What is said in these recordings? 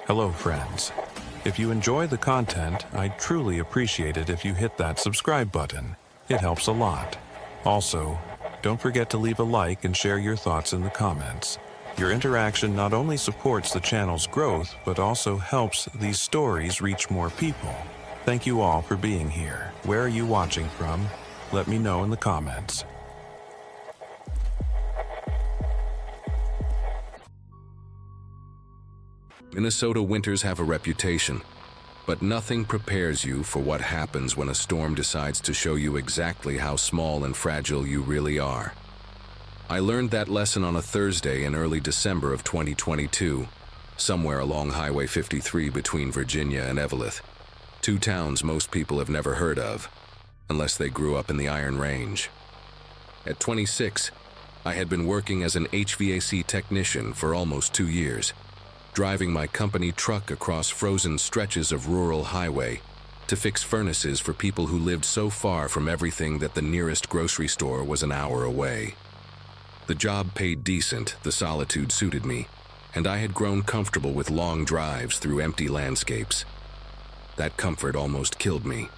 Hello, friends. If you enjoy the content, I'd truly appreciate it if you hit that subscribe button. It helps a lot. Also, don't forget to leave a like and share your thoughts in the comments. Your interaction not only supports the channel's growth, but also helps these stories reach more people. Thank you all for being here. Where are you watching from? Let me know in the comments. Minnesota winters have a reputation, but nothing prepares you for what happens when a storm decides to show you exactly how small and fragile you really are. I learned that lesson on a Thursday in early December of 2022, somewhere along Highway 53 between Virginia and Eveleth, two towns most people have never heard of, unless they grew up in the Iron Range. At 26, I had been working as an HVAC technician for almost 2 years, driving my company truck across frozen stretches of rural highway to fix furnaces for people who lived so far from everything that the nearest grocery store was an hour away. The job paid decent, the solitude suited me, and I had grown comfortable with long drives through empty landscapes. That comfort almost killed me.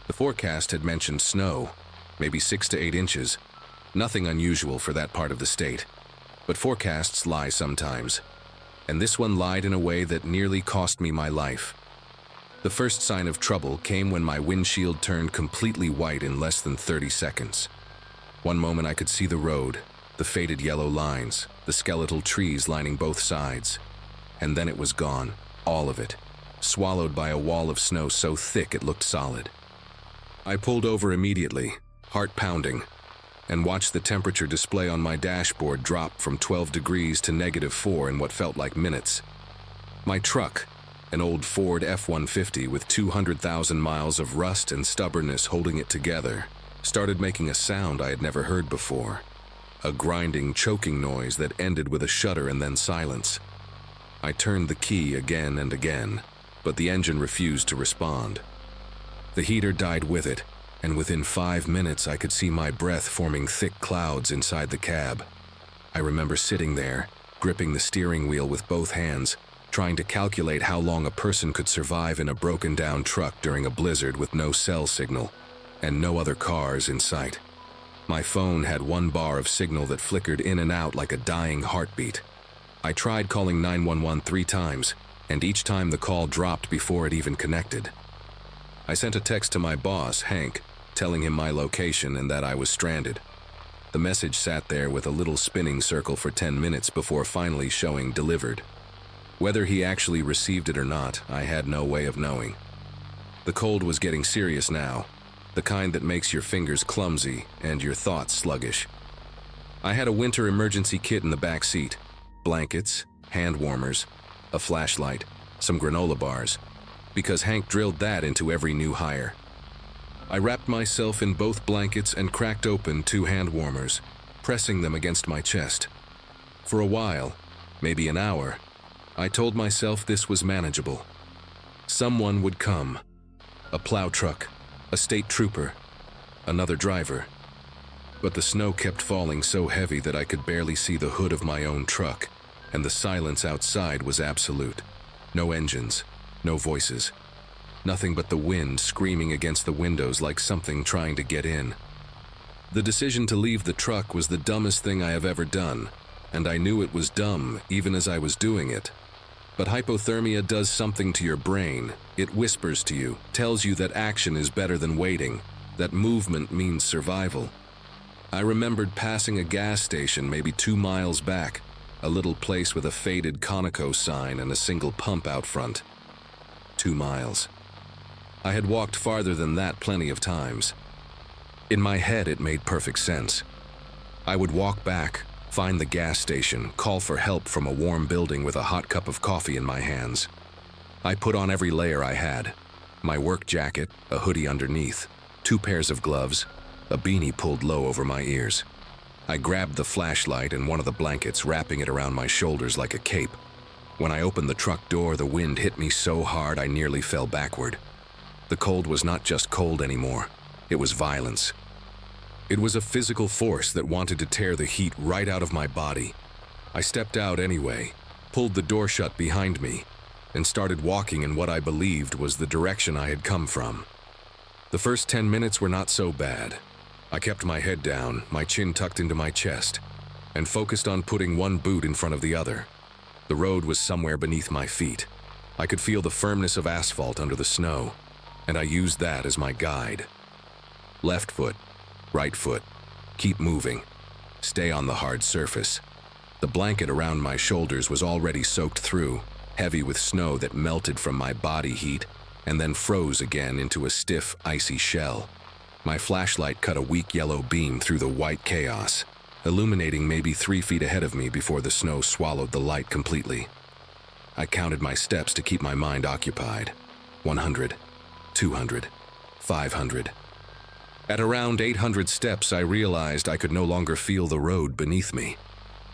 The forecast had mentioned snow, maybe 6 to 8 inches, nothing unusual for that part of the state, but forecasts lie sometimes. And this one lied in a way that nearly cost me my life. The first sign of trouble came when my windshield turned completely white in less than 30 seconds. One moment I could see the road, the faded yellow lines, the skeletal trees lining both sides. And then it was gone, all of it, swallowed by a wall of snow so thick it looked solid. I pulled over immediately, heart pounding, and watched the temperature display on my dashboard drop from 12 degrees to -4 in what felt like minutes. My truck, an old Ford F-150 with 200,000 miles of rust and stubbornness holding it together, started making a sound I had never heard before. A grinding, choking noise that ended with a shudder and then silence. I turned the key again and again, but the engine refused to respond. The heater died with it, and within 5 minutes I could see my breath forming thick clouds inside the cab. I remember sitting there, gripping the steering wheel with both hands, trying to calculate how long a person could survive in a broken-down truck during a blizzard with no cell signal, and no other cars in sight. My phone had 1 bar of signal that flickered in and out like a dying heartbeat. I tried calling 911 3 times, and each time the call dropped before it even connected. I sent a text to my boss, Hank, telling him my location and that I was stranded. The message sat there with a little spinning circle for 10 minutes before finally showing delivered. Whether he actually received it or not, I had no way of knowing. The cold was getting serious now, the kind that makes your fingers clumsy and your thoughts sluggish. I had a winter emergency kit in the back seat, blankets, hand warmers, a flashlight, some granola bars, because Hank drilled that into every new hire. I wrapped myself in both blankets and cracked open 2 hand warmers, pressing them against my chest. For a while, maybe an hour, I told myself this was manageable. Someone would come. A plow truck, a state trooper, another driver. But the snow kept falling so heavy that I could barely see the hood of my own truck, and the silence outside was absolute. No engines, no voices. Nothing but the wind screaming against the windows like something trying to get in. The decision to leave the truck was the dumbest thing I have ever done, and I knew it was dumb even as I was doing it. But hypothermia does something to your brain. It whispers to you, tells you that action is better than waiting, that movement means survival. I remembered passing a gas station maybe 2 miles back, a little place with a faded Conoco sign and a single pump out front. 2 miles. I had walked farther than that plenty of times. In my head, it made perfect sense. I would walk back, find the gas station, call for help from a warm building with a hot cup of coffee in my hands. I put on every layer I had. My work jacket, a hoodie underneath, 2 pairs of gloves, a beanie pulled low over my ears. I grabbed the flashlight and one of the blankets, wrapping it around my shoulders like a cape. When I opened the truck door, the wind hit me so hard I nearly fell backward. The cold was not just cold anymore. It was violence. It was a physical force that wanted to tear the heat right out of my body. I stepped out anyway, pulled the door shut behind me, and started walking in what I believed was the direction I had come from. The first 10 minutes were not so bad. I kept my head down, my chin tucked into my chest, and focused on putting one boot in front of the other. The road was somewhere beneath my feet. I could feel the firmness of asphalt under the snow, and I used that as my guide. Left foot, right foot, keep moving. Stay on the hard surface. The blanket around my shoulders was already soaked through, heavy with snow that melted from my body heat and then froze again into a stiff, icy shell. My flashlight cut a weak yellow beam through the white chaos, illuminating maybe 3 feet ahead of me before the snow swallowed the light completely. I counted my steps to keep my mind occupied. 100, 200, 500. At around 800 steps, I realized I could no longer feel the road beneath me.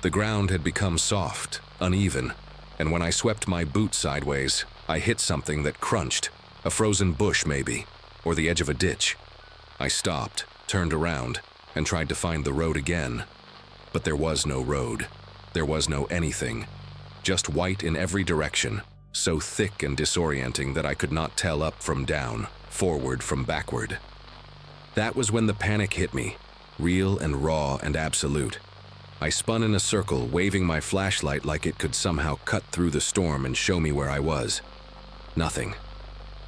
The ground had become soft, uneven, and when I swept my boot sideways, I hit something that crunched, a frozen bush maybe, or the edge of a ditch. I stopped, turned around, and tried to find the road again. But there was no road. There was no anything. Just white in every direction, so thick and disorienting that I could not tell up from down, forward from backward. That was when the panic hit me, real and raw and absolute. I spun in a circle, waving my flashlight like it could somehow cut through the storm and show me where I was. Nothing.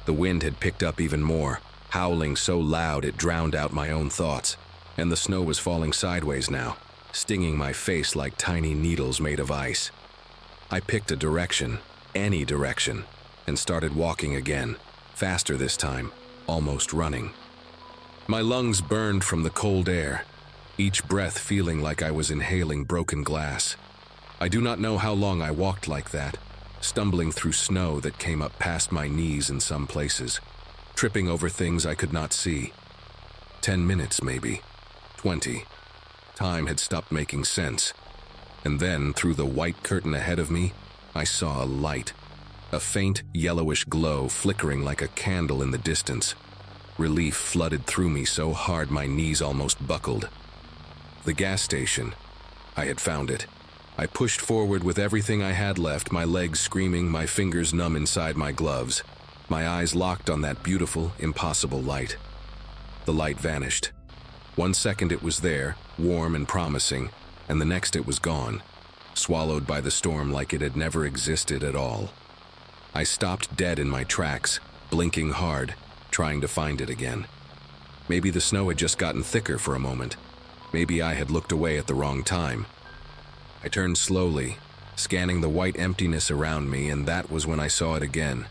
The wind had picked up even more, howling so loud it drowned out my own thoughts, and the snow was falling sideways now, stinging my face like tiny needles made of ice. I picked a direction, any direction, and started walking again, faster this time, almost running. My lungs burned from the cold air, each breath feeling like I was inhaling broken glass. I do not know how long I walked like that, stumbling through snow that came up past my knees in some places, tripping over things I could not see. 10 minutes maybe, 20. Time had stopped making sense. And then, through the white curtain ahead of me, I saw a light, a faint yellowish glow flickering like a candle in the distance. Relief flooded through me so hard my knees almost buckled. The gas station. I had found it. I pushed forward with everything I had left, my legs screaming, my fingers numb inside my gloves. My eyes locked on that beautiful, impossible light. The light vanished. 1 second it was there, warm and promising, and the next it was gone, swallowed by the storm like it had never existed at all. I stopped dead in my tracks, blinking hard, trying to find it again. Maybe the snow had just gotten thicker for a moment. Maybe I had looked away at the wrong time. I turned slowly, scanning the white emptiness around me, and that was when I saw it again.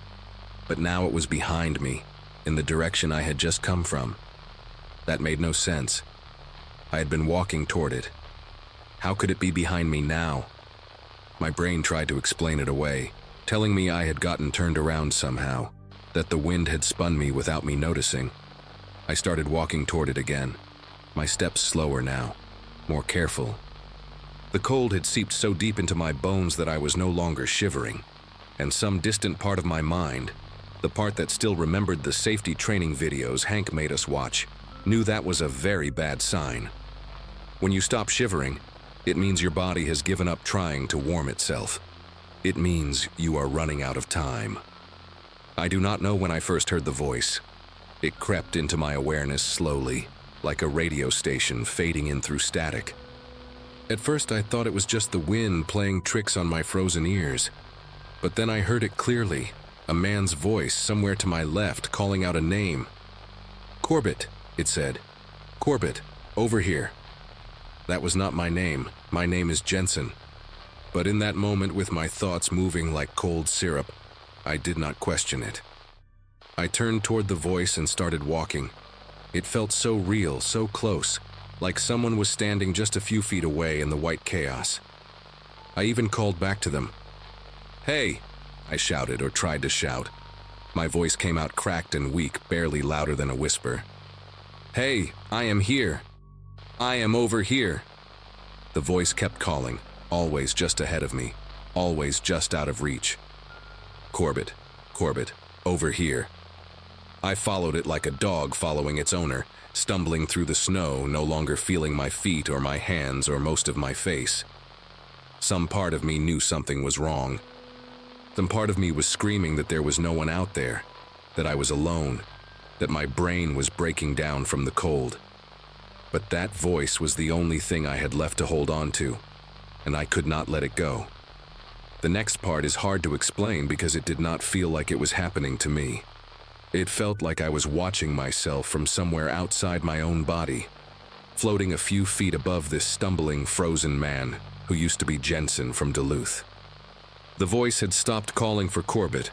But now it was behind me, in the direction I had just come from. That made no sense. I had been walking toward it. How could it be behind me now? My brain tried to explain it away, telling me I had gotten turned around somehow, that the wind had spun me without me noticing. I started walking toward it again, my steps slower now, more careful. The cold had seeped so deep into my bones that I was no longer shivering, and some distant part of my mind, the part that still remembered the safety training videos Hank made us watch, knew that was a very bad sign. When you stop shivering, it means your body has given up trying to warm itself. It means you are running out of time. I do not know when I first heard the voice. It crept into my awareness slowly, like a radio station fading in through static. At first I thought it was just the wind playing tricks on my frozen ears, but then I heard it clearly, a man's voice somewhere to my left calling out a name. "Corbett," it said. "Corbett, over here." That was not my name. My name is Jensen. But in that moment, with my thoughts moving like cold syrup, I did not question it. I turned toward the voice and started walking. It felt so real, so close, like someone was standing just a few feet away in the white chaos. I even called back to them. "Hey!" I shouted, or tried to shout. My voice came out cracked and weak, barely louder than a whisper. "Hey, I am here. I am over here." The voice kept calling, always just ahead of me, always just out of reach. "Corbett, Corbett, over here." I followed it like a dog following its owner, stumbling through the snow, no longer feeling my feet or my hands or most of my face. Some part of me knew something was wrong. Some part of me was screaming that there was no one out there, that I was alone, that my brain was breaking down from the cold. But that voice was the only thing I had left to hold on to, and I could not let it go. The next part is hard to explain because it did not feel like it was happening to me. It felt like I was watching myself from somewhere outside my own body, floating a few feet above this stumbling, frozen man who used to be Jensen from Duluth. The voice had stopped calling for Corbett,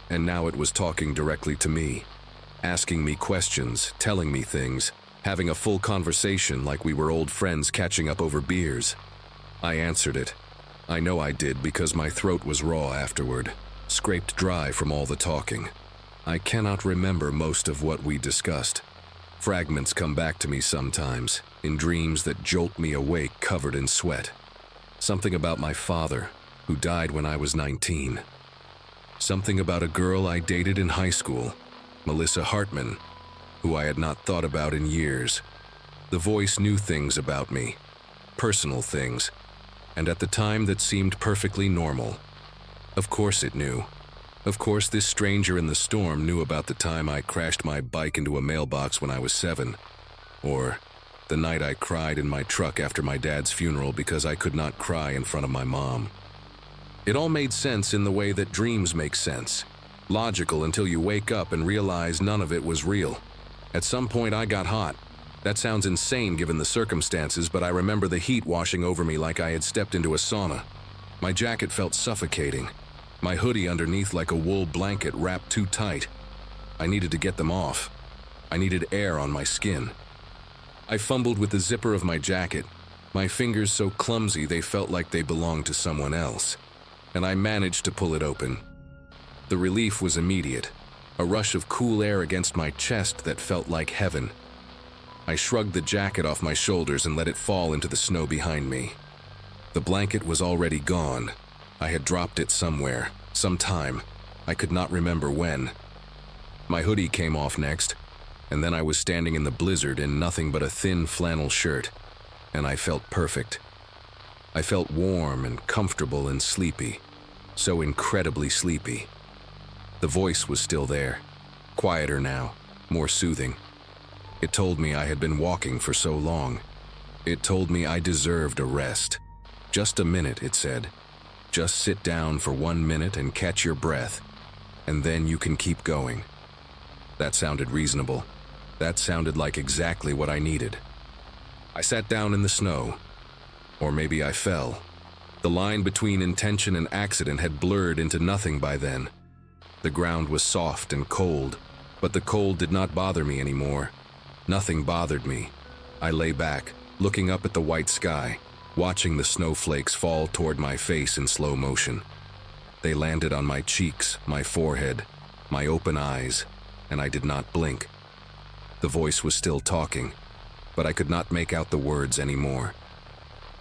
and now it was talking directly to me, asking me questions, telling me things, having a full conversation like we were old friends catching up over beers. I answered it. I know I did because my throat was raw afterward, scraped dry from all the talking. I cannot remember most of what we discussed. Fragments come back to me sometimes, in dreams that jolt me awake covered in sweat. Something about my father, who died when I was 19. Something about a girl I dated in high school, Melissa Hartman, who I had not thought about in years. The voice knew things about me, personal things, and at the time that seemed perfectly normal. Of course it knew. Of course this stranger in the storm knew about the time I crashed my bike into a mailbox when I was 7, or the night I cried in my truck after my dad's funeral because I could not cry in front of my mom. It all made sense in the way that dreams make sense. Logical until you wake up and realize none of it was real. At some point I got hot. That sounds insane given the circumstances, but I remember the heat washing over me like I had stepped into a sauna. My jacket felt suffocating. My hoodie underneath like a wool blanket wrapped too tight. I needed to get them off. I needed air on my skin. I fumbled with the zipper of my jacket, my fingers so clumsy they felt like they belonged to someone else, and I managed to pull it open. The relief was immediate, a rush of cool air against my chest that felt like heaven. I shrugged the jacket off my shoulders and let it fall into the snow behind me. The blanket was already gone. I had dropped it somewhere, sometime. I could not remember when. My hoodie came off next, and then I was standing in the blizzard in nothing but a thin flannel shirt, and I felt perfect. I felt warm and comfortable and sleepy, so incredibly sleepy. The voice was still there, quieter now, more soothing. It told me I had been walking for so long. It told me I deserved a rest. Just a minute, it said. Just sit down for 1 minute and catch your breath, and then you can keep going. That sounded reasonable. That sounded like exactly what I needed. I sat down in the snow. Or maybe I fell. The line between intention and accident had blurred into nothing by then. The ground was soft and cold, but the cold did not bother me anymore. Nothing bothered me. I lay back, looking up at the white sky, watching the snowflakes fall toward my face in slow motion. They landed on my cheeks, my forehead, my open eyes, and I did not blink. The voice was still talking, but I could not make out the words anymore.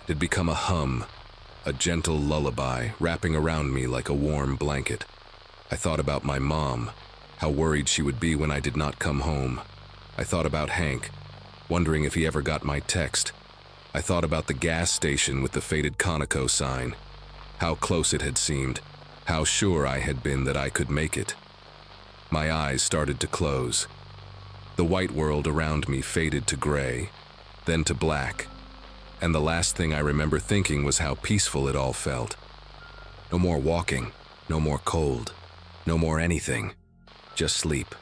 It had become a hum, a gentle lullaby wrapping around me like a warm blanket. I thought about my mom, how worried she would be when I did not come home. I thought about Hank, wondering if he ever got my text. I thought about the gas station with the faded Conoco sign, how close it had seemed, how sure I had been that I could make it. My eyes started to close. The white world around me faded to gray, then to black, and the last thing I remember thinking was how peaceful it all felt. No more walking, no more cold, no more anything, just sleep,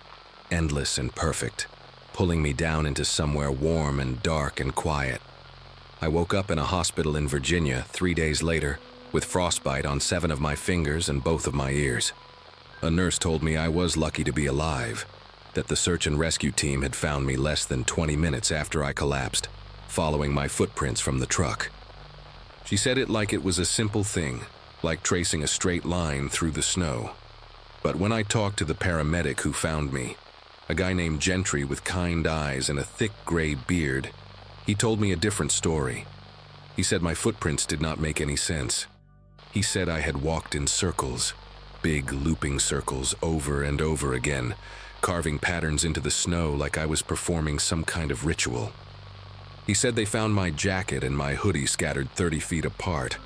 endless and perfect, pulling me down into somewhere warm and dark and quiet. I woke up in a hospital in Virginia 3 days later with frostbite on 7 of my fingers and both of my ears. A nurse told me I was lucky to be alive, that the search and rescue team had found me less than 20 minutes after I collapsed, following my footprints from the truck. She said it like it was a simple thing, like tracing a straight line through the snow. But when I talked to the paramedic who found me, a guy named Gentry with kind eyes and a thick gray beard, he told me a different story. He said my footprints did not make any sense. He said I had walked in circles, big looping circles over and over again, carving patterns into the snow like I was performing some kind of ritual. He said they found my jacket and my hoodie scattered 30 feet apart,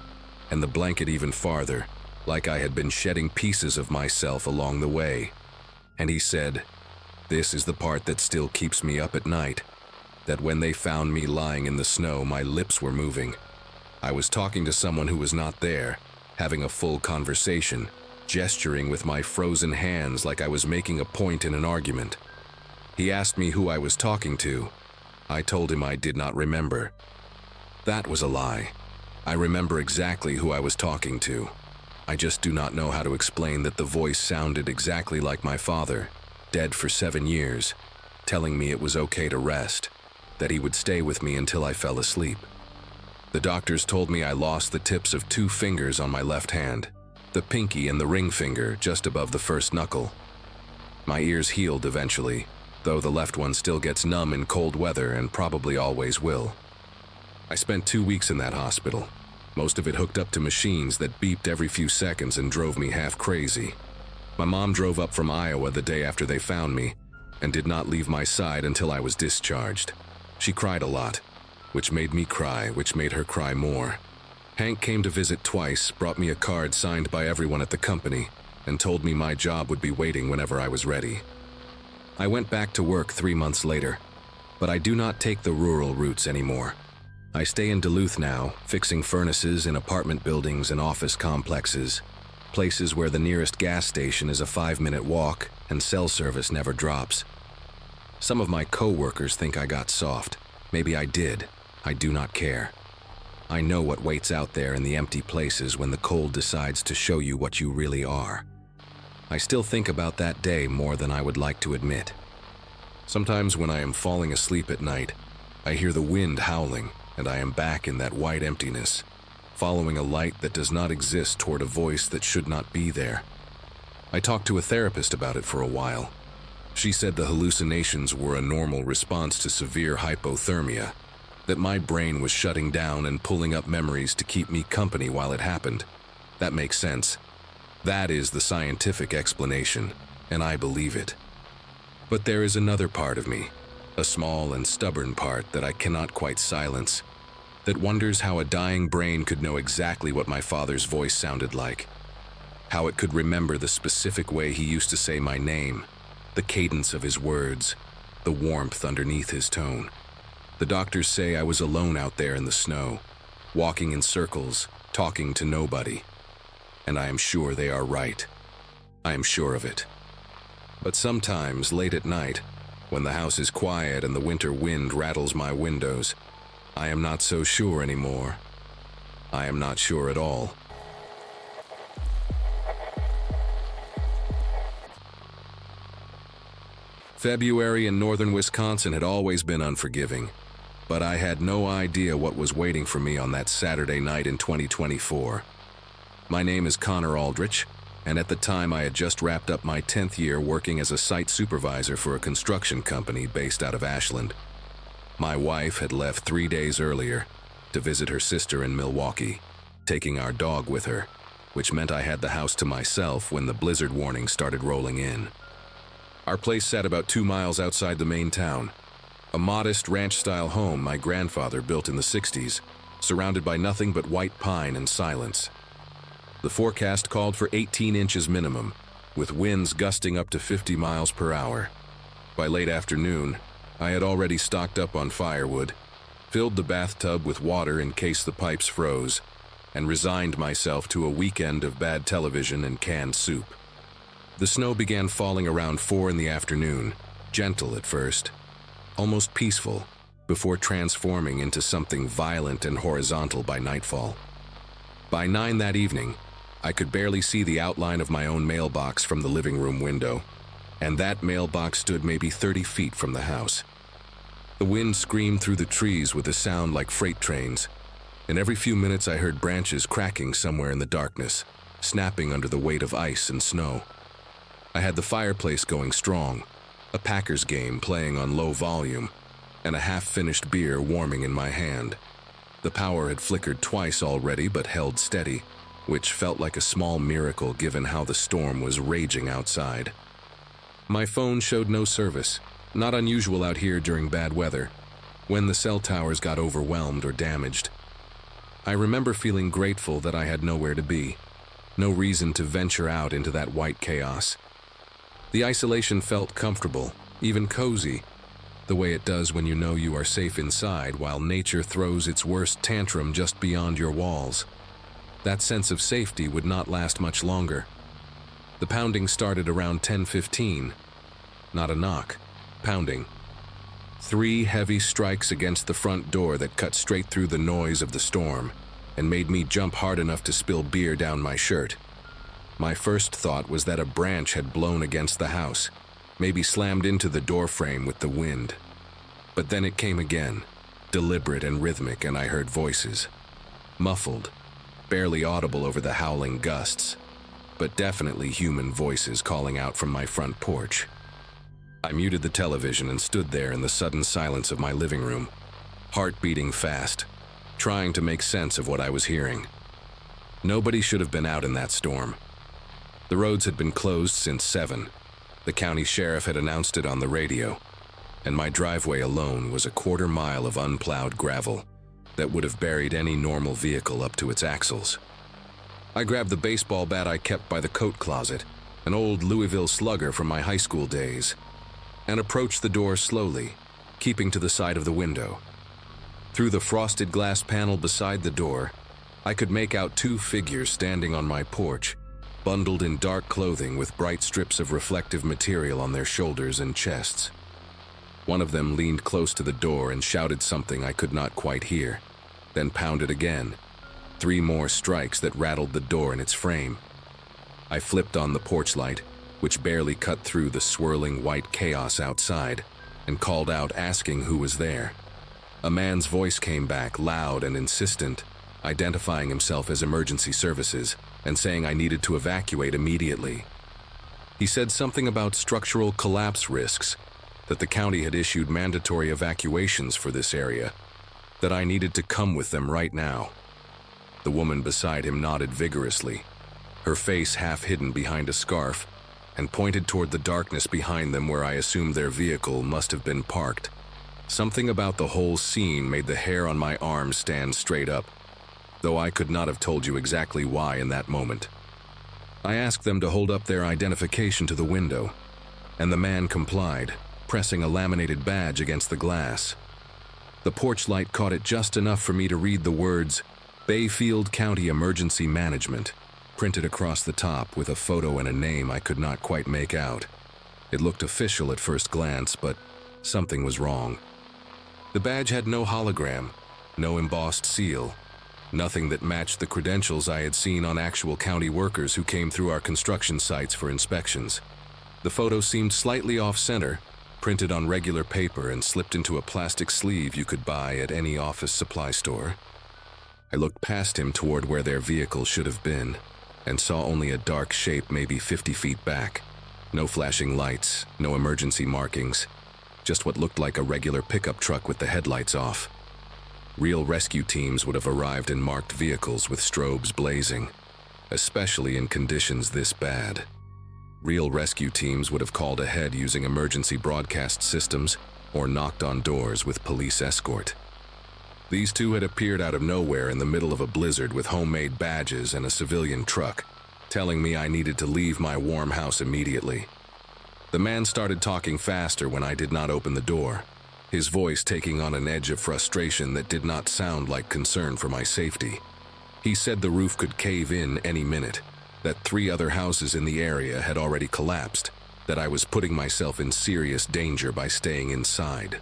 and the blanket even farther, like I had been shedding pieces of myself along the way. And he said, "This is the part that still keeps me up at night, that when they found me lying in the snow, my lips were moving. I was talking to someone who was not there, having a full conversation, gesturing with my frozen hands like I was making a point in an argument. He asked me who I was talking to. I told him I did not remember. That was a lie. I remember exactly who I was talking to. I just do not know how to explain that the voice sounded exactly like my father, dead for 7 years, telling me it was okay to rest, that he would stay with me until I fell asleep. The doctors told me I lost the tips of 2 fingers on my left hand, the pinky and the ring finger just above the first knuckle. My ears healed eventually, though the left one still gets numb in cold weather and probably always will. I spent 2 weeks in that hospital, most of it hooked up to machines that beeped every few seconds and drove me half crazy. My mom drove up from Iowa the day after they found me and did not leave my side until I was discharged. She cried a lot, which made me cry, which made her cry more. Hank came to visit twice, brought me a card signed by everyone at the company, and told me my job would be waiting whenever I was ready. I went back to work 3 months later, but I do not take the rural routes anymore. I stay in Duluth now, fixing furnaces in apartment buildings and office complexes, places where the nearest gas station is a 5-minute walk and cell service never drops. Some of my co-workers think I got soft. Maybe I did. I do not care. I know what waits out there in the empty places when the cold decides to show you what you really are. I still think about that day more than I would like to admit. Sometimes when I am falling asleep at night, I hear the wind howling and I am back in that white emptiness, following a light that does not exist toward a voice that should not be there. I talked to a therapist about it for a while. She said the hallucinations were a normal response to severe hypothermia, that my brain was shutting down and pulling up memories to keep me company while it happened. That makes sense. That is the scientific explanation, and I believe it. But there is another part of me, a small and stubborn part that I cannot quite silence, that wonders how a dying brain could know exactly what my father's voice sounded like, how it could remember the specific way he used to say my name, the cadence of his words, the warmth underneath his tone. The doctors say I was alone out there in the snow, walking in circles, talking to nobody. And I am sure they are right. I am sure of it. But sometimes, late at night, when the house is quiet and the winter wind rattles my windows, I am not so sure anymore. I am not sure at all. February in northern Wisconsin had always been unforgiving, but I had no idea what was waiting for me on that Saturday night in 2024. My name is Connor Aldrich, and at the time I had just wrapped up my 10th year working as a site supervisor for a construction company based out of Ashland. My wife had left 3 days earlier to visit her sister in Milwaukee, taking our dog with her, which meant I had the house to myself when the blizzard warning started rolling in. Our place sat about 2 miles outside the main town, a modest ranch-style home my grandfather built in the 60s, surrounded by nothing but white pine and silence. The forecast called for 18 inches minimum, with winds gusting up to 50 miles per hour. By late afternoon, I had already stocked up on firewood, filled the bathtub with water in case the pipes froze, and resigned myself to a weekend of bad television and canned soup. The snow began falling around 4 in the afternoon, gentle at first, almost peaceful, before transforming into something violent and horizontal by nightfall. By 9 that evening, I could barely see the outline of my own mailbox from the living room window, and that mailbox stood maybe 30 feet from the house. The wind screamed through the trees with a sound like freight trains, and every few minutes I heard branches cracking somewhere in the darkness, snapping under the weight of ice and snow. I had the fireplace going strong, a Packers game playing on low volume, and a half-finished beer warming in my hand. The power had flickered twice already but held steady, which felt like a small miracle given how the storm was raging outside. My phone showed no service, not unusual out here during bad weather, when the cell towers got overwhelmed or damaged. I remember feeling grateful that I had nowhere to be. No reason to venture out into that white chaos. The isolation felt comfortable, even cozy, the way it does when you know you are safe inside while nature throws its worst tantrum just beyond your walls. That sense of safety would not last much longer. The pounding started around 10:15. Not a knock. Pounding. 3 heavy strikes against the front door that cut straight through the noise of the storm and made me jump hard enough to spill beer down my shirt. My first thought was that a branch had blown against the house, maybe slammed into the door frame with the wind. But then it came again, deliberate and rhythmic, and I heard voices. Muffled, barely audible over the howling gusts, but definitely human voices calling out from my front porch. I muted the television and stood there in the sudden silence of my living room, heart beating fast, trying to make sense of what I was hearing. Nobody should have been out in that storm. The roads had been closed since 7. The county sheriff had announced it on the radio, and my driveway alone was a quarter mile of unplowed gravel that would have buried any normal vehicle up to its axles. I grabbed the baseball bat I kept by the coat closet, an old Louisville Slugger from my high school days, and approached the door slowly, keeping to the side of the window. Through the frosted glass panel beside the door, I could make out 2 figures standing on my porch, bundled in dark clothing with bright strips of reflective material on their shoulders and chests. One of them leaned close to the door and shouted something I could not quite hear, then pounded again. 3 more strikes that rattled the door in its frame. I flipped on the porch light, which barely cut through the swirling white chaos outside, and called out asking who was there. A man's voice came back, loud and insistent, identifying himself as emergency services and saying I needed to evacuate immediately. He said something about structural collapse risks, that the county had issued mandatory evacuations for this area, that I needed to come with them right now. The woman beside him nodded vigorously, her face half hidden behind a scarf, and pointed toward the darkness behind them where I assumed their vehicle must have been parked. Something about the whole scene made the hair on my arm stand straight up, though I could not have told you exactly why in that moment. I asked them to hold up their identification to the window, and the man complied, pressing a laminated badge against the glass. The porch light caught it just enough for me to read the words, Bayfield County Emergency Management, printed across the top with a photo and a name I could not quite make out. It looked official at first glance, but something was wrong. The badge had no hologram, no embossed seal, nothing that matched the credentials I had seen on actual county workers who came through our construction sites for inspections. The photo seemed slightly off-center, printed on regular paper and slipped into a plastic sleeve you could buy at any office supply store. I looked past him toward where their vehicle should have been, and saw only a dark shape maybe 50 feet back. No flashing lights, no emergency markings, just what looked like a regular pickup truck with the headlights off. Real rescue teams would have arrived in marked vehicles with strobes blazing, especially in conditions this bad. Real rescue teams would have called ahead using emergency broadcast systems or knocked on doors with police escort. These 2 had appeared out of nowhere in the middle of a blizzard with homemade badges and a civilian truck, telling me I needed to leave my warm house immediately. The man started talking faster when I did not open the door, his voice taking on an edge of frustration that did not sound like concern for my safety. He said the roof could cave in any minute, that 3 other houses in the area had already collapsed, that I was putting myself in serious danger by staying inside.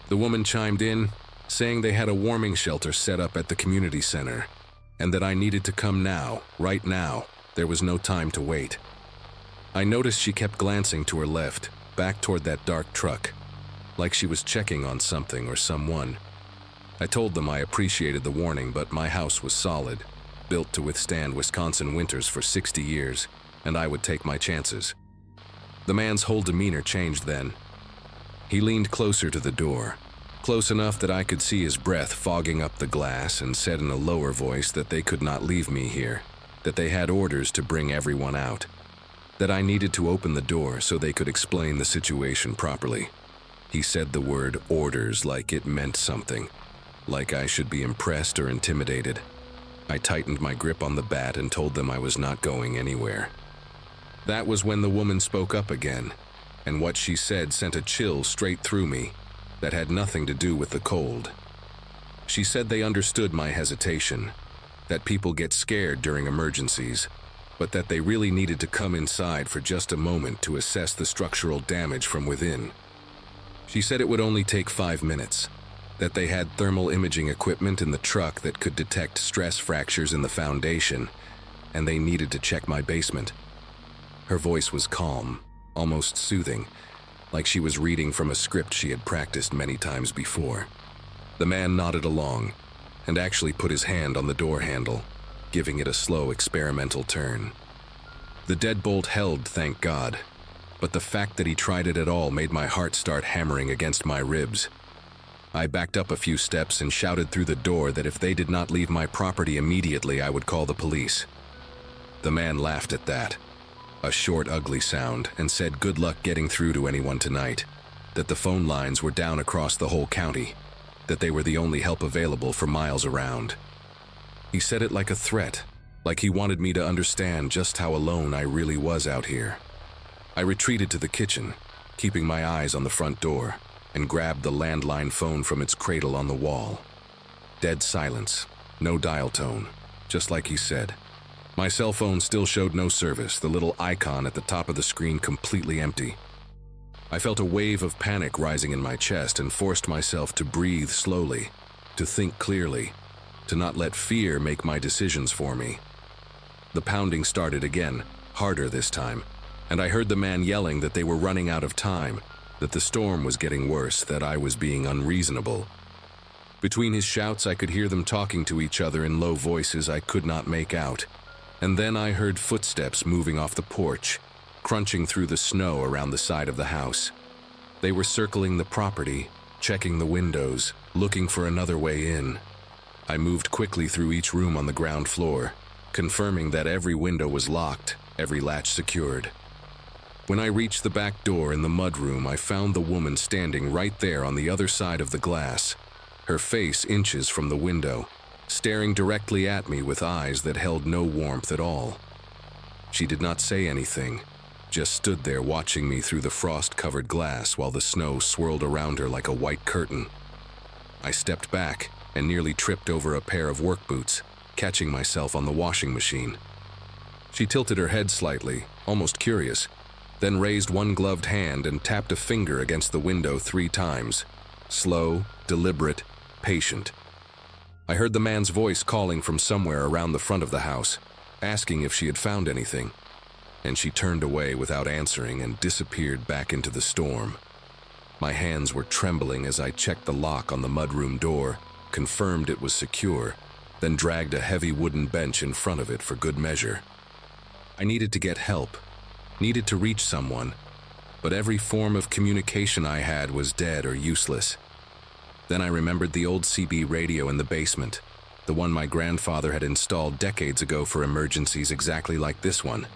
The woman chimed in, saying they had a warming shelter set up at the community center, and that I needed to come now, right now. There was no time to wait. I noticed she kept glancing to her left, back toward that dark truck, like she was checking on something or someone. I told them I appreciated the warning, but my house was solid, built to withstand Wisconsin winters for 60 years, and I would take my chances. The man's whole demeanor changed then. He leaned closer to the door, close enough that I could see his breath fogging up the glass, and said in a lower voice that they could not leave me here, that they had orders to bring everyone out, that I needed to open the door so they could explain the situation properly. He said the word orders like it meant something, like I should be impressed or intimidated. I tightened my grip on the bat and told them I was not going anywhere. That was when the woman spoke up again, and what she said sent a chill straight through me that had nothing to do with the cold. She said they understood my hesitation, that people get scared during emergencies, but that they really needed to come inside for just a moment to assess the structural damage from within. She said it would only take 5 minutes, that they had thermal imaging equipment in the truck that could detect stress fractures in the foundation, and they needed to check my basement. Her voice was calm, almost soothing, like she was reading from a script she had practiced many times before. The man nodded along, and actually put his hand on the door handle, giving it a slow experimental turn. The deadbolt held, thank God, but the fact that he tried it at all made my heart start hammering against my ribs. I backed up a few steps and shouted through the door that if they did not leave my property immediately, I would call the police. The man laughed at that, a short, ugly sound, and said good luck getting through to anyone tonight, that the phone lines were down across the whole county, that they were the only help available for miles around. He said it like a threat, like he wanted me to understand just how alone I really was out here. I retreated to the kitchen, keeping my eyes on the front door, and grabbed the landline phone from its cradle on the wall. Dead silence, no dial tone, just like he said. My cell phone still showed no service, the little icon at the top of the screen completely empty. I felt a wave of panic rising in my chest and forced myself to breathe slowly, to think clearly, to not let fear make my decisions for me. The pounding started again, harder this time, and I heard the man yelling that they were running out of time, that the storm was getting worse, that I was being unreasonable. Between his shouts, I could hear them talking to each other in low voices I could not make out. And then I heard footsteps moving off the porch, crunching through the snow around the side of the house. They were circling the property, checking the windows, looking for another way in. I moved quickly through each room on the ground floor, confirming that every window was locked, every latch secured. When I reached the back door in the mudroom, I found the woman standing right there on the other side of the glass, her face inches from the window, staring directly at me with eyes that held no warmth at all. She did not say anything, just stood there watching me through the frost-covered glass while the snow swirled around her like a white curtain. I stepped back and nearly tripped over a pair of work boots, catching myself on the washing machine. She tilted her head slightly, almost curious, then raised one gloved hand and tapped a finger against the window 3 times. Slow, deliberate, patient. I heard the man's voice calling from somewhere around the front of the house, asking if she had found anything, and she turned away without answering and disappeared back into the storm. My hands were trembling as I checked the lock on the mudroom door, confirmed it was secure, then dragged a heavy wooden bench in front of it for good measure. I needed to get help, needed to reach someone, but every form of communication I had was dead or useless. Then I remembered the old CB radio in the basement, the one my grandfather had installed decades ago for emergencies exactly like this one.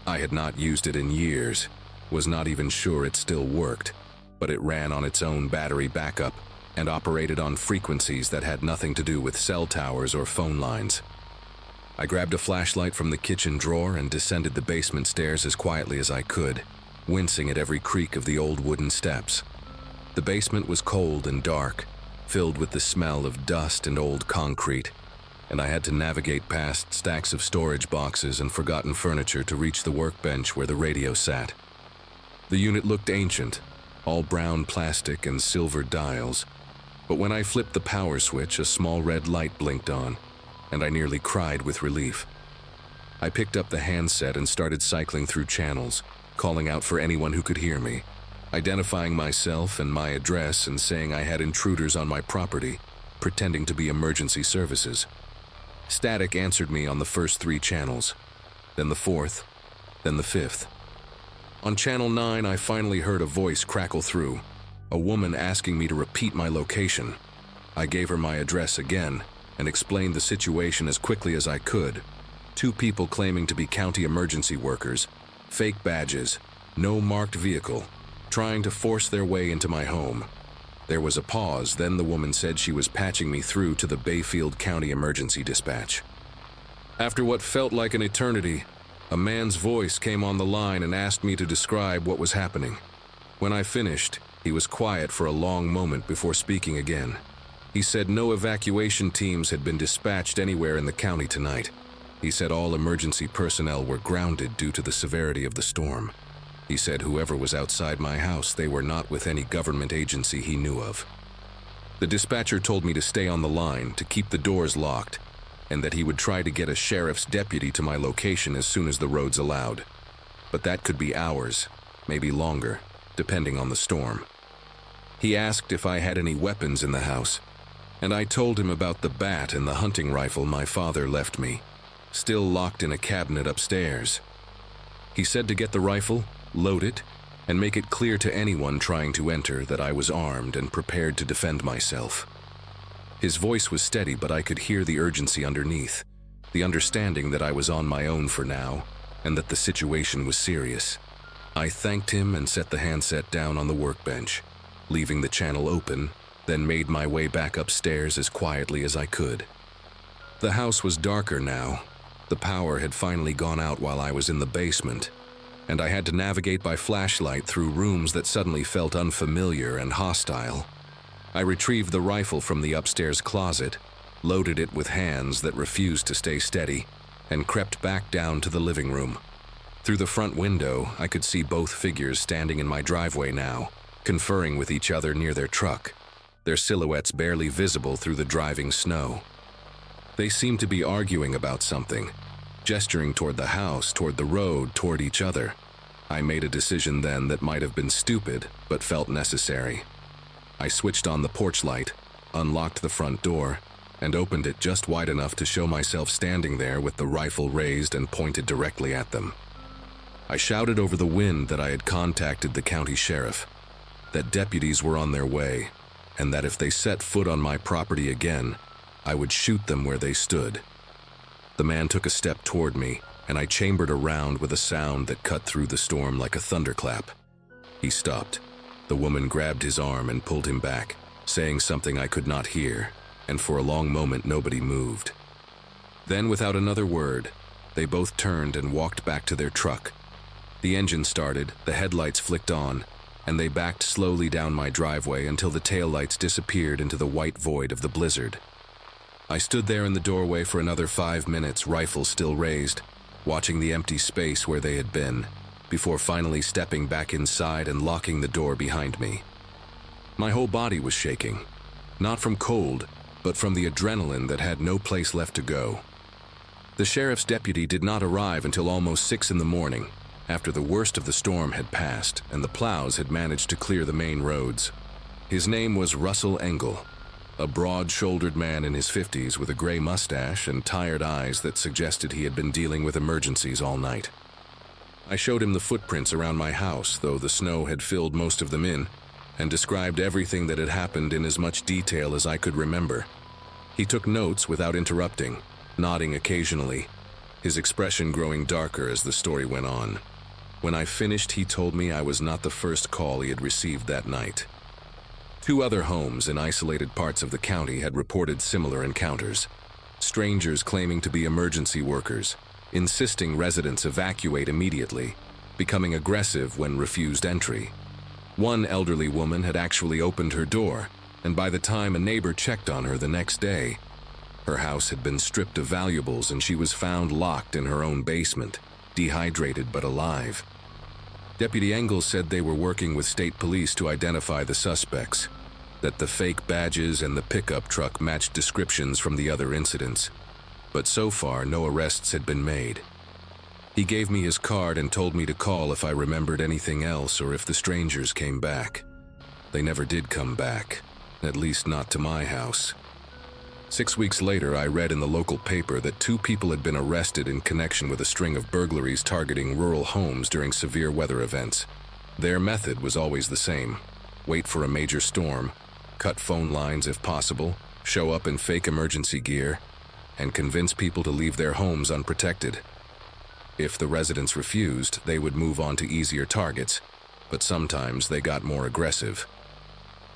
I had not used it in years, was not even sure it still worked, but it ran on its own battery backup and operated on frequencies that had nothing to do with cell towers or phone lines. I grabbed a flashlight from the kitchen drawer and descended the basement stairs as quietly as I could, wincing at every creak of the old wooden steps. The basement was cold and dark, filled with the smell of dust and old concrete, and I had to navigate past stacks of storage boxes and forgotten furniture to reach the workbench where the radio sat. The unit looked ancient, all brown plastic and silver dials, but when I flipped the power switch, a small red light blinked on, and I nearly cried with relief. I picked up the handset and started cycling through channels, calling out for anyone who could hear me, identifying myself and my address and saying I had intruders on my property, pretending to be emergency services. Static answered me on the first 3 channels, then the 4th, then the 5th. On channel 9, I finally heard a voice crackle through, a woman asking me to repeat my location. I gave her my address again and explained the situation as quickly as I could. 2 people claiming to be county emergency workers, fake badges, no marked vehicle, trying to force their way into my home. There was a pause, then the woman said she was patching me through to the Bayfield County Emergency Dispatch. After what felt like an eternity, a man's voice came on the line and asked me to describe what was happening. When I finished, he was quiet for a long moment before speaking again. He said no evacuation teams had been dispatched anywhere in the county tonight. He said all emergency personnel were grounded due to the severity of the storm. He said whoever was outside my house, they were not with any government agency he knew of. The dispatcher told me to stay on the line, to keep the doors locked, and that he would try to get a sheriff's deputy to my location as soon as the roads allowed. But that could be hours, maybe longer, depending on the storm. He asked if I had any weapons in the house, and I told him about the bat and the hunting rifle my father left me, still locked in a cabinet upstairs. He said to get the rifle, load it, and make it clear to anyone trying to enter that I was armed and prepared to defend myself. His voice was steady, but I could hear the urgency underneath, the understanding that I was on my own for now, and that the situation was serious. I thanked him and set the handset down on the workbench, leaving the channel open, then made my way back upstairs as quietly as I could. The house was darker now. The power had finally gone out while I was in the basement, and I had to navigate by flashlight through rooms that suddenly felt unfamiliar and hostile. I retrieved the rifle from the upstairs closet, loaded it with hands that refused to stay steady, and crept back down to the living room. Through the front window, I could see both figures standing in my driveway now, conferring with each other near their truck, their silhouettes barely visible through the driving snow. They seemed to be arguing about something, gesturing toward the house, toward the road, toward each other. I made a decision then that might have been stupid, but felt necessary. I switched on the porch light, unlocked the front door, and opened it just wide enough to show myself standing there with the rifle raised and pointed directly at them. I shouted over the wind that I had contacted the county sheriff, that deputies were on their way, and that if they set foot on my property again, I would shoot them where they stood. The man took a step toward me, and I chambered around with a sound that cut through the storm like a thunderclap. He stopped. The woman grabbed his arm and pulled him back, saying something I could not hear, and for a long moment nobody moved. Then, without another word, they both turned and walked back to their truck. The engine started, the headlights flicked on, and they backed slowly down my driveway until the taillights disappeared into the white void of the blizzard. I stood there in the doorway for another 5 minutes, rifle still raised, watching the empty space where they had been, before finally stepping back inside and locking the door behind me. My whole body was shaking, not from cold, but from the adrenaline that had no place left to go. The sheriff's deputy did not arrive until almost 6 in the morning, after the worst of the storm had passed and the plows had managed to clear the main roads. His name was Russell Engel, a broad-shouldered man in his 50s with a gray mustache and tired eyes that suggested he had been dealing with emergencies all night. I showed him the footprints around my house, though the snow had filled most of them in, and described everything that had happened in as much detail as I could remember. He took notes without interrupting, nodding occasionally, his expression growing darker as the story went on. When I finished, he told me I was not the first call he had received that night. 2 other homes in isolated parts of the county had reported similar encounters. Strangers claiming to be emergency workers, insisting residents evacuate immediately, becoming aggressive when refused entry. One elderly woman had actually opened her door, and by the time a neighbor checked on her the next day, her house had been stripped of valuables and she was found locked in her own basement, dehydrated but alive. Deputy Engel said they were working with state police to identify the suspects, that the fake badges and the pickup truck matched descriptions from the other incidents, but so far no arrests had been made. He gave me his card and told me to call if I remembered anything else or if the strangers came back. They never did come back, at least not to my house. 6 weeks later, I read in the local paper that 2 people had been arrested in connection with a string of burglaries targeting rural homes during severe weather events. Their method was always the same: wait for a major storm, cut phone lines if possible, show up in fake emergency gear, and convince people to leave their homes unprotected. If the residents refused, they would move on to easier targets, but sometimes they got more aggressive.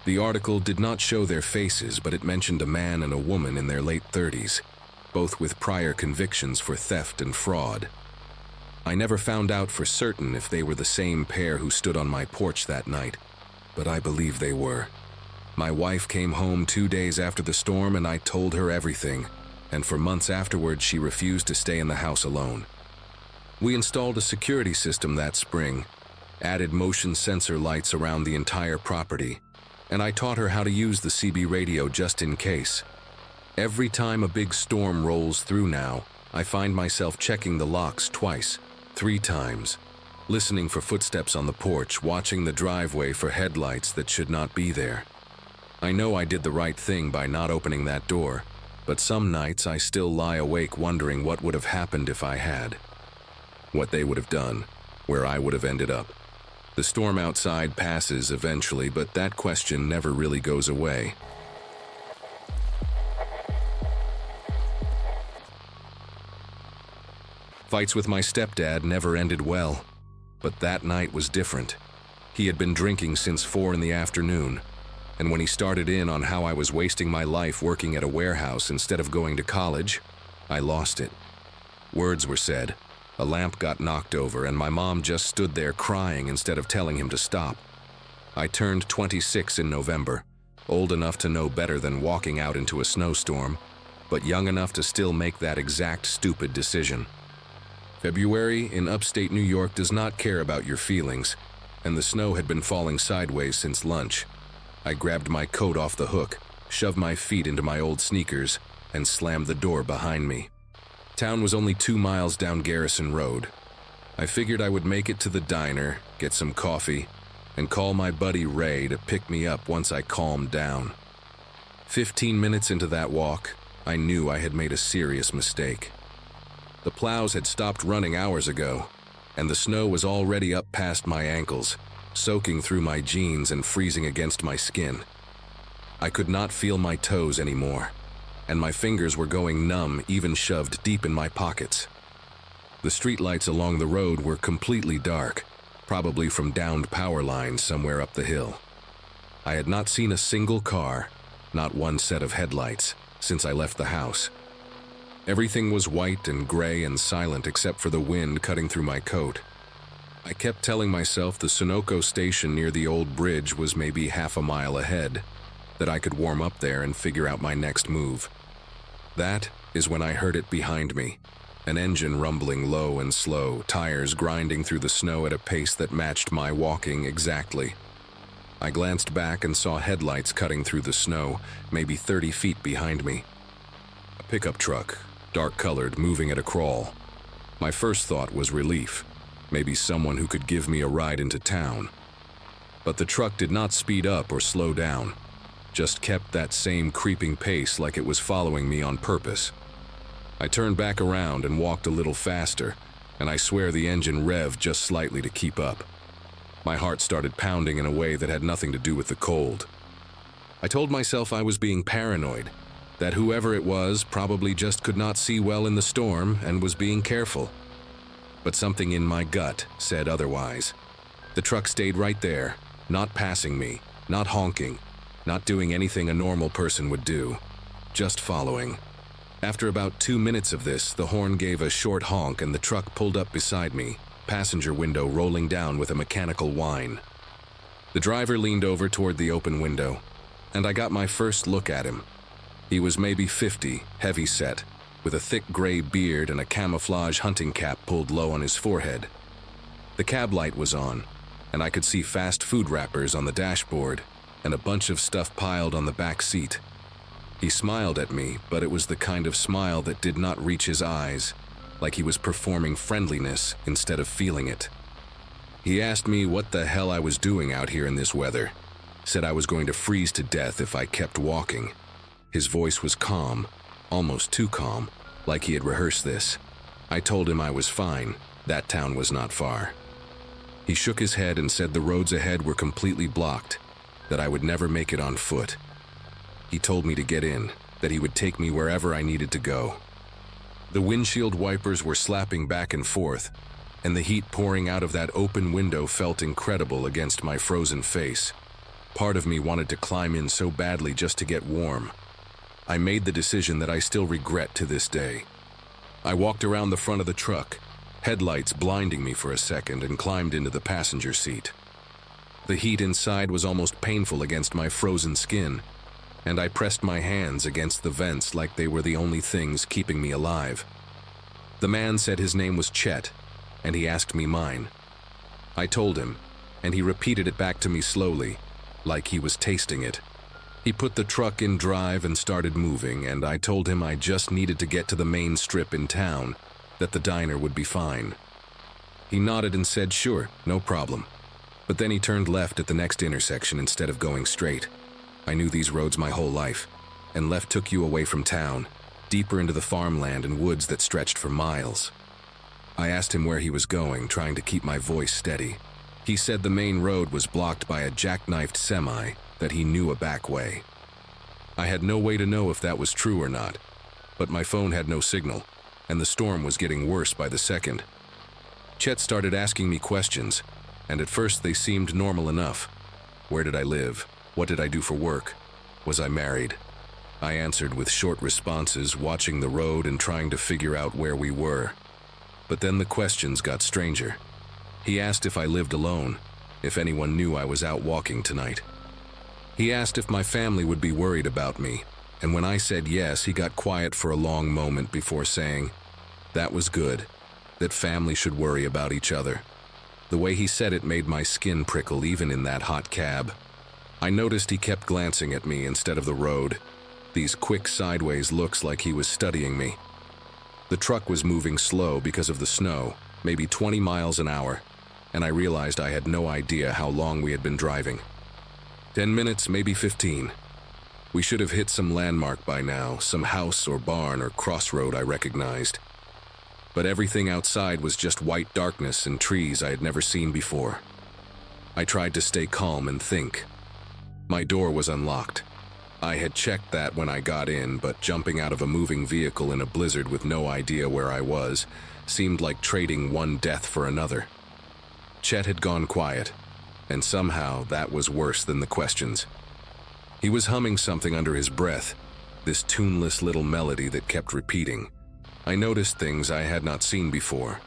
The article did not show their faces, but it mentioned a man and a woman in their late 30s, both with prior convictions for theft and fraud. I never found out for certain if they were the same pair who stood on my porch that night, but I believe they were. My wife came home 2 days after the storm and I told her everything, and for months afterwards she refused to stay in the house alone. We installed a security system that spring, added motion sensor lights around the entire property, and I taught her how to use the CB radio just in case. Every time a big storm rolls through now, I find myself checking the locks twice, 3 times, listening for footsteps on the porch, watching the driveway for headlights that should not be there. I know I did the right thing by not opening that door, but some nights I still lie awake wondering what would have happened if I had. What they would have done, where I would have ended up. The storm outside passes eventually, but that question never really goes away. Fights with my stepdad never ended well, but that night was different. He had been drinking since 4 in the afternoon, and when he started in on how I was wasting my life working at a warehouse instead of going to college, I lost it. Words were said, a lamp got knocked over, and my mom just stood there crying instead of telling him to stop. I turned 26 in November, old enough to know better than walking out into a snowstorm, but young enough to still make that exact stupid decision. February in upstate New York does not care about your feelings, and the snow had been falling sideways since lunch. I grabbed my coat off the hook, shoved my feet into my old sneakers, and slammed the door behind me. Town was only 2 miles down Garrison Road. I figured I would make it to the diner, get some coffee, and call my buddy Ray to pick me up once I calmed down. 15 minutes into that walk, I knew I had made a serious mistake. The plows had stopped running hours ago, and the snow was already up past my ankles, soaking through my jeans and freezing against my skin. I could not feel my toes anymore, and my fingers were going numb even shoved deep in my pockets. The streetlights along the road were completely dark, probably from downed power lines somewhere up the hill. I had not seen a single car, not one set of headlights, since I left the house. Everything was white and gray and silent except for the wind cutting through my coat. I kept telling myself the Sunoco station near the old bridge was maybe half a mile ahead, that I could warm up there and figure out my next move. That is when I heard it behind me, an engine rumbling low and slow, tires grinding through the snow at a pace that matched my walking exactly. I glanced back and saw headlights cutting through the snow, maybe 30 feet behind me. A pickup truck, dark-colored, moving at a crawl. My first thought was relief, maybe someone who could give me a ride into town. But the truck did not speed up or slow down, just kept that same creeping pace like it was following me on purpose. I turned back around and walked a little faster, and I swear the engine revved just slightly to keep up. My heart started pounding in a way that had nothing to do with the cold. I told myself I was being paranoid, that whoever it was probably just could not see well in the storm and was being careful. But something in my gut said otherwise. The truck stayed right there, not passing me, not honking, not doing anything a normal person would do, just following. After about 2 minutes of this, the horn gave a short honk and the truck pulled up beside me, passenger window rolling down with a mechanical whine. The driver leaned over toward the open window, and I got my first look at him. He was maybe 50, heavy-set, with a thick gray beard and a camouflage hunting cap pulled low on his forehead. The cab light was on, and I could see fast food wrappers on the dashboard and a bunch of stuff piled on the back seat. He smiled at me, but it was the kind of smile that did not reach his eyes, like he was performing friendliness instead of feeling it. He asked me what the hell I was doing out here in this weather, said I was going to freeze to death if I kept walking. His voice was calm, almost too calm, like he had rehearsed this. I told him I was fine, that town was not far. He shook his head and said the roads ahead were completely blocked, that I would never make it on foot. He told me to get in, that he would take me wherever I needed to go. The windshield wipers were slapping back and forth, and the heat pouring out of that open window felt incredible against my frozen face. Part of me wanted to climb in so badly just to get warm. I made the decision that I still regret to this day. I walked around the front of the truck, headlights blinding me for a second, and climbed into the passenger seat. The heat inside was almost painful against my frozen skin, and I pressed my hands against the vents like they were the only things keeping me alive. The man said his name was Chet, and he asked me mine. I told him, and he repeated it back to me slowly, like he was tasting it. He put the truck in drive and started moving, and I told him I just needed to get to the main strip in town, that the diner would be fine. He nodded and said, "Sure, no problem." But then he turned left at the next intersection instead of going straight. I knew these roads my whole life, and left took you away from town, deeper into the farmland and woods that stretched for miles. I asked him where he was going, trying to keep my voice steady. He said the main road was blocked by a jackknifed semi, that he knew a back way. I had no way to know if that was true or not, but my phone had no signal, and the storm was getting worse by the second. Chet started asking me questions, and at first they seemed normal enough. Where did I live? What did I do for work? Was I married? I answered with short responses, watching the road and trying to figure out where we were. But then the questions got stranger. He asked if I lived alone, if anyone knew I was out walking tonight. He asked if my family would be worried about me, and when I said yes, he got quiet for a long moment before saying, "That was good, that family should worry about each other." The way he said it made my skin prickle even in that hot cab. I noticed he kept glancing at me instead of the road, these quick sideways looks like he was studying me. The truck was moving slow because of the snow, maybe 20 miles an hour, and I realized I had no idea how long we had been driving. 10 minutes, maybe 15. We should have hit some landmark by now, some house or barn or crossroad I recognized. But everything outside was just white darkness and trees I had never seen before. I tried to stay calm and think. My door was unlocked. I had checked that when I got in, but jumping out of a moving vehicle in a blizzard with no idea where I was seemed like trading one death for another. Chet had gone quiet, and somehow that was worse than the questions. He was humming something under his breath, this tuneless little melody that kept repeating. I noticed things I had not seen before.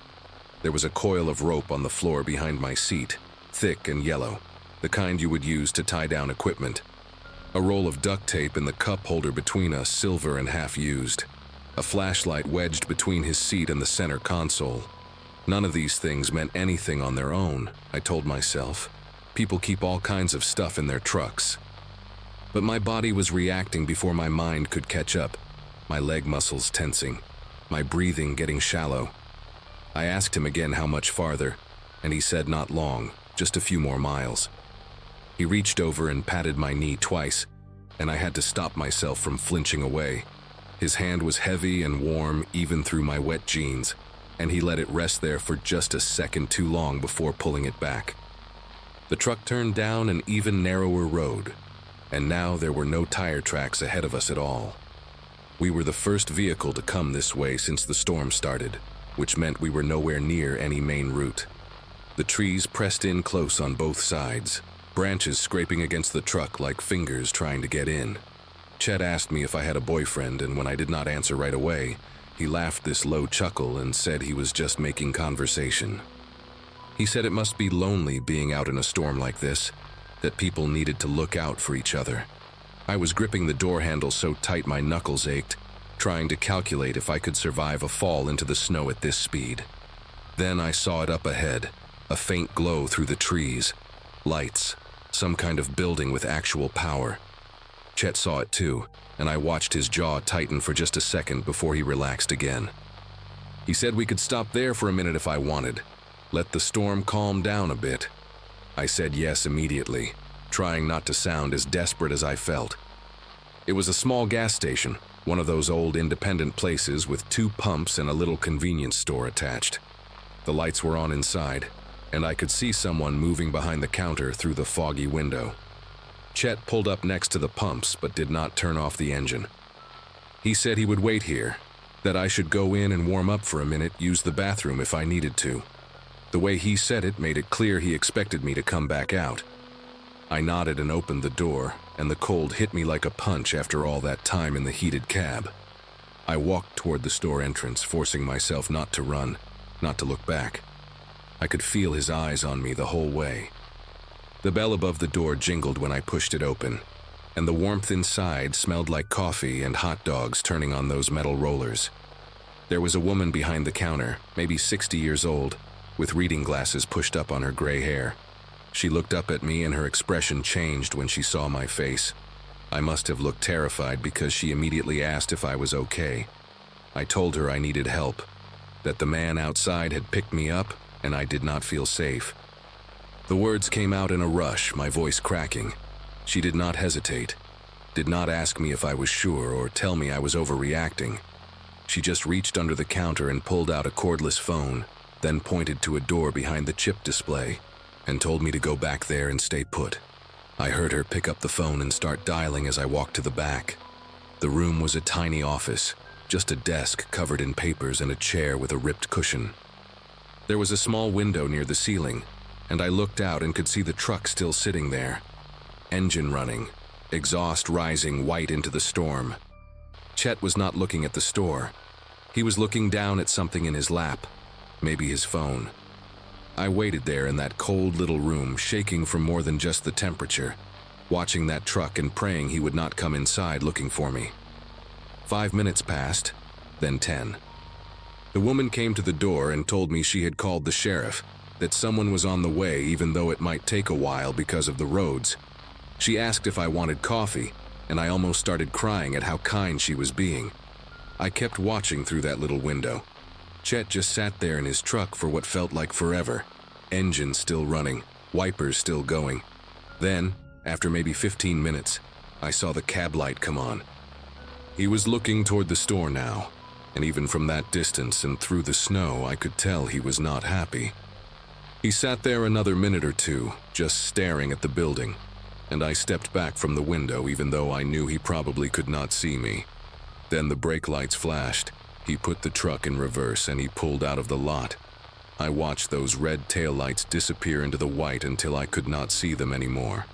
There was a coil of rope on the floor behind my seat, thick and yellow, the kind you would use to tie down equipment. A roll of duct tape in the cup holder between us, silver and half used. A flashlight wedged between his seat and the center console. None of these things meant anything on their own, I told myself. People keep all kinds of stuff in their trucks. But my body was reacting before my mind could catch up, my leg muscles tensing, my breathing getting shallow. I asked him again how much farther, and he said not long, just a few more miles. He reached over and patted my knee twice, and I had to stop myself from flinching away. His hand was heavy and warm even through my wet jeans, and he let it rest there for just a second too long before pulling it back. The truck turned down an even narrower road, and now there were no tire tracks ahead of us at all. We were the first vehicle to come this way since the storm started, which meant we were nowhere near any main route. The trees pressed in close on both sides, branches scraping against the truck like fingers trying to get in. Chet asked me if I had a boyfriend, and when I did not answer right away, he laughed this low chuckle and said he was just making conversation. He said it must be lonely being out in a storm like this, that people needed to look out for each other. I was gripping the door handle so tight my knuckles ached, trying to calculate if I could survive a fall into the snow at this speed. Then I saw it up ahead, a faint glow through the trees. Lights, some kind of building with actual power. Chet saw it too, and I watched his jaw tighten for just a second before he relaxed again. He said we could stop there for a minute if I wanted. Let the storm calm down a bit. I said yes immediately, trying not to sound as desperate as I felt. It was a small gas station, one of those old independent places with 2 pumps and a little convenience store attached. The lights were on inside, and I could see someone moving behind the counter through the foggy window. Chet pulled up next to the pumps but did not turn off the engine. He said he would wait here, that I should go in and warm up for a minute, use the bathroom if I needed to. The way he said it made it clear he expected me to come back out. I nodded and opened the door, and the cold hit me like a punch after all that time in the heated cab. I walked toward the store entrance, forcing myself not to run, not to look back. I could feel his eyes on me the whole way. The bell above the door jingled when I pushed it open, and the warmth inside smelled like coffee and hot dogs turning on those metal rollers. There was a woman behind the counter, maybe 60 years old, with reading glasses pushed up on her gray hair. She looked up at me and her expression changed when she saw my face. I must have looked terrified because she immediately asked if I was okay. I told her I needed help, that the man outside had picked me up and I did not feel safe. The words came out in a rush, my voice cracking. She did not hesitate, did not ask me if I was sure or tell me I was overreacting. She just reached under the counter and pulled out a cordless phone, then pointed to a door behind the chip display and told me to go back there and stay put. I heard her pick up the phone and start dialing as I walked to the back. The room was a tiny office, just a desk covered in papers and a chair with a ripped cushion. There was a small window near the ceiling, and I looked out and could see the truck still sitting there. Engine running, exhaust rising white into the storm. Chet was not looking at the store. He was looking down at something in his lap, maybe his phone. I waited there in that cold little room, shaking from more than just the temperature, watching that truck and praying he would not come inside looking for me. 5 minutes passed, then 10. The woman came to the door and told me she had called the sheriff, that someone was on the way even though it might take a while because of the roads. She asked if I wanted coffee, and I almost started crying at how kind she was being. I kept watching through that little window. Chet just sat there in his truck for what felt like forever. Engine still running, wipers still going. Then, after maybe 15 minutes, I saw the cab light come on. He was looking toward the store now, and even from that distance and through the snow, I could tell he was not happy. He sat there another minute or two, just staring at the building, and I stepped back from the window even though I knew he probably could not see me. Then the brake lights flashed. He put the truck in reverse and he pulled out of the lot. I watched those red taillights disappear into the white until I could not see them anymore.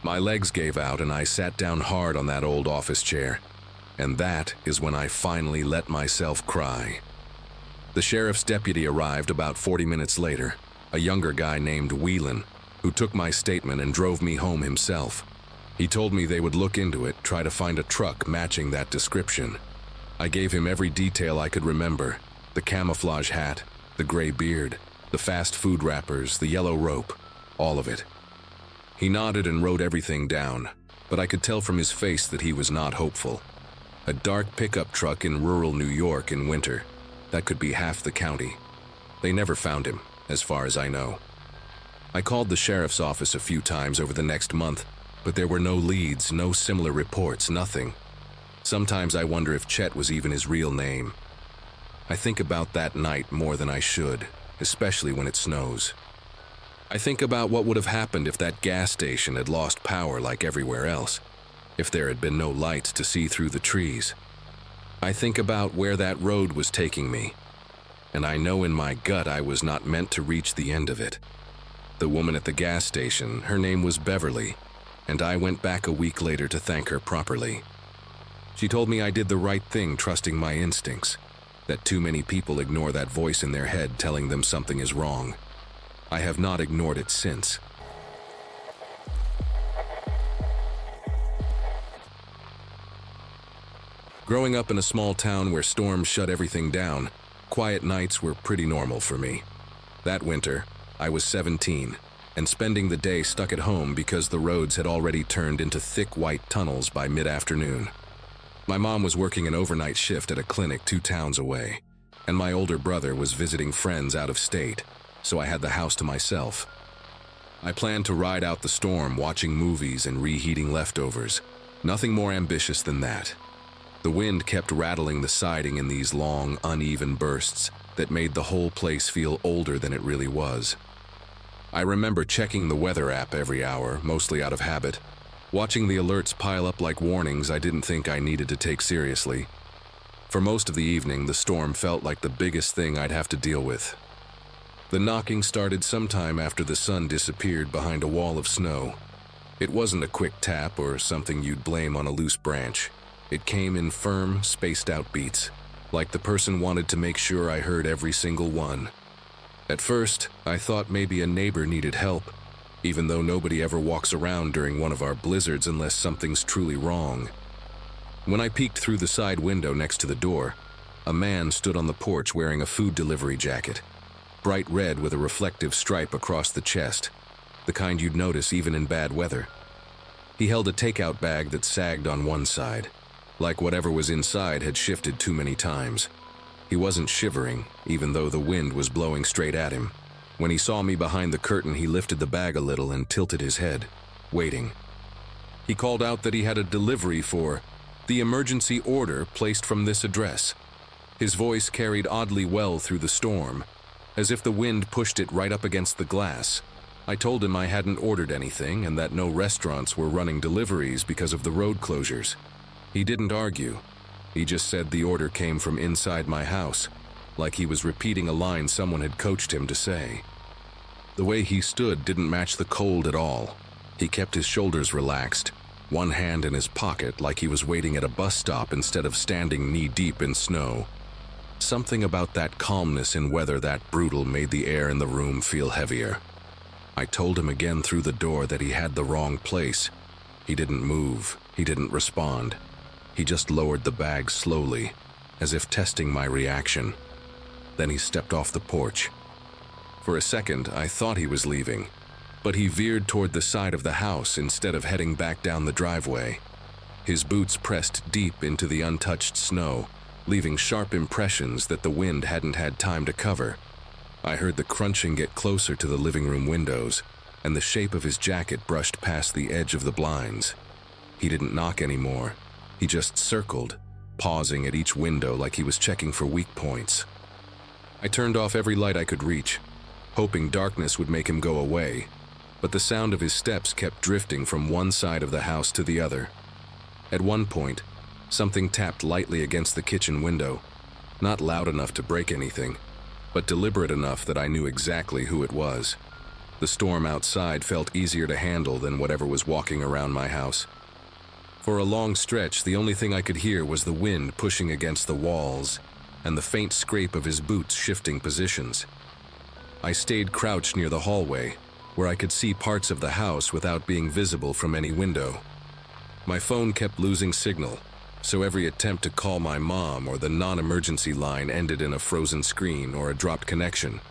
My legs gave out and I sat down hard on that old office chair. And that is when I finally let myself cry. The sheriff's deputy arrived about 40 minutes later, a younger guy named Whelan, who took my statement and drove me home himself. He told me they would look into it, try to find a truck matching that description. I gave him every detail I could remember, the camouflage hat, the gray beard, the fast food wrappers, the yellow rope, all of it. He nodded and wrote everything down, but I could tell from his face that he was not hopeful. A dark pickup truck in rural New York in winter. That could be half the county. They never found him, as far as I know. I called the sheriff's office a few times over the next month, but there were no leads, no similar reports, nothing. Sometimes I wonder if Chet was even his real name. I think about that night more than I should, especially when it snows. I think about what would have happened if that gas station had lost power like everywhere else, if there had been no lights to see through the trees. I think about where that road was taking me, and I know in my gut I was not meant to reach the end of it. The woman at the gas station, her name was Beverly, and I went back a week later to thank her properly. She told me I did the right thing trusting my instincts, that too many people ignore that voice in their head telling them something is wrong. I have not ignored it since. Growing up in a small town where storms shut everything down, quiet nights were pretty normal for me. That winter, I was 17, and spending the day stuck at home because the roads had already turned into thick white tunnels by mid-afternoon. My mom was working an overnight shift at a clinic 2 towns away, and my older brother was visiting friends out of state, so I had the house to myself. I planned to ride out the storm watching movies and reheating leftovers. Nothing more ambitious than that. The wind kept rattling the siding in these long, uneven bursts that made the whole place feel older than it really was. I remember checking the weather app every hour, mostly out of habit, watching the alerts pile up like warnings I didn't think I needed to take seriously. For most of the evening, the storm felt like the biggest thing I'd have to deal with. The knocking started sometime after the sun disappeared behind a wall of snow. It wasn't a quick tap or something you'd blame on a loose branch. It came in firm, spaced-out beats, like the person wanted to make sure I heard every single one. At first, I thought maybe a neighbor needed help, even though nobody ever walks around during one of our blizzards unless something's truly wrong. When I peeked through the side window next to the door, a man stood on the porch wearing a food delivery jacket, bright red with a reflective stripe across the chest, the kind you'd notice even in bad weather. He held a takeout bag that sagged on one side, like whatever was inside had shifted too many times. He wasn't shivering, even though the wind was blowing straight at him. When he saw me behind the curtain, he lifted the bag a little and tilted his head, waiting. He called out that he had a delivery for the emergency order placed from this address. His voice carried oddly well through the storm, as if the wind pushed it right up against the glass. I told him I hadn't ordered anything and that no restaurants were running deliveries because of the road closures. He didn't argue. He just said the order came from inside my house, like he was repeating a line someone had coached him to say. The way he stood didn't match the cold at all. He kept his shoulders relaxed, one hand in his pocket like he was waiting at a bus stop instead of standing knee-deep in snow. Something about that calmness in weather that brutal made the air in the room feel heavier. I told him again through the door that he had the wrong place. He didn't move. He didn't respond. He just lowered the bag slowly, as if testing my reaction. Then he stepped off the porch. For a second, I thought he was leaving, but he veered toward the side of the house instead of heading back down the driveway. His boots pressed deep into the untouched snow, leaving sharp impressions that the wind hadn't had time to cover. I heard the crunching get closer to the living room windows, and the shape of his jacket brushed past the edge of the blinds. He didn't knock anymore. He just circled, pausing at each window like he was checking for weak points. I turned off every light I could reach, hoping darkness would make him go away, but the sound of his steps kept drifting from one side of the house to the other. At one point, something tapped lightly against the kitchen window, not loud enough to break anything, but deliberate enough that I knew exactly who it was. The storm outside felt easier to handle than whatever was walking around my house. For a long stretch, the only thing I could hear was the wind pushing against the walls and the faint scrape of his boots shifting positions. I stayed crouched near the hallway, where I could see parts of the house without being visible from any window. My phone kept losing signal, so every attempt to call my mom or the non-emergency line ended in a frozen screen or a dropped connection.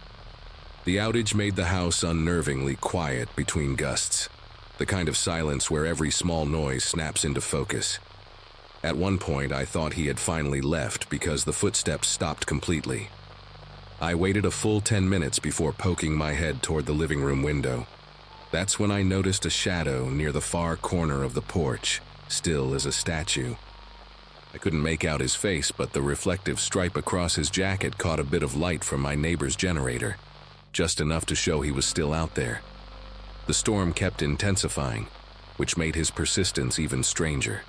The outage made the house unnervingly quiet between gusts, the kind of silence where every small noise snaps into focus. At one point, I thought he had finally left because the footsteps stopped completely. I waited a full 10 minutes before poking my head toward the living room window. That's when I noticed a shadow near the far corner of the porch, still as a statue. I couldn't make out his face, but the reflective stripe across his jacket caught a bit of light from my neighbor's generator, just enough to show he was still out there. The storm kept intensifying, which made his persistence even stranger.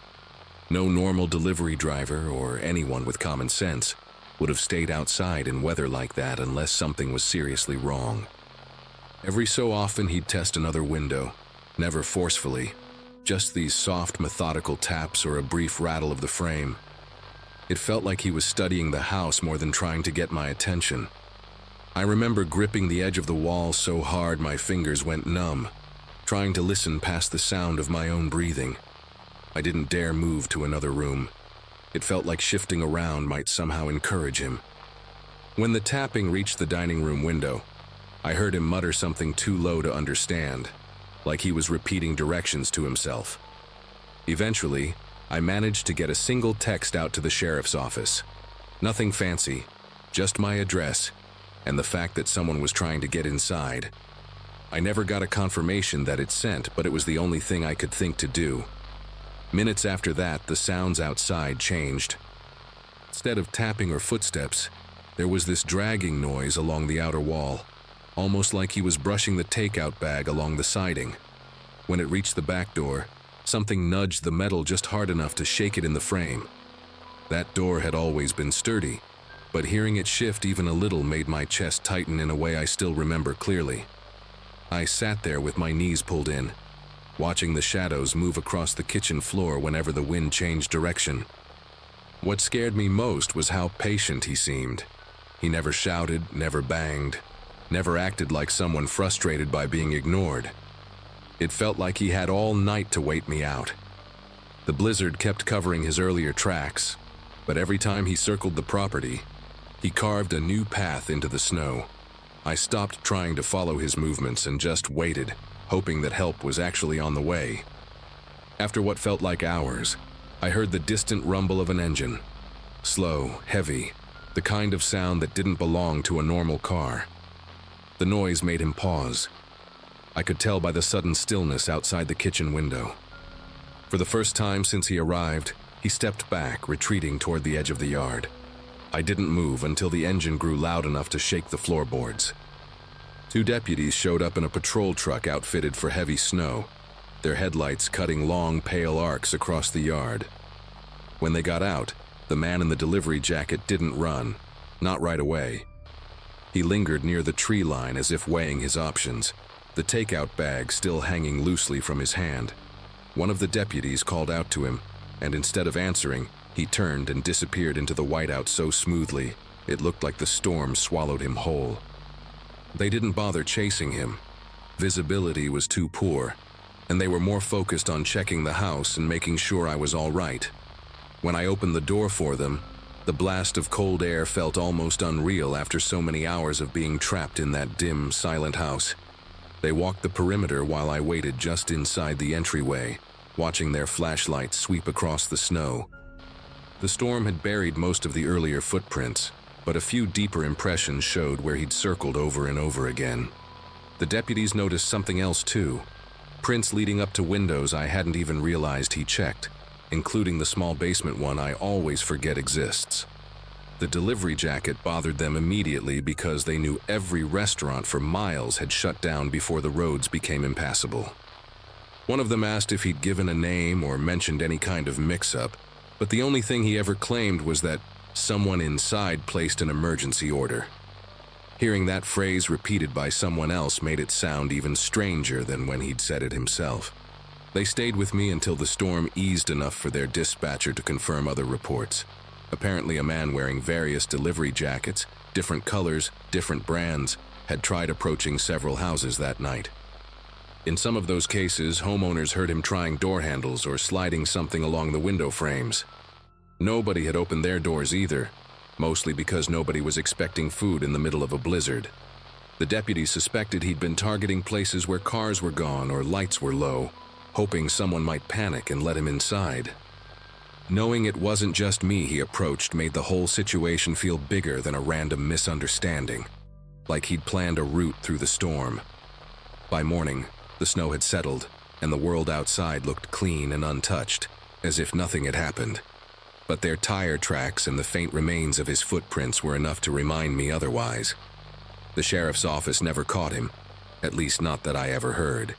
No normal delivery driver or anyone with common sense would have stayed outside in weather like that unless something was seriously wrong. Every so often he'd test another window, never forcefully, just these soft, methodical taps or a brief rattle of the frame. It felt like he was studying the house more than trying to get my attention. I remember gripping the edge of the wall so hard my fingers went numb, trying to listen past the sound of my own breathing. I didn't dare move to another room. It felt like shifting around might somehow encourage him. When the tapping reached the dining room window, I heard him mutter something too low to understand, like he was repeating directions to himself. Eventually, I managed to get a single text out to the sheriff's office. Nothing fancy, just my address, and the fact that someone was trying to get inside. I never got a confirmation that it sent, but it was the only thing I could think to do. Minutes after that, the sounds outside changed. Instead of tapping or footsteps, there was this dragging noise along the outer wall, almost like he was brushing the takeout bag along the siding. When it reached the back door, something nudged the metal just hard enough to shake it in the frame. That door had always been sturdy, but hearing it shift even a little made my chest tighten in a way I still remember clearly. I sat there with my knees pulled in, watching the shadows move across the kitchen floor whenever the wind changed direction. What scared me most was how patient he seemed. He never shouted, never banged, never acted like someone frustrated by being ignored. It felt like he had all night to wait me out. The blizzard kept covering his earlier tracks, but every time he circled the property, he carved a new path into the snow. I stopped trying to follow his movements and just waited, hoping that help was actually on the way. After what felt like hours, I heard the distant rumble of an engine. Slow, heavy, the kind of sound that didn't belong to a normal car. The noise made him pause. I could tell by the sudden stillness outside the kitchen window. For the first time since he arrived, he stepped back, retreating toward the edge of the yard. I didn't move until the engine grew loud enough to shake the floorboards. 2 deputies showed up in a patrol truck outfitted for heavy snow, their headlights cutting long, pale arcs across the yard. When they got out, the man in the delivery jacket didn't run, not right away. He lingered near the tree line as if weighing his options, the takeout bag still hanging loosely from his hand. One of the deputies called out to him, and instead of answering, he turned and disappeared into the whiteout so smoothly, it looked like the storm swallowed him whole. They didn't bother chasing him. Visibility was too poor, and they were more focused on checking the house and making sure I was all right. When I opened the door for them, the blast of cold air felt almost unreal after so many hours of being trapped in that dim, silent house. They walked the perimeter while I waited just inside the entryway, watching their flashlights sweep across the snow. The storm had buried most of the earlier footprints, but a few deeper impressions showed where he'd circled over and over again. The deputies noticed something else too. Prints leading up to windows I hadn't even realized he checked, including the small basement one I always forget exists. The delivery jacket bothered them immediately because they knew every restaurant for miles had shut down before the roads became impassable. One of them asked if he'd given a name or mentioned any kind of mix-up, but the only thing he ever claimed was that someone inside placed an emergency order. Hearing that phrase repeated by someone else made it sound even stranger than when he'd said it himself. They stayed with me until the storm eased enough for their dispatcher to confirm other reports. Apparently a man wearing various delivery jackets, different colors, different brands, had tried approaching several houses that night. In some of those cases, homeowners heard him trying door handles or sliding something along the window frames. Nobody had opened their doors either, mostly because nobody was expecting food in the middle of a blizzard. The deputies suspected he'd been targeting places where cars were gone or lights were low, hoping someone might panic and let him inside. Knowing it wasn't just me he approached made the whole situation feel bigger than a random misunderstanding, like he'd planned a route through the storm. By morning, the snow had settled, and the world outside looked clean and untouched, as if nothing had happened. But their tire tracks and the faint remains of his footprints were enough to remind me otherwise. The sheriff's office never caught him, at least not that I ever heard.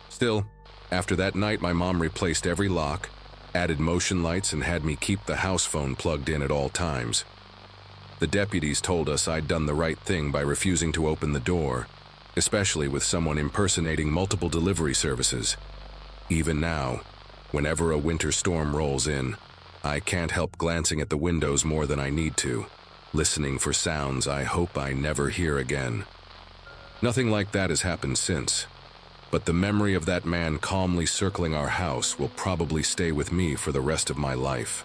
Still, after that night my mom replaced every lock, added motion lights, and had me keep the house phone plugged in at all times. The deputies told us I'd done the right thing by refusing to open the door, especially with someone impersonating multiple delivery services. Even now, whenever a winter storm rolls in, I can't help glancing at the windows more than I need to, listening for sounds I hope I never hear again. Nothing like that has happened since, but the memory of that man calmly circling our house will probably stay with me for the rest of my life.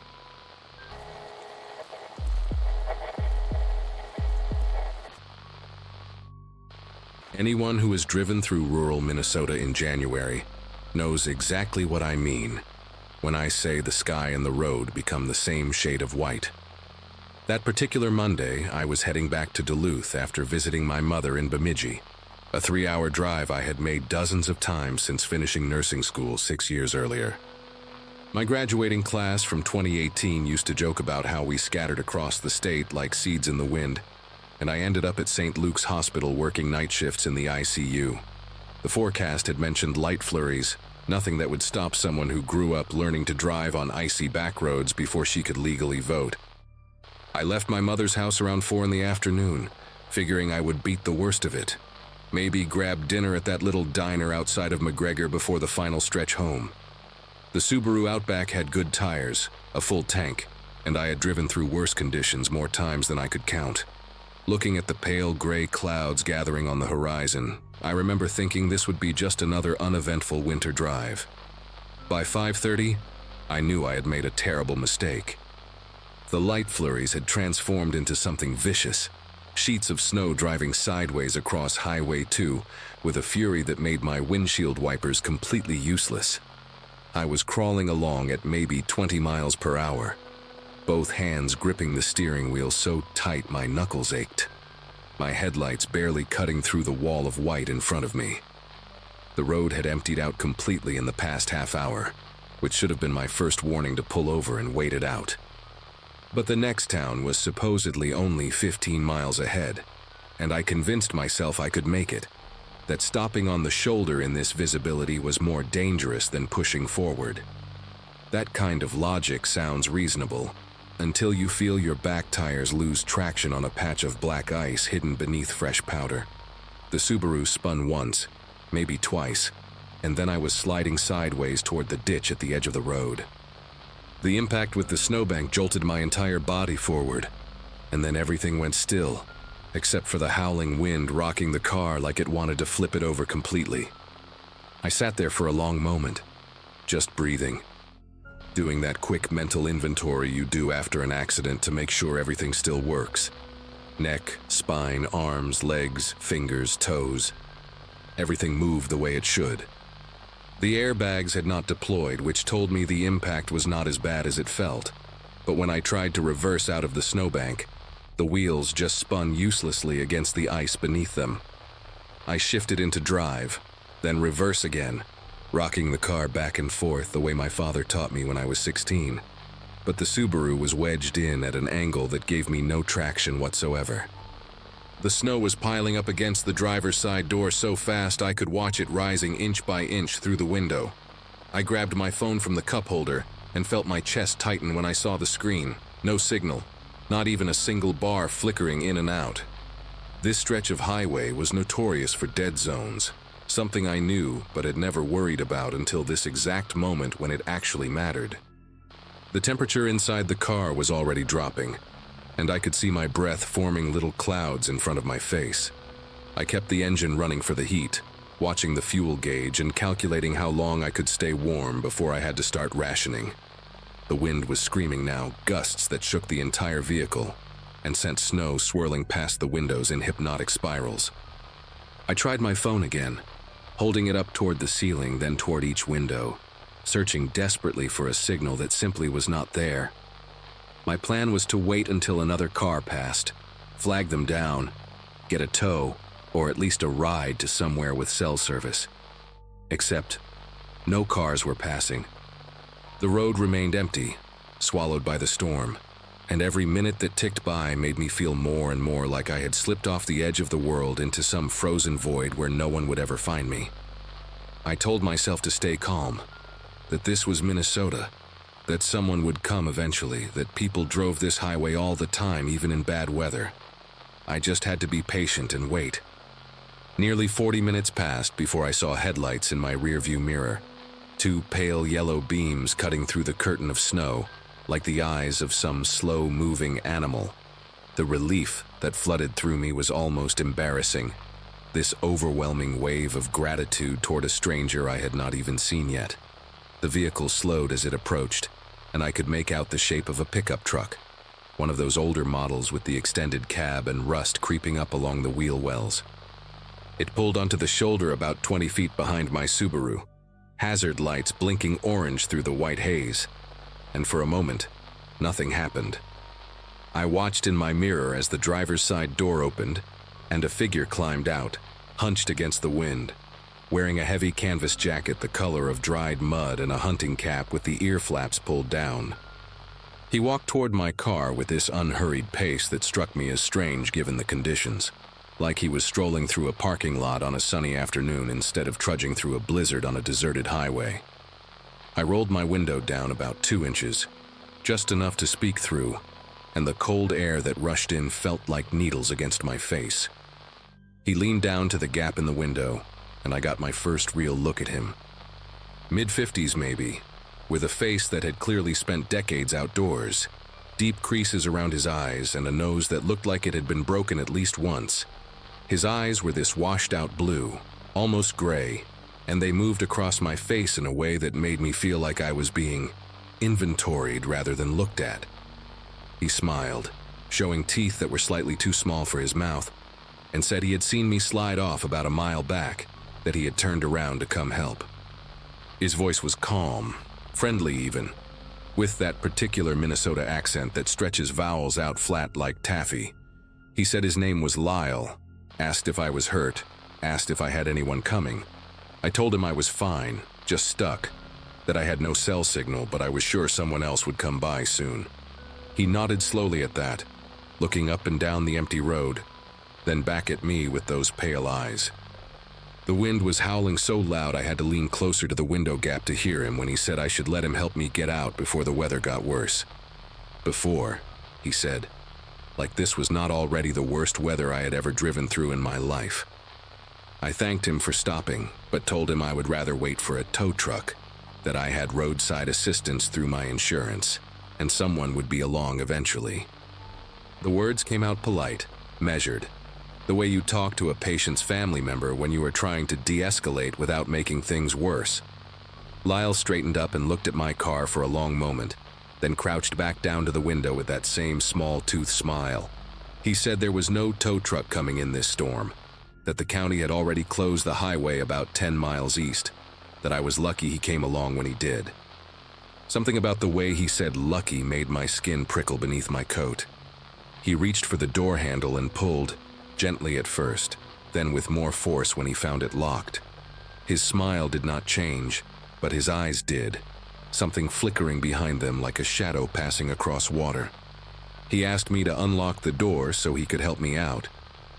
Anyone who has driven through rural Minnesota in January knows exactly what I mean when I say the sky and the road become the same shade of white. That particular Monday, I was heading back to Duluth after visiting my mother in Bemidji, a 3-hour drive I had made dozens of times since finishing nursing school 6 years earlier. My graduating class from 2018 used to joke about how we scattered across the state like seeds in the wind, and I ended up at St. Luke's Hospital working night shifts in the ICU. The forecast had mentioned light flurries, nothing that would stop someone who grew up learning to drive on icy back roads before she could legally vote. I left my mother's house around 4 in the afternoon, figuring I would beat the worst of it. Maybe grab dinner at that little diner outside of McGregor before the final stretch home. The Subaru Outback had good tires, a full tank, and I had driven through worse conditions more times than I could count. Looking at the pale gray clouds gathering on the horizon, I remember thinking this would be just another uneventful winter drive. By 5:30, I knew I had made a terrible mistake. The light flurries had transformed into something vicious, sheets of snow driving sideways across Highway 2 with a fury that made my windshield wipers completely useless. I was crawling along at maybe 20 miles per hour, both hands gripping the steering wheel so tight my knuckles ached, my headlights barely cutting through the wall of white in front of me. The road had emptied out completely in the past half hour, which should have been my first warning to pull over and wait it out. But the next town was supposedly only 15 miles ahead, and I convinced myself I could make it, that stopping on the shoulder in this visibility was more dangerous than pushing forward. That kind of logic sounds reasonable, until you feel your back tires lose traction on a patch of black ice hidden beneath fresh powder. The Subaru spun once, maybe twice, and then I was sliding sideways toward the ditch at the edge of the road. The impact with the snowbank jolted my entire body forward, and then everything went still, except for the howling wind rocking the car like it wanted to flip it over completely. I sat there for a long moment, just breathing, doing that quick mental inventory you do after an accident to make sure everything still works. Neck, spine, arms, legs, fingers, toes. Everything moved the way it should. The airbags had not deployed, which told me the impact was not as bad as it felt. But when I tried to reverse out of the snowbank, the wheels just spun uselessly against the ice beneath them. I shifted into drive, then reverse again, rocking the car back and forth the way my father taught me when I was 16. But the Subaru was wedged in at an angle that gave me no traction whatsoever. The snow was piling up against the driver's side door so fast I could watch it rising inch by inch through the window. I grabbed my phone from the cup holder and felt my chest tighten when I saw the screen. No signal, not even a single bar flickering in and out. This stretch of highway was notorious for dead zones, something I knew but had never worried about until this exact moment when it actually mattered. The temperature inside the car was already dropping, and I could see my breath forming little clouds in front of my face. I kept the engine running for the heat, watching the fuel gauge and calculating how long I could stay warm before I had to start rationing. The wind was screaming now, gusts that shook the entire vehicle and sent snow swirling past the windows in hypnotic spirals. I tried my phone again, holding it up toward the ceiling, then toward each window, searching desperately for a signal that simply was not there. My plan was to wait until another car passed, flag them down, get a tow, or at least a ride to somewhere with cell service. Except, no cars were passing. The road remained empty, swallowed by the storm, and every minute that ticked by made me feel more and more like I had slipped off the edge of the world into some frozen void where no one would ever find me. I told myself to stay calm, that this was Minnesota, that someone would come eventually, that people drove this highway all the time, even in bad weather. I just had to be patient and wait. Nearly 40 minutes passed before I saw headlights in my rearview mirror, two pale yellow beams cutting through the curtain of snow, like the eyes of some slow-moving animal. The relief that flooded through me was almost embarrassing, this overwhelming wave of gratitude toward a stranger I had not even seen yet. The vehicle slowed as it approached, and I could make out the shape of a pickup truck, one of those older models with the extended cab and rust creeping up along the wheel wells. It pulled onto the shoulder about 20 feet behind my Subaru, hazard lights blinking orange through the white haze, and for a moment, nothing happened. I watched in my mirror as the driver's side door opened, and a figure climbed out, hunched against the wind, wearing a heavy canvas jacket the color of dried mud and a hunting cap with the ear flaps pulled down. He walked toward my car with this unhurried pace that struck me as strange given the conditions, like he was strolling through a parking lot on a sunny afternoon instead of trudging through a blizzard on a deserted highway. I rolled my window down about 2 inches, just enough to speak through, and the cold air that rushed in felt like needles against my face. He leaned down to the gap in the window, and I got my first real look at him. Mid-50s maybe, with a face that had clearly spent decades outdoors, deep creases around his eyes and a nose that looked like it had been broken at least once. His eyes were this washed-out blue, almost gray, and they moved across my face in a way that made me feel like I was being inventoried rather than looked at. He smiled, showing teeth that were slightly too small for his mouth, and said he had seen me slide off about a mile back, that he had turned around to come help. His voice was calm, friendly even, with that particular Minnesota accent that stretches vowels out flat like taffy. He said his name was Lyle, asked if I was hurt, asked if I had anyone coming. I told him I was fine, just stuck, that I had no cell signal, but I was sure someone else would come by soon. He nodded slowly at that, looking up and down the empty road, then back at me with those pale eyes. The wind was howling so loud I had to lean closer to the window gap to hear him when he said I should let him help me get out before the weather got worse. Before, he said, like this was not already the worst weather I had ever driven through in my life. I thanked him for stopping, but told him I would rather wait for a tow truck, that I had roadside assistance through my insurance, and someone would be along eventually. The words came out polite, measured, the way you talk to a patient's family member when you are trying to de-escalate without making things worse. Lyle straightened up and looked at my car for a long moment, then crouched back down to the window with that same small-toothed smile. He said there was no tow truck coming in this storm, that the county had already closed the highway about 10 miles east, that I was lucky he came along when he did. Something about the way he said lucky made my skin prickle beneath my coat. He reached for the door handle and pulled, gently at first, then with more force when he found it locked. His smile did not change, but his eyes did, something flickering behind them like a shadow passing across water. He asked me to unlock the door so he could help me out,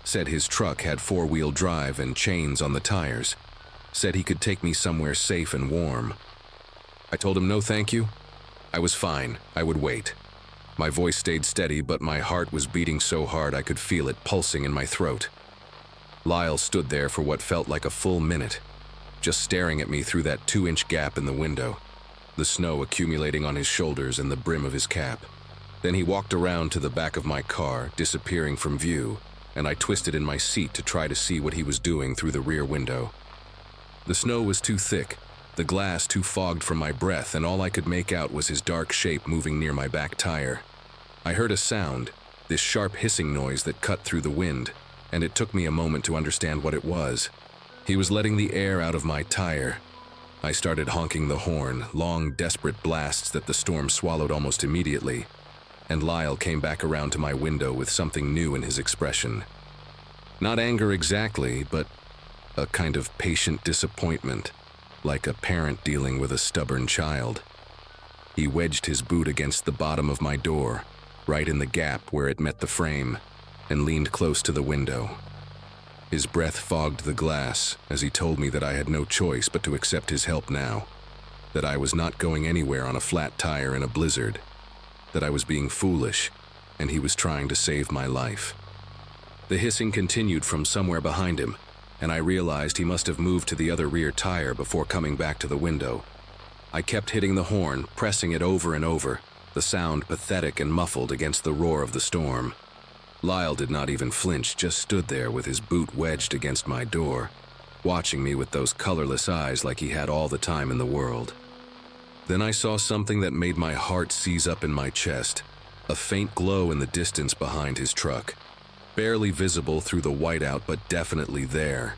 said his truck had four-wheel drive and chains on the tires, said he could take me somewhere safe and warm. I told him no thank you. I was fine, I would wait. My voice stayed steady, but my heart was beating so hard I could feel it pulsing in my throat. Lyle stood there for what felt like a full minute, just staring at me through that 2-inch gap in the window, the snow accumulating on his shoulders and the brim of his cap. Then he walked around to the back of my car, disappearing from view, and I twisted in my seat to try to see what he was doing through the rear window. The snow was too thick, the glass too fogged from my breath, and all I could make out was his dark shape moving near my back tire. I heard a sound, this sharp hissing noise that cut through the wind, and it took me a moment to understand what it was. He was letting the air out of my tire. I started honking the horn, long, desperate blasts that the storm swallowed almost immediately, and Lyle came back around to my window with something new in his expression. Not anger exactly, but a kind of patient disappointment, like a parent dealing with a stubborn child. He wedged his boot against the bottom of my door, right in the gap where it met the frame, and leaned close to the window. His breath fogged the glass as he told me that I had no choice but to accept his help now, that I was not going anywhere on a flat tire in a blizzard, that I was being foolish, and he was trying to save my life. The hissing continued from somewhere behind him, and I realized he must have moved to the other rear tire before coming back to the window. I kept hitting the horn, pressing it over and over, the sound pathetic and muffled against the roar of the storm. Lyle did not even flinch, just stood there with his boot wedged against my door, watching me with those colorless eyes like he had all the time in the world. Then I saw something that made my heart seize up in my chest, a faint glow in the distance behind his truck. Barely visible through the whiteout, but definitely there.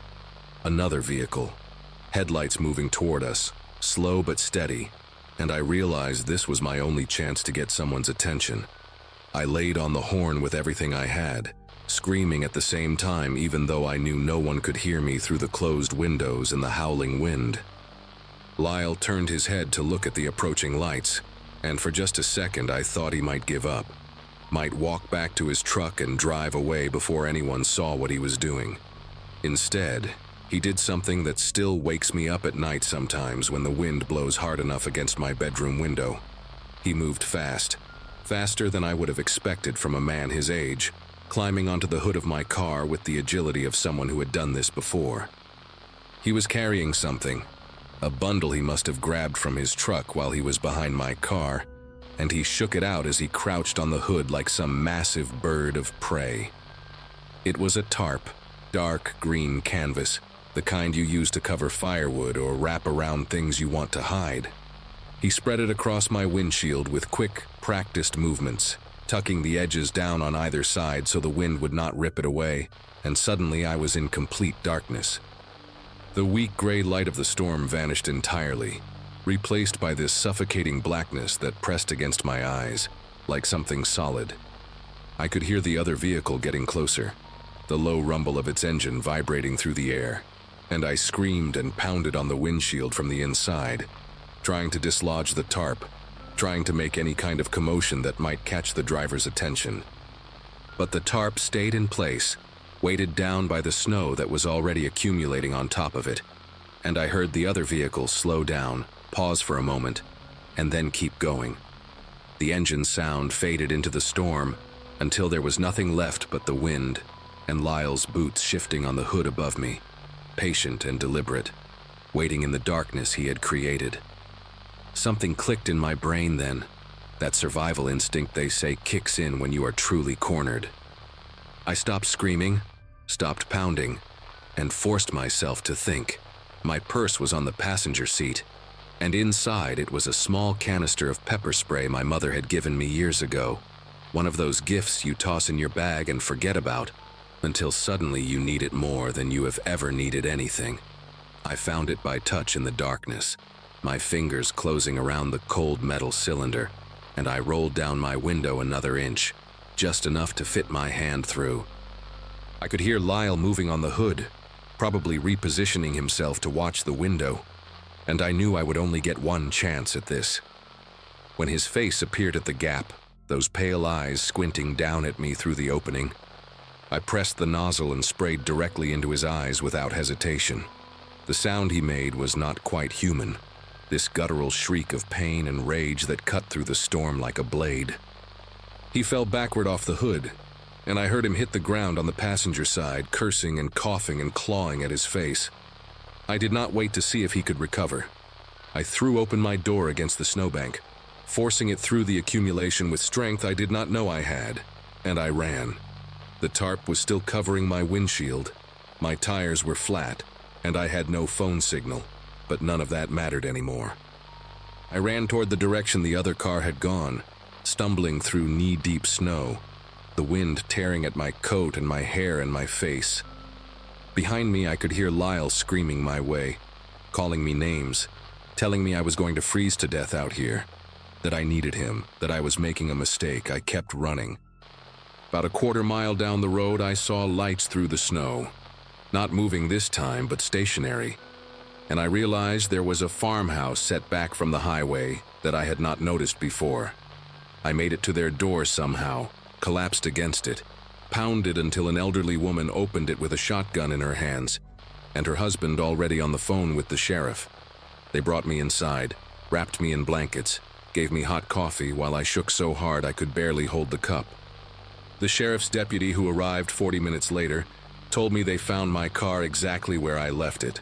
Another vehicle. Headlights moving toward us, slow but steady, and I realized this was my only chance to get someone's attention. I laid on the horn with everything I had, screaming at the same time even though I knew no one could hear me through the closed windows and the howling wind. Lyle turned his head to look at the approaching lights, and for just a second I thought he might give up. Might walk back to his truck and drive away before anyone saw what he was doing. Instead, he did something that still wakes me up at night sometimes when the wind blows hard enough against my bedroom window. He moved fast, faster than I would have expected from a man his age, climbing onto the hood of my car with the agility of someone who had done this before. He was carrying something, a bundle he must have grabbed from his truck while he was behind my car, and he shook it out as he crouched on the hood like some massive bird of prey. It was a tarp, dark green canvas, the kind you use to cover firewood or wrap around things you want to hide. He spread it across my windshield with quick, practiced movements, tucking the edges down on either side so the wind would not rip it away, and suddenly I was in complete darkness. The weak gray light of the storm vanished entirely, replaced by this suffocating blackness that pressed against my eyes, like something solid. I could hear the other vehicle getting closer, the low rumble of its engine vibrating through the air, and I screamed and pounded on the windshield from the inside, trying to dislodge the tarp, trying to make any kind of commotion that might catch the driver's attention. But the tarp stayed in place, weighted down by the snow that was already accumulating on top of it, and I heard the other vehicle slow down, pause for a moment, and then keep going. The engine sound faded into the storm until there was nothing left but the wind and Lyle's boots shifting on the hood above me, patient and deliberate, waiting in the darkness he had created. Something clicked in my brain then, that survival instinct they say kicks in when you are truly cornered. I stopped screaming, stopped pounding, and forced myself to think. My purse was on the passenger seat, and inside it was a small canister of pepper spray my mother had given me years ago, one of those gifts you toss in your bag and forget about, until suddenly you need it more than you have ever needed anything. I found it by touch in the darkness, my fingers closing around the cold metal cylinder, and I rolled down my window another inch, just enough to fit my hand through. I could hear Lyle moving on the hood, probably repositioning himself to watch the window, and I knew I would only get one chance at this. When his face appeared at the gap, those pale eyes squinting down at me through the opening, I pressed the nozzle and sprayed directly into his eyes without hesitation. The sound he made was not quite human, this guttural shriek of pain and rage that cut through the storm like a blade. He fell backward off the hood, and I heard him hit the ground on the passenger side, cursing and coughing and clawing at his face. I did not wait to see if he could recover. I threw open my door against the snowbank, forcing it through the accumulation with strength I did not know I had, and I ran. The tarp was still covering my windshield. My tires were flat, and I had no phone signal, but none of that mattered anymore. I ran toward the direction the other car had gone, stumbling through knee-deep snow, the wind tearing at my coat and my hair and my face. Behind me, I could hear Lyle screaming my way, calling me names, telling me I was going to freeze to death out here, that I needed him, that I was making a mistake. I kept running. About a quarter mile down the road, I saw lights through the snow, not moving this time, but stationary, and I realized there was a farmhouse set back from the highway that I had not noticed before. I made it to their door somehow, collapsed against it, pounded until an elderly woman opened it with a shotgun in her hands, and her husband already on the phone with the sheriff. They brought me inside, wrapped me in blankets, gave me hot coffee while I shook so hard I could barely hold the cup. The sheriff's deputy, who arrived 40 minutes later, told me they found my car exactly where I left it.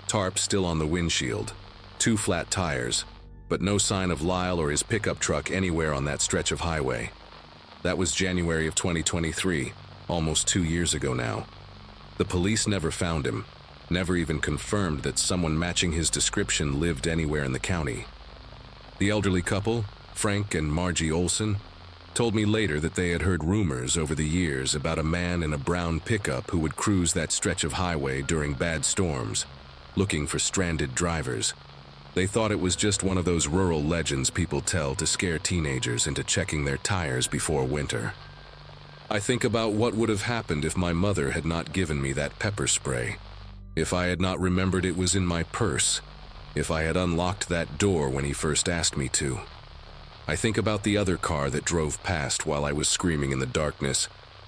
Tarp still on the windshield, 2 flat tires, but no sign of Lyle or his pickup truck anywhere on that stretch of highway. That was January of 2023, almost 2 years ago now. The police never found him, never even confirmed that someone matching his description lived anywhere in the county. The elderly couple, Frank and Margie Olson, told me later that they had heard rumors over the years about a man in a brown pickup who would cruise that stretch of highway during bad storms, looking for stranded drivers. They thought it was just one of those rural legends people tell to scare teenagers into checking their tires before winter. I think about what would have happened if my mother had not given me that pepper spray, if I had not remembered it was in my purse, if I had unlocked that door when he first asked me to. I think about the other car that drove past while I was screaming in the darkness,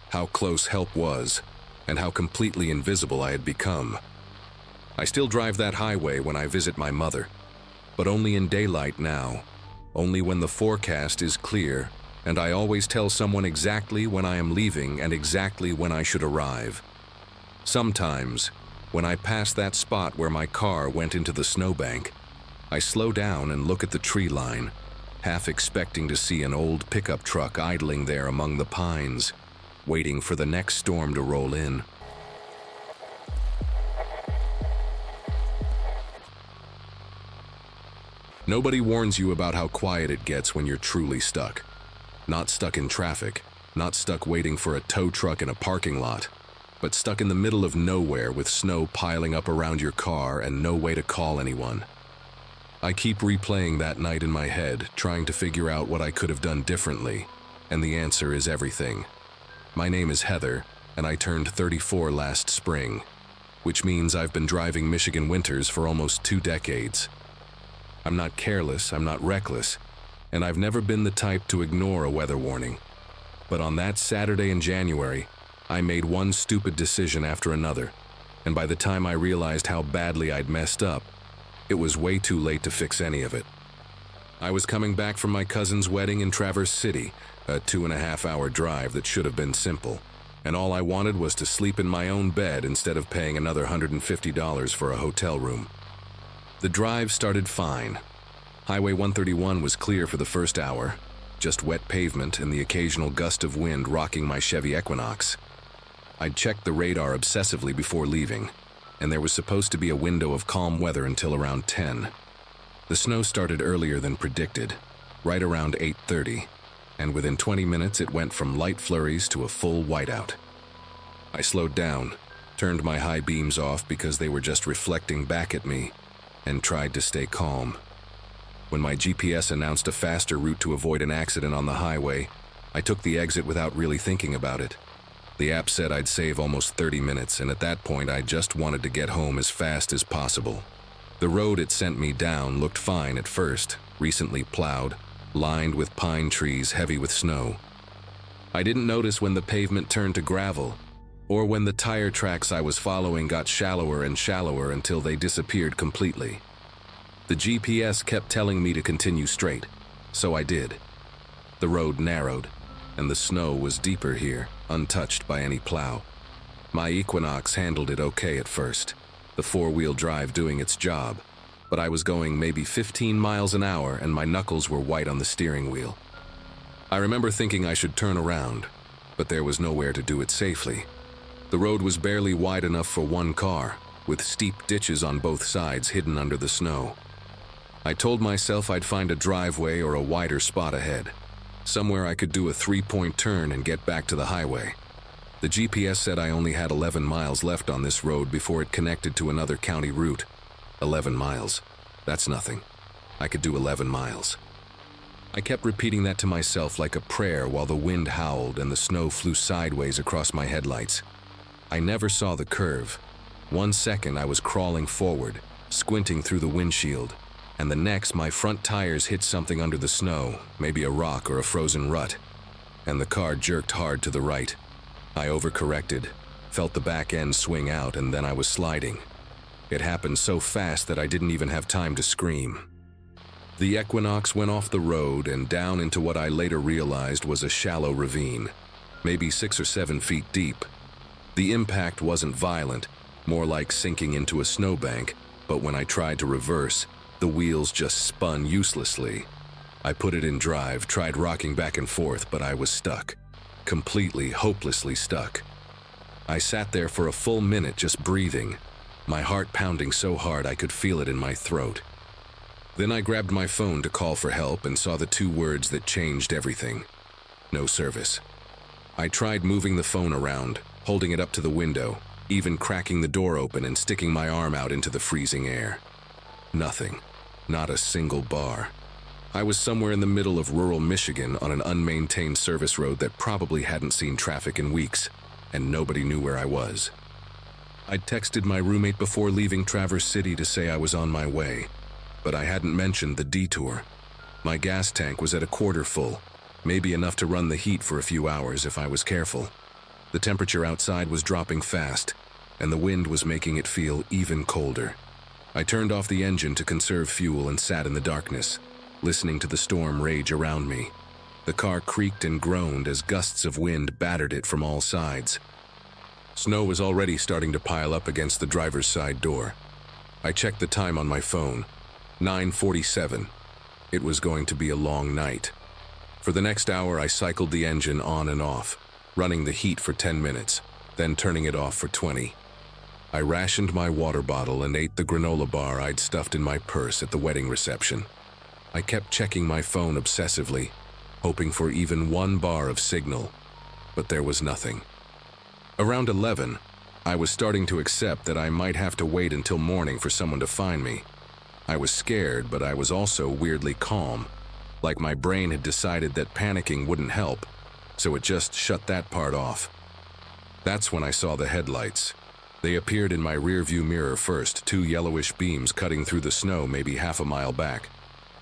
how close help was, and how completely invisible I had become. I still drive that highway when I visit my mother, but only in daylight now, only when the forecast is clear and I always tell someone exactly when I am leaving and exactly when I should arrive. Sometimes, when I pass that spot where my car went into the snowbank, I slow down and look at the tree line, half expecting to see an old pickup truck idling there among the pines, waiting for the next storm to roll in. Nobody warns you about how quiet it gets when you're truly stuck. Not stuck in traffic, not stuck waiting for a tow truck in a parking lot, but stuck in the middle of nowhere with snow piling up around your car and no way to call anyone. I keep replaying that night in my head, trying to figure out what I could have done differently, and the answer is everything. My name is Heather, and I turned 34 last spring, which means I've been driving Michigan winters for almost 2 decades. I'm not careless, I'm not reckless, and I've never been the type to ignore a weather warning. But on that Saturday in January, I made one stupid decision after another, and by the time I realized how badly I'd messed up, it was way too late to fix any of it. I was coming back from my cousin's wedding in Traverse City, a 2.5-hour drive that should have been simple, and all I wanted was to sleep in my own bed instead of paying another $150 for a hotel room. The drive started fine. Highway 131 was clear for the first hour, just wet pavement and the occasional gust of wind rocking my Chevy Equinox. I'd checked the radar obsessively before leaving, and there was supposed to be a window of calm weather until around 10. The snow started earlier than predicted, right around 8:30, and within 20 minutes it went from light flurries to a full whiteout. I slowed down, turned my high beams off because they were just reflecting back at me, and tried to stay calm. When my GPS announced a faster route to avoid an accident on the highway, I took the exit without really thinking about it. The app said I'd save almost 30 minutes, and at that point I just wanted to get home as fast as possible. The road it sent me down looked fine at first, recently plowed, lined with pine trees heavy with snow. I didn't notice when the pavement turned to gravel, or when the tire tracks I was following got shallower and shallower until they disappeared completely. The GPS kept telling me to continue straight, so I did. The road narrowed, and the snow was deeper here, untouched by any plow. My Equinox handled it okay at first, the 4-wheel drive doing its job, but I was going maybe 15 miles an hour and my knuckles were white on the steering wheel. I remember thinking I should turn around, but there was nowhere to do it safely. The road was barely wide enough for one car, with steep ditches on both sides hidden under the snow. I told myself I'd find a driveway or a wider spot ahead, somewhere I could do a 3-point turn and get back to the highway. The GPS said I only had 11 miles left on this road before it connected to another county route. 11 miles. That's nothing. I could do 11 miles. I kept repeating that to myself like a prayer while the wind howled and the snow flew sideways across my headlights. I never saw the curve. 1 second I was crawling forward, squinting through the windshield, and the next my front tires hit something under the snow, maybe a rock or a frozen rut, and the car jerked hard to the right. I overcorrected, felt the back end swing out, and then I was sliding. It happened so fast that I didn't even have time to scream. The Equinox went off the road and down into what I later realized was a shallow ravine, maybe 6 or 7 feet deep. The impact wasn't violent, more like sinking into a snowbank, but when I tried to reverse, the wheels just spun uselessly. I put it in drive, tried rocking back and forth, but I was stuck. Completely, hopelessly stuck. I sat there for a full minute just breathing, my heart pounding so hard I could feel it in my throat. Then I grabbed my phone to call for help and saw the 2 words that changed everything. No service. I tried moving the phone around, holding it up to the window, even cracking the door open and sticking my arm out into the freezing air. Nothing. Not a single bar. I was somewhere in the middle of rural Michigan on an unmaintained service road that probably hadn't seen traffic in weeks, and nobody knew where I was. I'd texted my roommate before leaving Traverse City to say I was on my way, but I hadn't mentioned the detour. My gas tank was at a quarter full, maybe enough to run the heat for a few hours if I was careful. The temperature outside was dropping fast, and the wind was making it feel even colder. I turned off the engine to conserve fuel and sat in the darkness, listening to the storm rage around me. The car creaked and groaned as gusts of wind battered it from all sides. Snow was already starting to pile up against the driver's side door. I checked the time on my phone. 9:47. It was going to be a long night. For the next hour, I cycled the engine on and off, running the heat for 10 minutes, then turning it off for 20. I rationed my water bottle and ate the granola bar I'd stuffed in my purse at the wedding reception. I kept checking my phone obsessively, hoping for even one bar of signal, but there was nothing. Around 11, I was starting to accept that I might have to wait until morning for someone to find me. I was scared, but I was also weirdly calm, like my brain had decided that panicking wouldn't help, so it just shut that part off. That's when I saw the headlights. They appeared in my rearview mirror first, two yellowish beams cutting through the snow maybe half a mile back.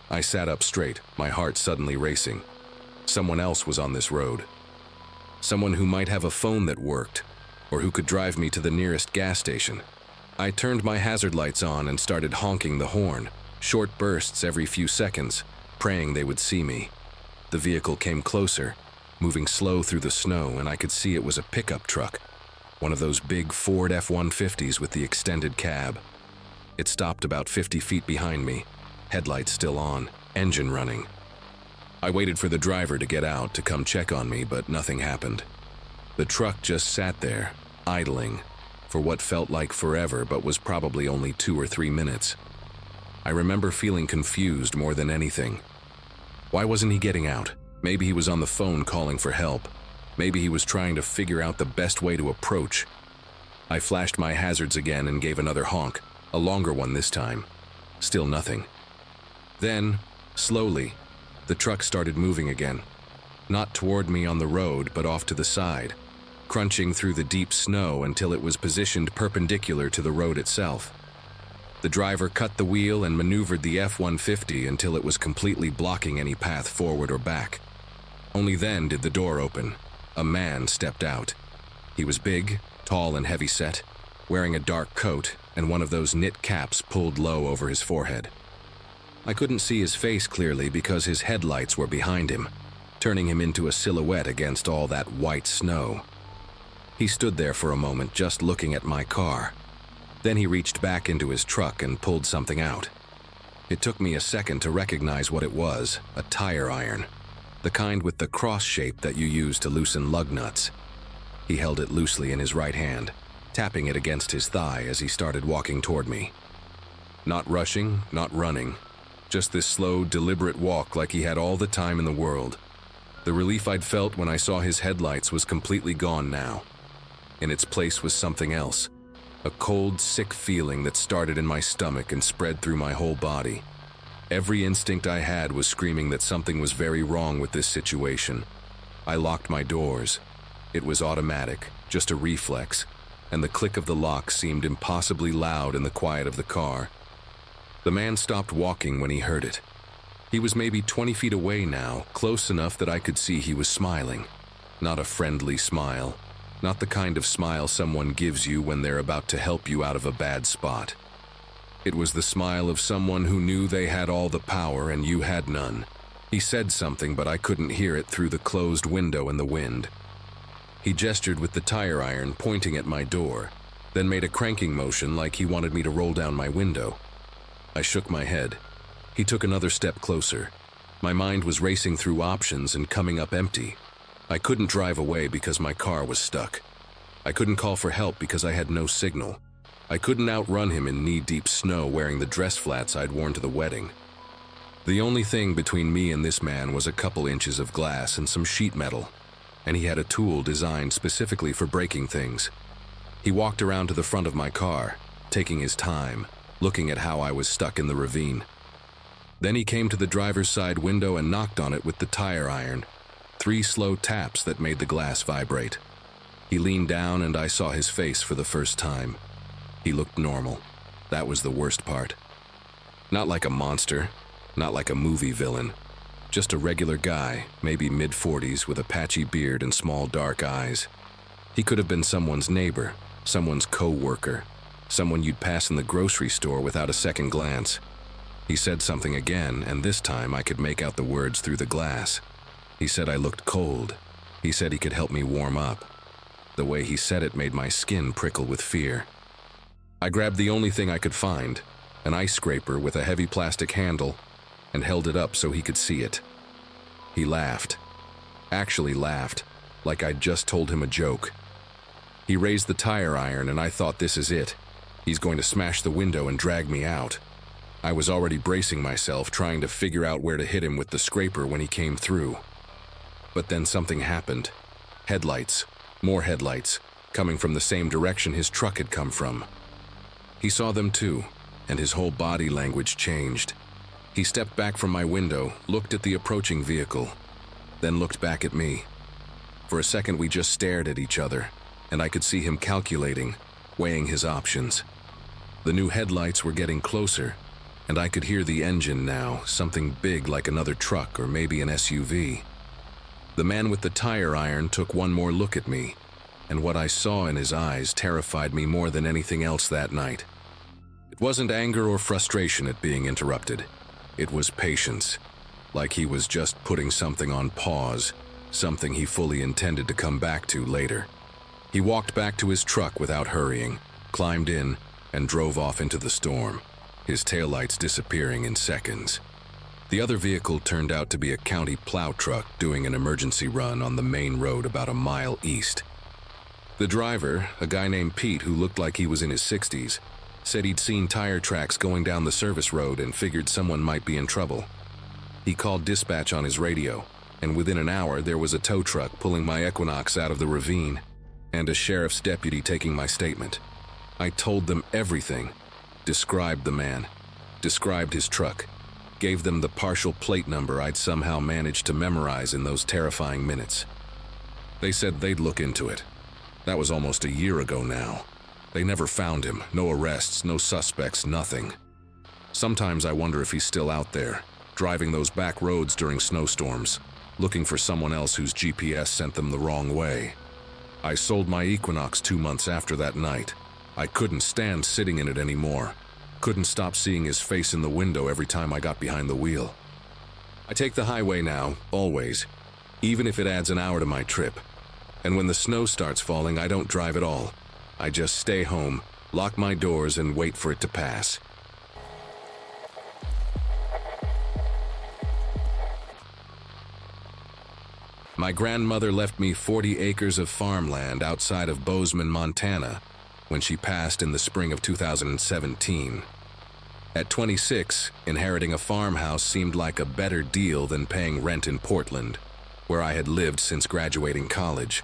I sat up straight, my heart suddenly racing. Someone else was on this road. Someone who might have a phone that worked, or who could drive me to the nearest gas station. I turned my hazard lights on and started honking the horn, short bursts every few seconds, praying they would see me. The vehicle came closer, moving slow through the snow, and I could see it was a pickup truck, one of those big Ford F-150s with the extended cab. It stopped about 50 feet behind me, headlights still on, engine running. I waited for the driver to get out to come check on me, but nothing happened. The truck just sat there, idling, for what felt like forever but was probably only 2 or 3 minutes. I remember feeling confused more than anything. Why wasn't he getting out? Maybe he was on the phone calling for help. Maybe he was trying to figure out the best way to approach. I flashed my hazards again and gave another honk, a longer one this time. Still nothing. Then, slowly, the truck started moving again. Not toward me on the road, but off to the side, crunching through the deep snow until it was positioned perpendicular to the road itself. The driver cut the wheel and maneuvered the F-150 until it was completely blocking any path forward or back. Only then did the door open. A man stepped out. He was big, tall and heavy-set, wearing a dark coat and one of those knit caps pulled low over his forehead. I couldn't see his face clearly because his headlights were behind him, turning him into a silhouette against all that white snow. He stood there for a moment just looking at my car. Then he reached back into his truck and pulled something out. It took me a second to recognize what it was, a tire iron. The kind with the cross shape that you use to loosen lug nuts. He held it loosely in his right hand, tapping it against his thigh as he started walking toward me. Not rushing, not running. Just this slow, deliberate walk like he had all the time in the world. The relief I'd felt when I saw his headlights was completely gone now. In its place was something else. A cold, sick feeling that started in my stomach and spread through my whole body. Every instinct I had was screaming that something was very wrong with this situation. I locked my doors. It was automatic, just a reflex, and the click of the lock seemed impossibly loud in the quiet of the car. The man stopped walking when he heard it. He was maybe 20 feet away now, close enough that I could see he was smiling. Not a friendly smile. Not the kind of smile someone gives you when they're about to help you out of a bad spot. It was the smile of someone who knew they had all the power and you had none. He said something, but I couldn't hear it through the closed window and the wind. He gestured with the tire iron, pointing at my door, then made a cranking motion like he wanted me to roll down my window. I shook my head. He took another step closer. My mind was racing through options and coming up empty. I couldn't drive away because my car was stuck. I couldn't call for help because I had no signal. I couldn't outrun him in knee-deep snow wearing the dress flats I'd worn to the wedding. The only thing between me and this man was a couple inches of glass and some sheet metal, and he had a tool designed specifically for breaking things. He walked around to the front of my car, taking his time, looking at how I was stuck in the ravine. Then he came to the driver's side window and knocked on it with the tire iron, 3 slow taps that made the glass vibrate. He leaned down and I saw his face for the first time. He looked normal. That was the worst part. Not like a monster, not like a movie villain. Just a regular guy, maybe mid-40s with a patchy beard and small dark eyes. He could have been someone's neighbor, someone's co-worker, someone you'd pass in the grocery store without a second glance. He said something again, and this time I could make out the words through the glass. He said I looked cold. He said he could help me warm up. The way he said it made my skin prickle with fear. I grabbed the only thing I could find, an ice scraper with a heavy plastic handle, and held it up so he could see it. He laughed. Actually laughed, like I'd just told him a joke. He raised the tire iron and I thought, this is it. He's going to smash the window and drag me out. I was already bracing myself, trying to figure out where to hit him with the scraper when he came through. But then something happened. Headlights, more headlights, coming from the same direction his truck had come from. He saw them too, and his whole body language changed. He stepped back from my window, looked at the approaching vehicle, then looked back at me. For a second we just stared at each other, and I could see him calculating, weighing his options. The new headlights were getting closer, and I could hear the engine now, something big like another truck or maybe an SUV. The man with the tire iron took one more look at me, and what I saw in his eyes terrified me more than anything else that night. It wasn't anger or frustration at being interrupted. It was patience, like he was just putting something on pause, something he fully intended to come back to later. He walked back to his truck without hurrying, climbed in, and drove off into the storm, his taillights disappearing in seconds. The other vehicle turned out to be a county plow truck doing an emergency run on the main road about a mile east. The driver, a guy named Pete who looked like he was in his 60s, said he'd seen tire tracks going down the service road and figured someone might be in trouble. He called dispatch on his radio, and within an hour there was a tow truck pulling my Equinox out of the ravine, and a sheriff's deputy taking my statement. I told them everything, described the man, described his truck, gave them the partial plate number I'd somehow managed to memorize in those terrifying minutes. They said they'd look into it. That was almost a year ago now. They never found him, no arrests, no suspects, nothing. Sometimes I wonder if he's still out there, driving those back roads during snowstorms, looking for someone else whose GPS sent them the wrong way. I sold my Equinox 2 months after that night. I couldn't stand sitting in it anymore. Couldn't stop seeing his face in the window every time I got behind the wheel. I take the highway now, always, even if it adds an hour to my trip. And when the snow starts falling, I don't drive at all. I just stay home, lock my doors, and wait for it to pass. My grandmother left me 40 acres of farmland outside of Bozeman, Montana, when she passed in the spring of 2017. At 26, inheriting a farmhouse seemed like a better deal than paying rent in Portland, where I had lived since graduating college.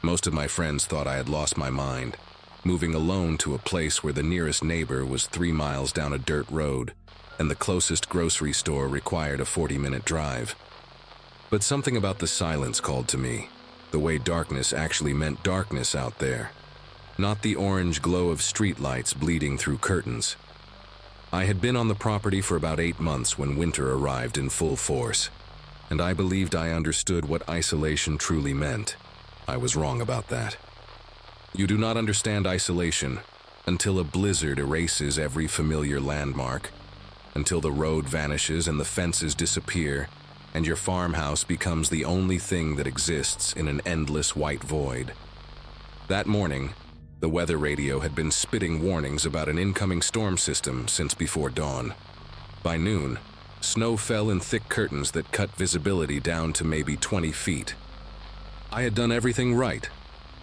Most of my friends thought I had lost my mind, moving alone to a place where the nearest neighbor was 3 miles down a dirt road, and the closest grocery store required a 40-minute drive. But something about the silence called to me, the way darkness actually meant darkness out there, not the orange glow of streetlights bleeding through curtains. I had been on the property for about 8 months when winter arrived in full force, and I believed I understood what isolation truly meant. I was wrong about that. You do not understand isolation until a blizzard erases every familiar landmark, until the road vanishes and the fences disappear, and your farmhouse becomes the only thing that exists in an endless white void. That morning, the weather radio had been spitting warnings about an incoming storm system since before dawn. By noon, snow fell in thick curtains that cut visibility down to maybe 20 feet. I had done everything right.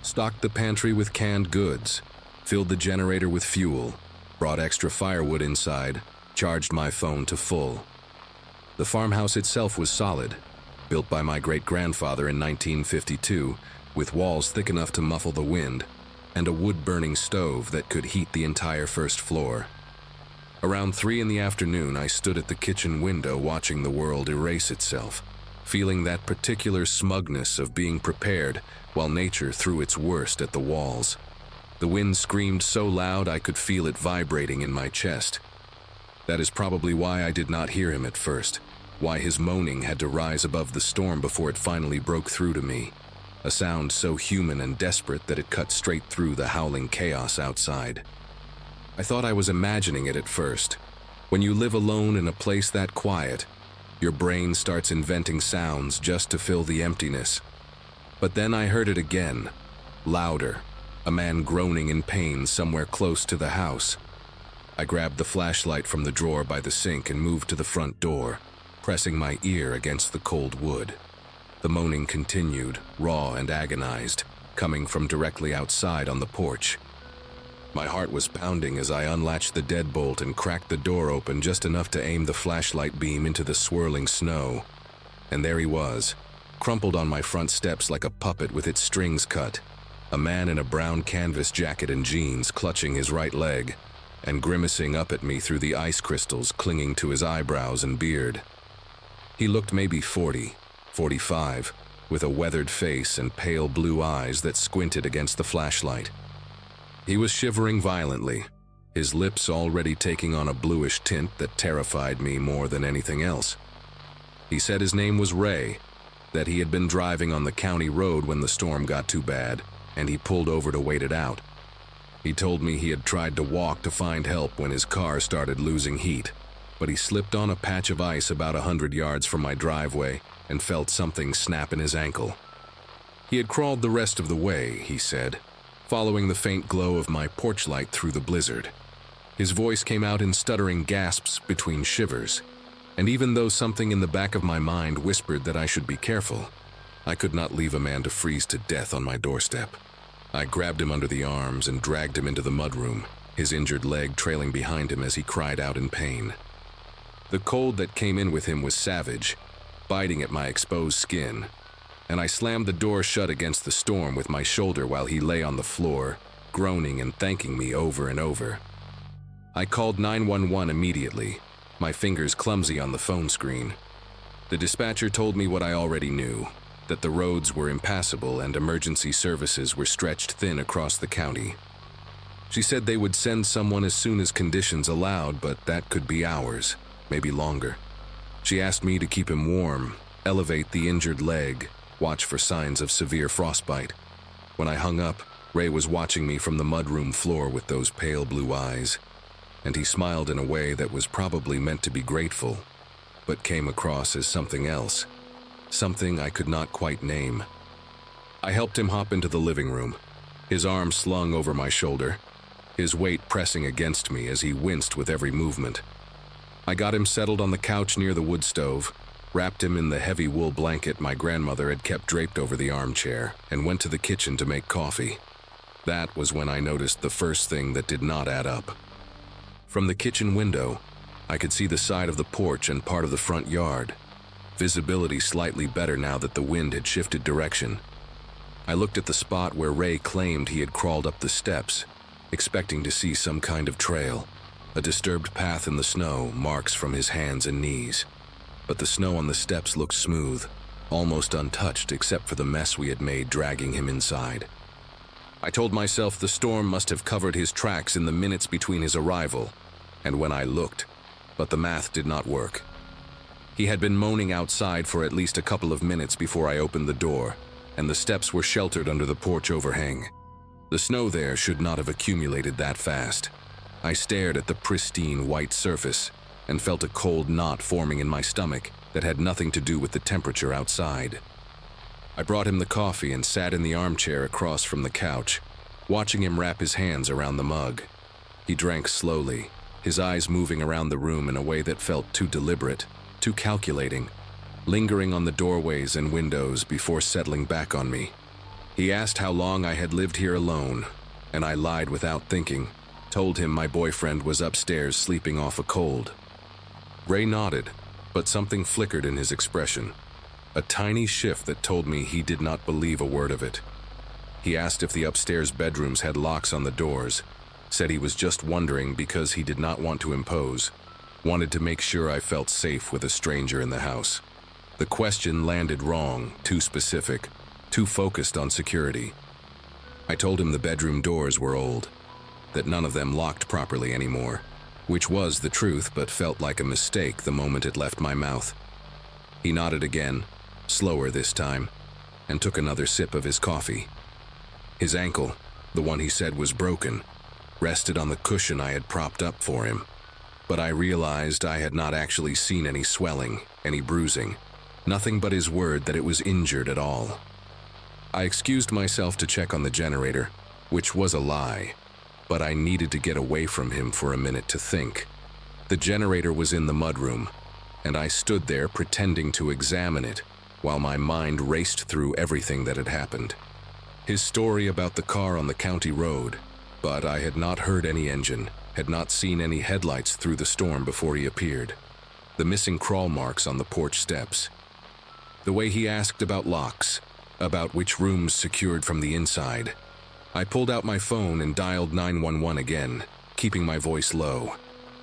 Stocked the pantry with canned goods, filled the generator with fuel, brought extra firewood inside, charged my phone to full. The farmhouse itself was solid, built by my great-grandfather in 1952, with walls thick enough to muffle the wind, and a wood-burning stove that could heat the entire first floor. Around 3 in the afternoon, I stood at the kitchen window watching the world erase itself, feeling that particular smugness of being prepared while nature threw its worst at the walls. The wind screamed so loud I could feel it vibrating in my chest. That is probably why I did not hear him at first, why his moaning had to rise above the storm before it finally broke through to me, a sound so human and desperate that it cut straight through the howling chaos outside. I thought I was imagining it at first. When you live alone in a place that quiet, Your brain starts inventing sounds just to fill the emptiness. But then I heard it again, louder, a man groaning in pain somewhere close to the house. I grabbed the flashlight from the drawer by the sink and moved to the front door, pressing my ear against the cold wood. The moaning continued, raw and agonized, coming from directly outside on the porch. My heart was pounding as I unlatched the deadbolt and cracked the door open just enough to aim the flashlight beam into the swirling snow. And there he was, crumpled on my front steps like a puppet with its strings cut, a man in a brown canvas jacket and jeans clutching his right leg and grimacing up at me through the ice crystals clinging to his eyebrows and beard. He looked maybe 40, 45, with a weathered face and pale blue eyes that squinted against the flashlight. He was shivering violently, his lips already taking on a bluish tint that terrified me more than anything else. He said his name was Ray, that he had been driving on the county road when the storm got too bad, and he pulled over to wait it out. He told me he had tried to walk to find help when his car started losing heat, but he slipped on a patch of ice about 100 yards from my driveway and felt something snap in his ankle. He had crawled the rest of the way, he said, following the faint glow of my porch light through the blizzard. His voice came out in stuttering gasps between shivers, and even though something in the back of my mind whispered that I should be careful, I could not leave a man to freeze to death on my doorstep. I grabbed him under the arms and dragged him into the mudroom, his injured leg trailing behind him as he cried out in pain. The cold that came in with him was savage, biting at my exposed skin, and I slammed the door shut against the storm with my shoulder while he lay on the floor, groaning and thanking me over and over. I called 911 immediately, my fingers clumsy on the phone screen. The dispatcher told me what I already knew, that the roads were impassable and emergency services were stretched thin across the county. She said they would send someone as soon as conditions allowed, but that could be hours, maybe longer. She asked me to keep him warm, elevate the injured leg, watch for signs of severe frostbite. When I hung up, Ray was watching me from the mudroom floor with those pale blue eyes, and he smiled in a way that was probably meant to be grateful, but came across as something else, something I could not quite name. I helped him hop into the living room, his arm slung over my shoulder, his weight pressing against me as he winced with every movement. I got him settled on the couch near the wood stove, wrapped him in the heavy wool blanket my grandmother had kept draped over the armchair, and went to the kitchen to make coffee. That was when I noticed the first thing that did not add up. From the kitchen window, I could see the side of the porch and part of the front yard, visibility slightly better now that the wind had shifted direction. I looked at the spot where Ray claimed he had crawled up the steps, expecting to see some kind of trail, a disturbed path in the snow, marks from his hands and knees. But the snow on the steps looked smooth, almost untouched except for the mess we had made dragging him inside. I told myself the storm must have covered his tracks in the minutes between his arrival and when I looked, but the math did not work. He had been moaning outside for at least a couple of minutes before I opened the door, and the steps were sheltered under the porch overhang. The snow there should not have accumulated that fast. I stared at the pristine white surface and felt a cold knot forming in my stomach that had nothing to do with the temperature outside. I brought him the coffee and sat in the armchair across from the couch, watching him wrap his hands around the mug. He drank slowly, his eyes moving around the room in a way that felt too deliberate, too calculating, lingering on the doorways and windows before settling back on me. He asked how long I had lived here alone, and I lied without thinking, told him my boyfriend was upstairs sleeping off a cold. Ray nodded, but something flickered in his expression, a tiny shift that told me he did not believe a word of it. He asked if the upstairs bedrooms had locks on the doors, said he was just wondering because he did not want to impose, wanted to make sure I felt safe with a stranger in the house. The question landed wrong, too specific, too focused on security. I told him the bedroom doors were old, that none of them locked properly anymore, which was the truth but felt like a mistake the moment it left my mouth. He nodded again, slower this time, and took another sip of his coffee. His ankle, the one he said was broken, rested on the cushion I had propped up for him. but I realized I had not actually seen any swelling, any bruising, nothing but his word that it was injured at all. I excused myself to check on the generator, which was a lie, but I needed to get away from him for a minute to think. The generator was in the mudroom, and I stood there pretending to examine it while my mind raced through everything that had happened. His story about the car on the county road, but I had not heard any engine, had not seen any headlights through the storm before he appeared. The missing crawl marks on the porch steps. The way he asked about locks, about which rooms secured from the inside. I pulled out my phone and dialed 911 again, keeping my voice low.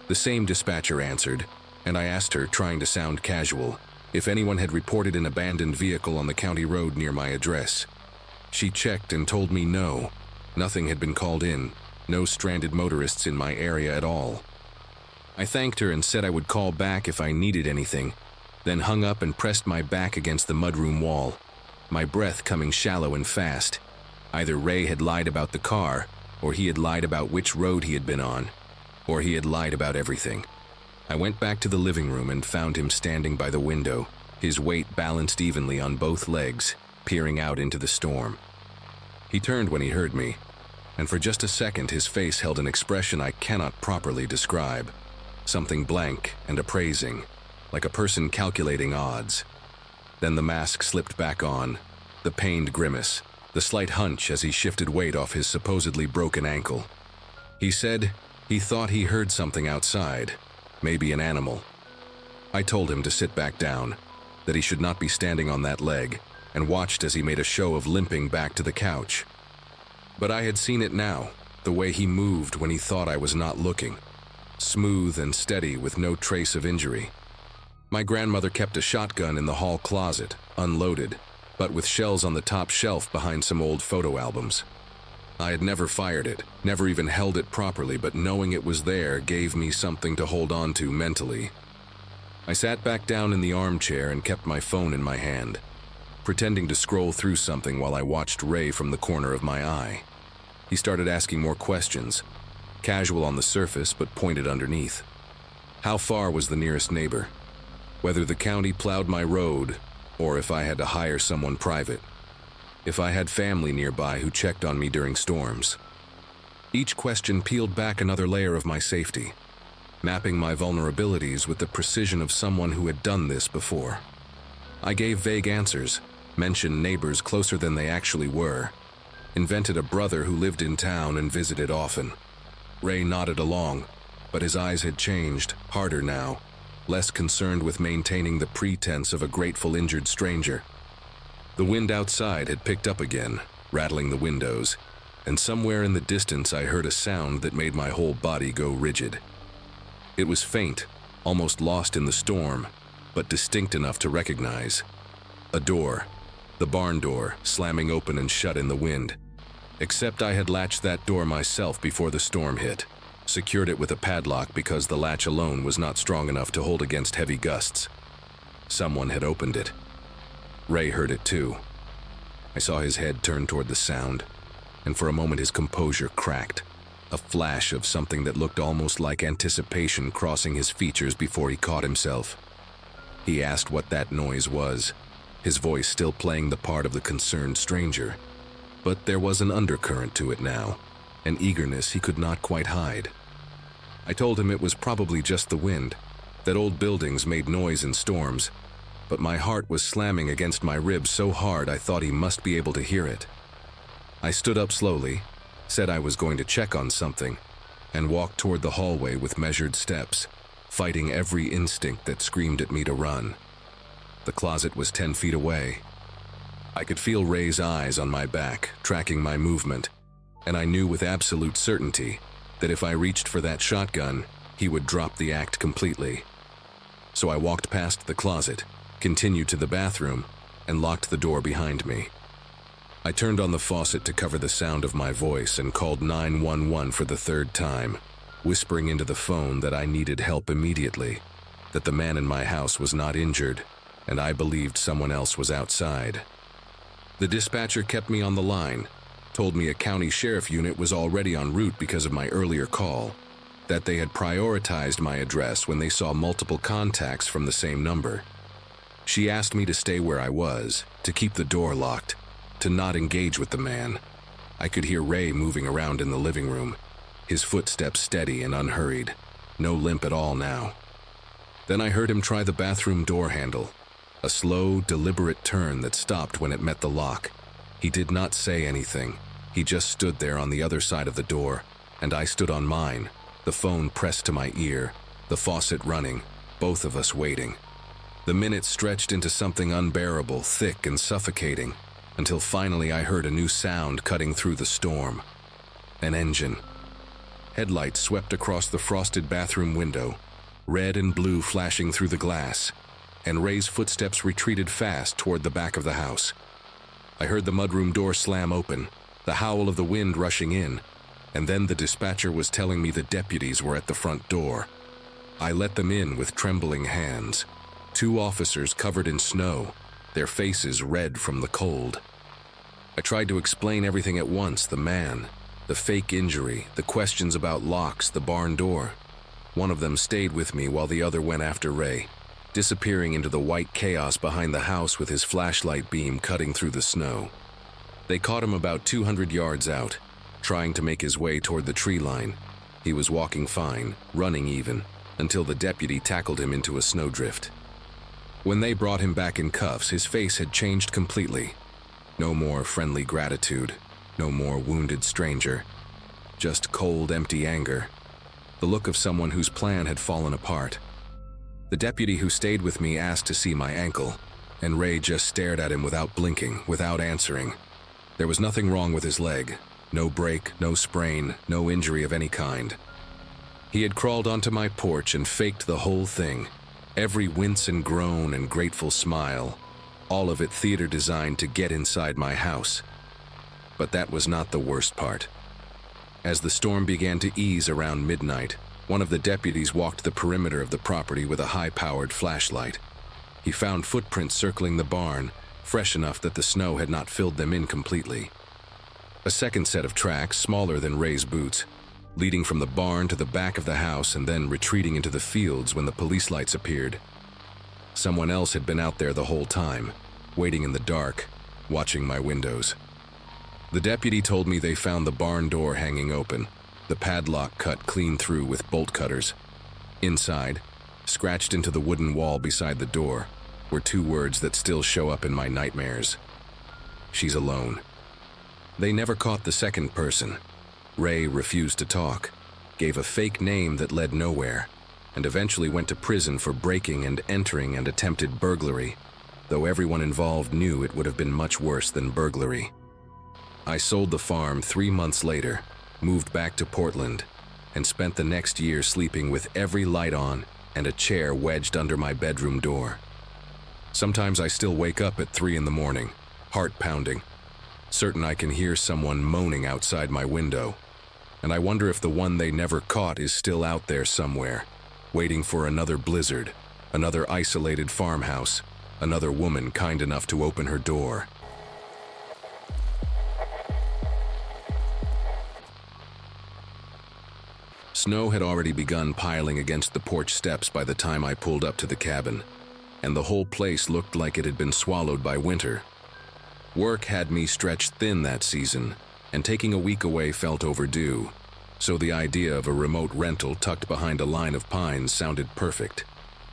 The same dispatcher answered, and I asked her, trying to sound casual, if anyone had reported an abandoned vehicle on the county road near my address. She checked and told me no, nothing had been called in, no stranded motorists in my area at all. I thanked her and said I would call back if I needed anything, then hung up and pressed my back against the mudroom wall, my breath coming shallow and fast. Either Ray had lied about the car, or he had lied about which road he had been on, or he had lied about everything. I went back to the living room and found him standing by the window, his weight balanced evenly on both legs, peering out into the storm. He turned when he heard me, and for just a second his face held an expression I cannot properly describe. Something blank and appraising, like a person calculating odds. Then the mask slipped back on, the pained grimace, the slight hunch as he shifted weight off his supposedly broken ankle. He said he thought he heard something outside, maybe an animal. I told him to sit back down, that he should not be standing on that leg, and watched as he made a show of limping back to the couch. But I had seen it now, the way he moved when he thought I was not looking. Smooth and steady with no trace of injury. My grandmother kept a shotgun in the hall closet, unloaded, but with shells on the top shelf behind some old photo albums. I had never fired it, never even held it properly, but knowing it was there gave me something to hold on to mentally. I sat back down in the armchair and kept my phone in my hand, pretending to scroll through something while I watched Ray from the corner of my eye. He started asking more questions, casual on the surface but pointed underneath. How far was the nearest neighbor? Whether the county plowed my road, or if I had to hire someone private. If I had family nearby who checked on me during storms. Each question peeled back another layer of my safety, mapping my vulnerabilities with the precision of someone who had done this before. I gave vague answers, mentioned neighbors closer than they actually were, invented a brother who lived in town and visited often. Ray nodded along, but his eyes had changed, harder now, less concerned with maintaining the pretense of a grateful injured stranger. The wind outside had picked up again, rattling the windows, and somewhere in the distance I heard a sound that made my whole body go rigid. It was faint, almost lost in the storm, but distinct enough to recognize. A door, the barn door, slamming open and shut in the wind. Except I had latched that door myself before the storm hit. Secured it with a padlock because the latch alone was not strong enough to hold against heavy gusts. Someone had opened it. Ray heard it too. I saw his head turn toward the sound, and for a moment his composure cracked. A flash of something that looked almost like anticipation crossing his features before he caught himself. He asked what that noise was, his voice still playing the part of the concerned stranger. But there was an undercurrent to it now, an eagerness he could not quite hide. I told him it was probably just the wind, that old buildings made noise in storms, but my heart was slamming against my ribs so hard I thought he must be able to hear it. I stood up slowly, said I was going to check on something, and walked toward the hallway with measured steps, fighting every instinct that screamed at me to run. The closet was 10 feet away. I could feel Ray's eyes on my back, tracking my movement, and I knew with absolute certainty that if I reached for that shotgun, he would drop the act completely. So I walked past the closet, continued to the bathroom, and locked the door behind me. I turned on the faucet to cover the sound of my voice and called 911 for the third time, whispering into the phone that I needed help immediately, that the man in my house was not injured, and I believed someone else was outside. The dispatcher kept me on the line, told me a county sheriff unit was already en route because of my earlier call, that they had prioritized my address when they saw multiple contacts from the same number. She asked me to stay where I was, to keep the door locked, to not engage with the man. I could hear Ray moving around in the living room, his footsteps steady and unhurried, no limp at all now. Then I heard him try the bathroom door handle, a slow, deliberate turn that stopped when it met the lock. He did not say anything. He just stood there on the other side of the door, and I stood on mine, the phone pressed to my ear, the faucet running, both of us waiting. The minutes stretched into something unbearable, thick and suffocating, until finally I heard a new sound cutting through the storm. An engine. Headlights swept across the frosted bathroom window, red and blue flashing through the glass, and Ray's footsteps retreated fast toward the back of the house. I heard the mudroom door slam open, the howl of the wind rushing in, and then the dispatcher was telling me the deputies were at the front door. I let them in with trembling hands. 2 officers covered in snow, their faces red from the cold. I tried to explain everything at once, the man, the fake injury, the questions about locks, the barn door. One of them stayed with me while the other went after Ray, disappearing into the white chaos behind the house with his flashlight beam cutting through the snow. They caught him about 200 yards out, trying to make his way toward the tree line. He was walking fine, running even, until the deputy tackled him into a snowdrift. When they brought him back in cuffs, his face had changed completely. No more friendly gratitude, no more wounded stranger, just cold, empty anger, the look of someone whose plan had fallen apart. The deputy who stayed with me asked to see my ankle, and Ray just stared at him without blinking, without answering. There was nothing wrong with his leg, no break, no sprain, no injury of any kind. He had crawled onto my porch and faked the whole thing. Every wince and groan and grateful smile, all of it theater designed to get inside my house. But that was not the worst part. As the storm began to ease around midnight, one of the deputies walked the perimeter of the property with a high-powered flashlight. He found footprints circling the barn, fresh enough that the snow had not filled them in completely. A second set of tracks, smaller than Ray's boots, leading from the barn to the back of the house and then retreating into the fields when the police lights appeared. Someone else had been out there the whole time, waiting in the dark, watching my windows. The deputy told me they found the barn door hanging open, the padlock cut clean through with bolt cutters. Inside, scratched into the wooden wall beside the door, were 2 words that still show up in my nightmares. She's alone. They never caught the second person. Ray refused to talk, gave a fake name that led nowhere, and eventually went to prison for breaking and entering and attempted burglary, though everyone involved knew it would have been much worse than burglary. I sold the farm 3 months later, moved back to Portland, and spent the next year sleeping with every light on and a chair wedged under my bedroom door. Sometimes I still wake up at 3 in the morning, heart pounding, certain I can hear someone moaning outside my window, and I wonder if the one they never caught is still out there somewhere, waiting for another blizzard, another isolated farmhouse, another woman kind enough to open her door. Snow had already begun piling against the porch steps by the time I pulled up to the cabin, and the whole place looked like it had been swallowed by winter. Work had me stretched thin that season, and taking a week away felt overdue, so the idea of a remote rental tucked behind a line of pines sounded perfect.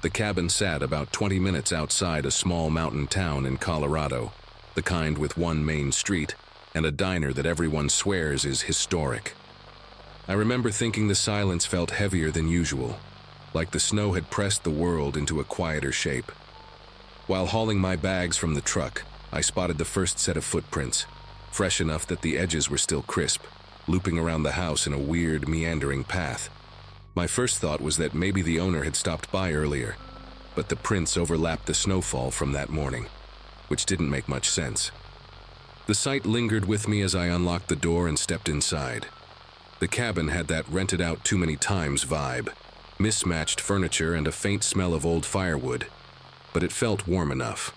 The cabin sat about 20 minutes outside a small mountain town in Colorado, the kind with one main street and a diner that everyone swears is historic. I remember thinking the silence felt heavier than usual, like the snow had pressed the world into a quieter shape. While hauling my bags from the truck, I spotted the first set of footprints, fresh enough that the edges were still crisp, looping around the house in a weird, meandering path. My first thought was that maybe the owner had stopped by earlier, but the prints overlapped the snowfall from that morning, which didn't make much sense. The sight lingered with me as I unlocked the door and stepped inside. The cabin had that rented out too many times vibe, mismatched furniture and a faint smell of old firewood, but it felt warm enough.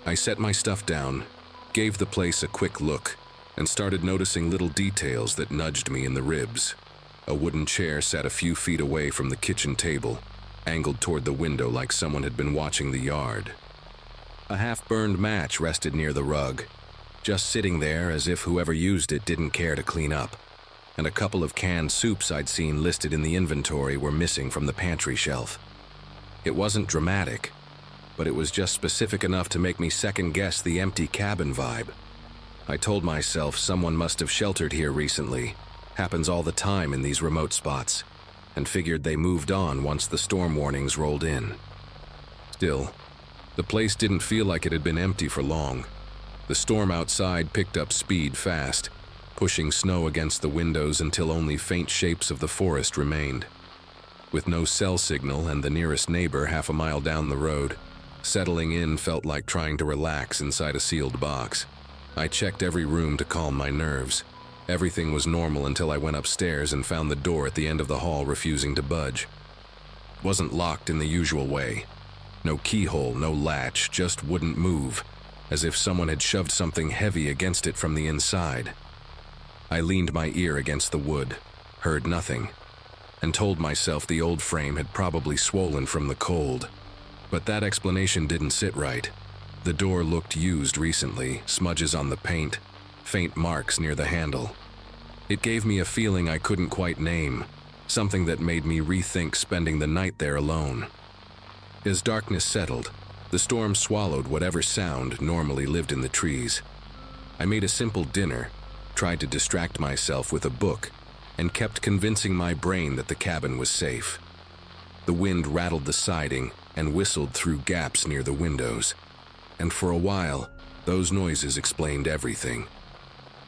I set my stuff down, gave the place a quick look, and started noticing little details that nudged me in the ribs. A wooden chair sat a few feet away from the kitchen table, angled toward the window like someone had been watching the yard. A half-burned match rested near the rug, just sitting there as if whoever used it didn't care to clean up, and a couple of canned soups I'd seen listed in the inventory were missing from the pantry shelf. It wasn't dramatic, but it was just specific enough to make me second-guess the empty cabin vibe. I told myself someone must have sheltered here recently, happens all the time in these remote spots, and figured they moved on once the storm warnings rolled in. Still, the place didn't feel like it had been empty for long. The storm outside picked up speed fast, pushing snow against the windows until only faint shapes of the forest remained. With no cell signal and the nearest neighbor half a mile down the road, settling in felt like trying to relax inside a sealed box. I checked every room to calm my nerves. Everything was normal until I went upstairs and found the door at the end of the hall refusing to budge. It wasn't locked in the usual way. No keyhole, no latch, just wouldn't move, as if someone had shoved something heavy against it from the inside. I leaned my ear against the wood, heard nothing, and told myself the old frame had probably swollen from the cold. But that explanation didn't sit right. The door looked used recently, smudges on the paint, faint marks near the handle. It gave me a feeling I couldn't quite name, something that made me rethink spending the night there alone. As darkness settled, the storm swallowed whatever sound normally lived in the trees. I made a simple dinner, tried to distract myself with a book, and kept convincing my brain that the cabin was safe. The wind rattled the siding and whistled through gaps near the windows, and for a while, those noises explained everything.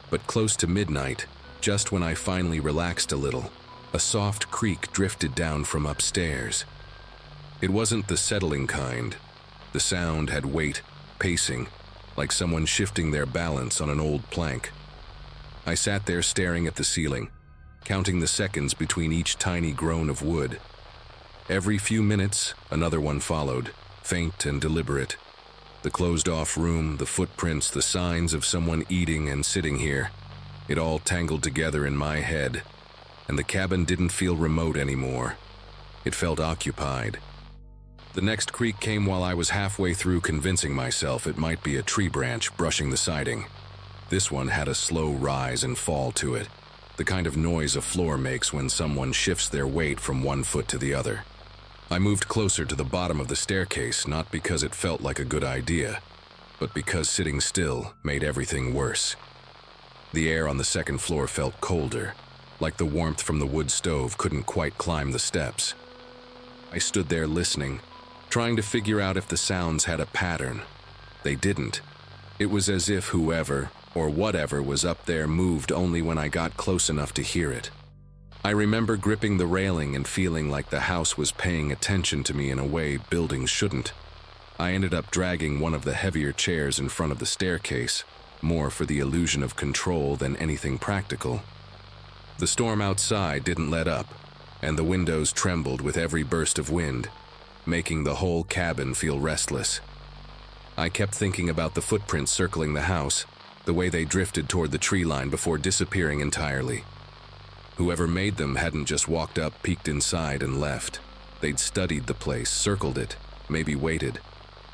But close to midnight, just when I finally relaxed a little, a soft creak drifted down from upstairs. It wasn't the settling kind. The sound had weight, pacing, like someone shifting their balance on an old plank. I sat there staring at the ceiling, counting the seconds between each tiny groan of wood. Every few minutes, another one followed, faint and deliberate. The closed-off room, the footprints, the signs of someone eating and sitting here. It all tangled together in my head, and the cabin didn't feel remote anymore. It felt occupied. The next creak came while I was halfway through convincing myself it might be a tree branch brushing the siding. This one had a slow rise and fall to it, the kind of noise a floor makes when someone shifts their weight from one foot to the other. I moved closer to the bottom of the staircase, not because it felt like a good idea, but because sitting still made everything worse. The air on the second floor felt colder, like the warmth from the wood stove couldn't quite climb the steps. I stood there listening, trying to figure out if the sounds had a pattern. They didn't. It was as if whoever, or whatever was up there moved only when I got close enough to hear it. I remember gripping the railing and feeling like the house was paying attention to me in a way buildings shouldn't. I ended up dragging one of the heavier chairs in front of the staircase, more for the illusion of control than anything practical. The storm outside didn't let up, and the windows trembled with every burst of wind, making the whole cabin feel restless. I kept thinking about the footprints circling the house, the way they drifted toward the tree line before disappearing entirely. Whoever made them hadn't just walked up, peeked inside, and left. They'd studied the place, circled it, maybe waited.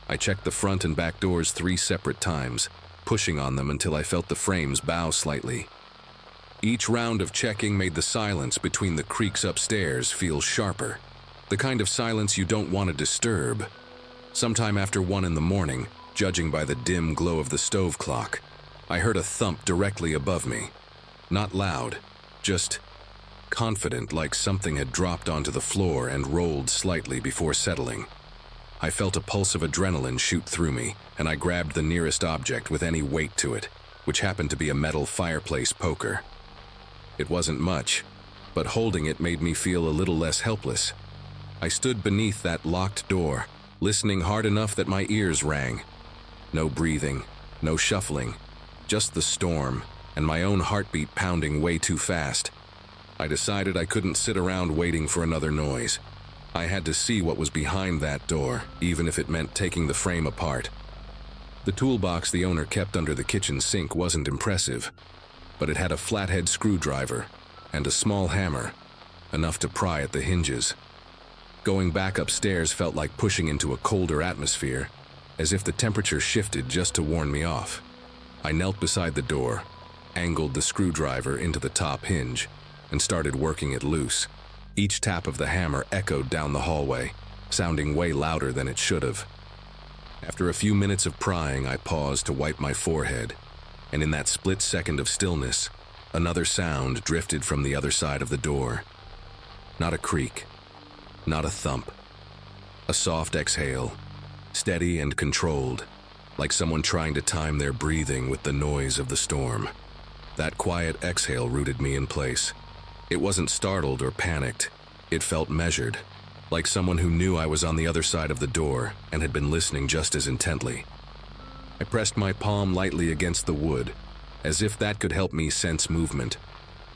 I checked the front and back doors 3 separate times, pushing on them until I felt the frames bow slightly. Each round of checking made the silence between the creaks upstairs feel sharper. The kind of silence you don't want to disturb. Sometime after 1 in the morning, judging by the dim glow of the stove clock, I heard a thump directly above me. Not loud, just confident, like something had dropped onto the floor and rolled slightly before settling. I felt a pulse of adrenaline shoot through me, and I grabbed the nearest object with any weight to it, which happened to be a metal fireplace poker. It wasn't much, but holding it made me feel a little less helpless. I stood beneath that locked door, listening hard enough that my ears rang. No breathing, no shuffling, just the storm, and my own heartbeat pounding way too fast. I decided I couldn't sit around waiting for another noise. I had to see what was behind that door, even if it meant taking the frame apart. The toolbox the owner kept under the kitchen sink wasn't impressive, but it had a flathead screwdriver and a small hammer, enough to pry at the hinges. Going back upstairs felt like pushing into a colder atmosphere, as if the temperature shifted just to warn me off. I knelt beside the door, angled the screwdriver into the top hinge, and started working it loose. Each tap of the hammer echoed down the hallway, sounding way louder than it should have. After a few minutes of prying, I paused to wipe my forehead, and in that split second of stillness, another sound drifted from the other side of the door. Not a creak, not a thump. A soft exhale, steady and controlled, like someone trying to time their breathing with the noise of the storm. That quiet exhale rooted me in place. It wasn't startled or panicked. It felt measured, like someone who knew I was on the other side of the door and had been listening just as intently. I pressed my palm lightly against the wood, as if that could help me sense movement,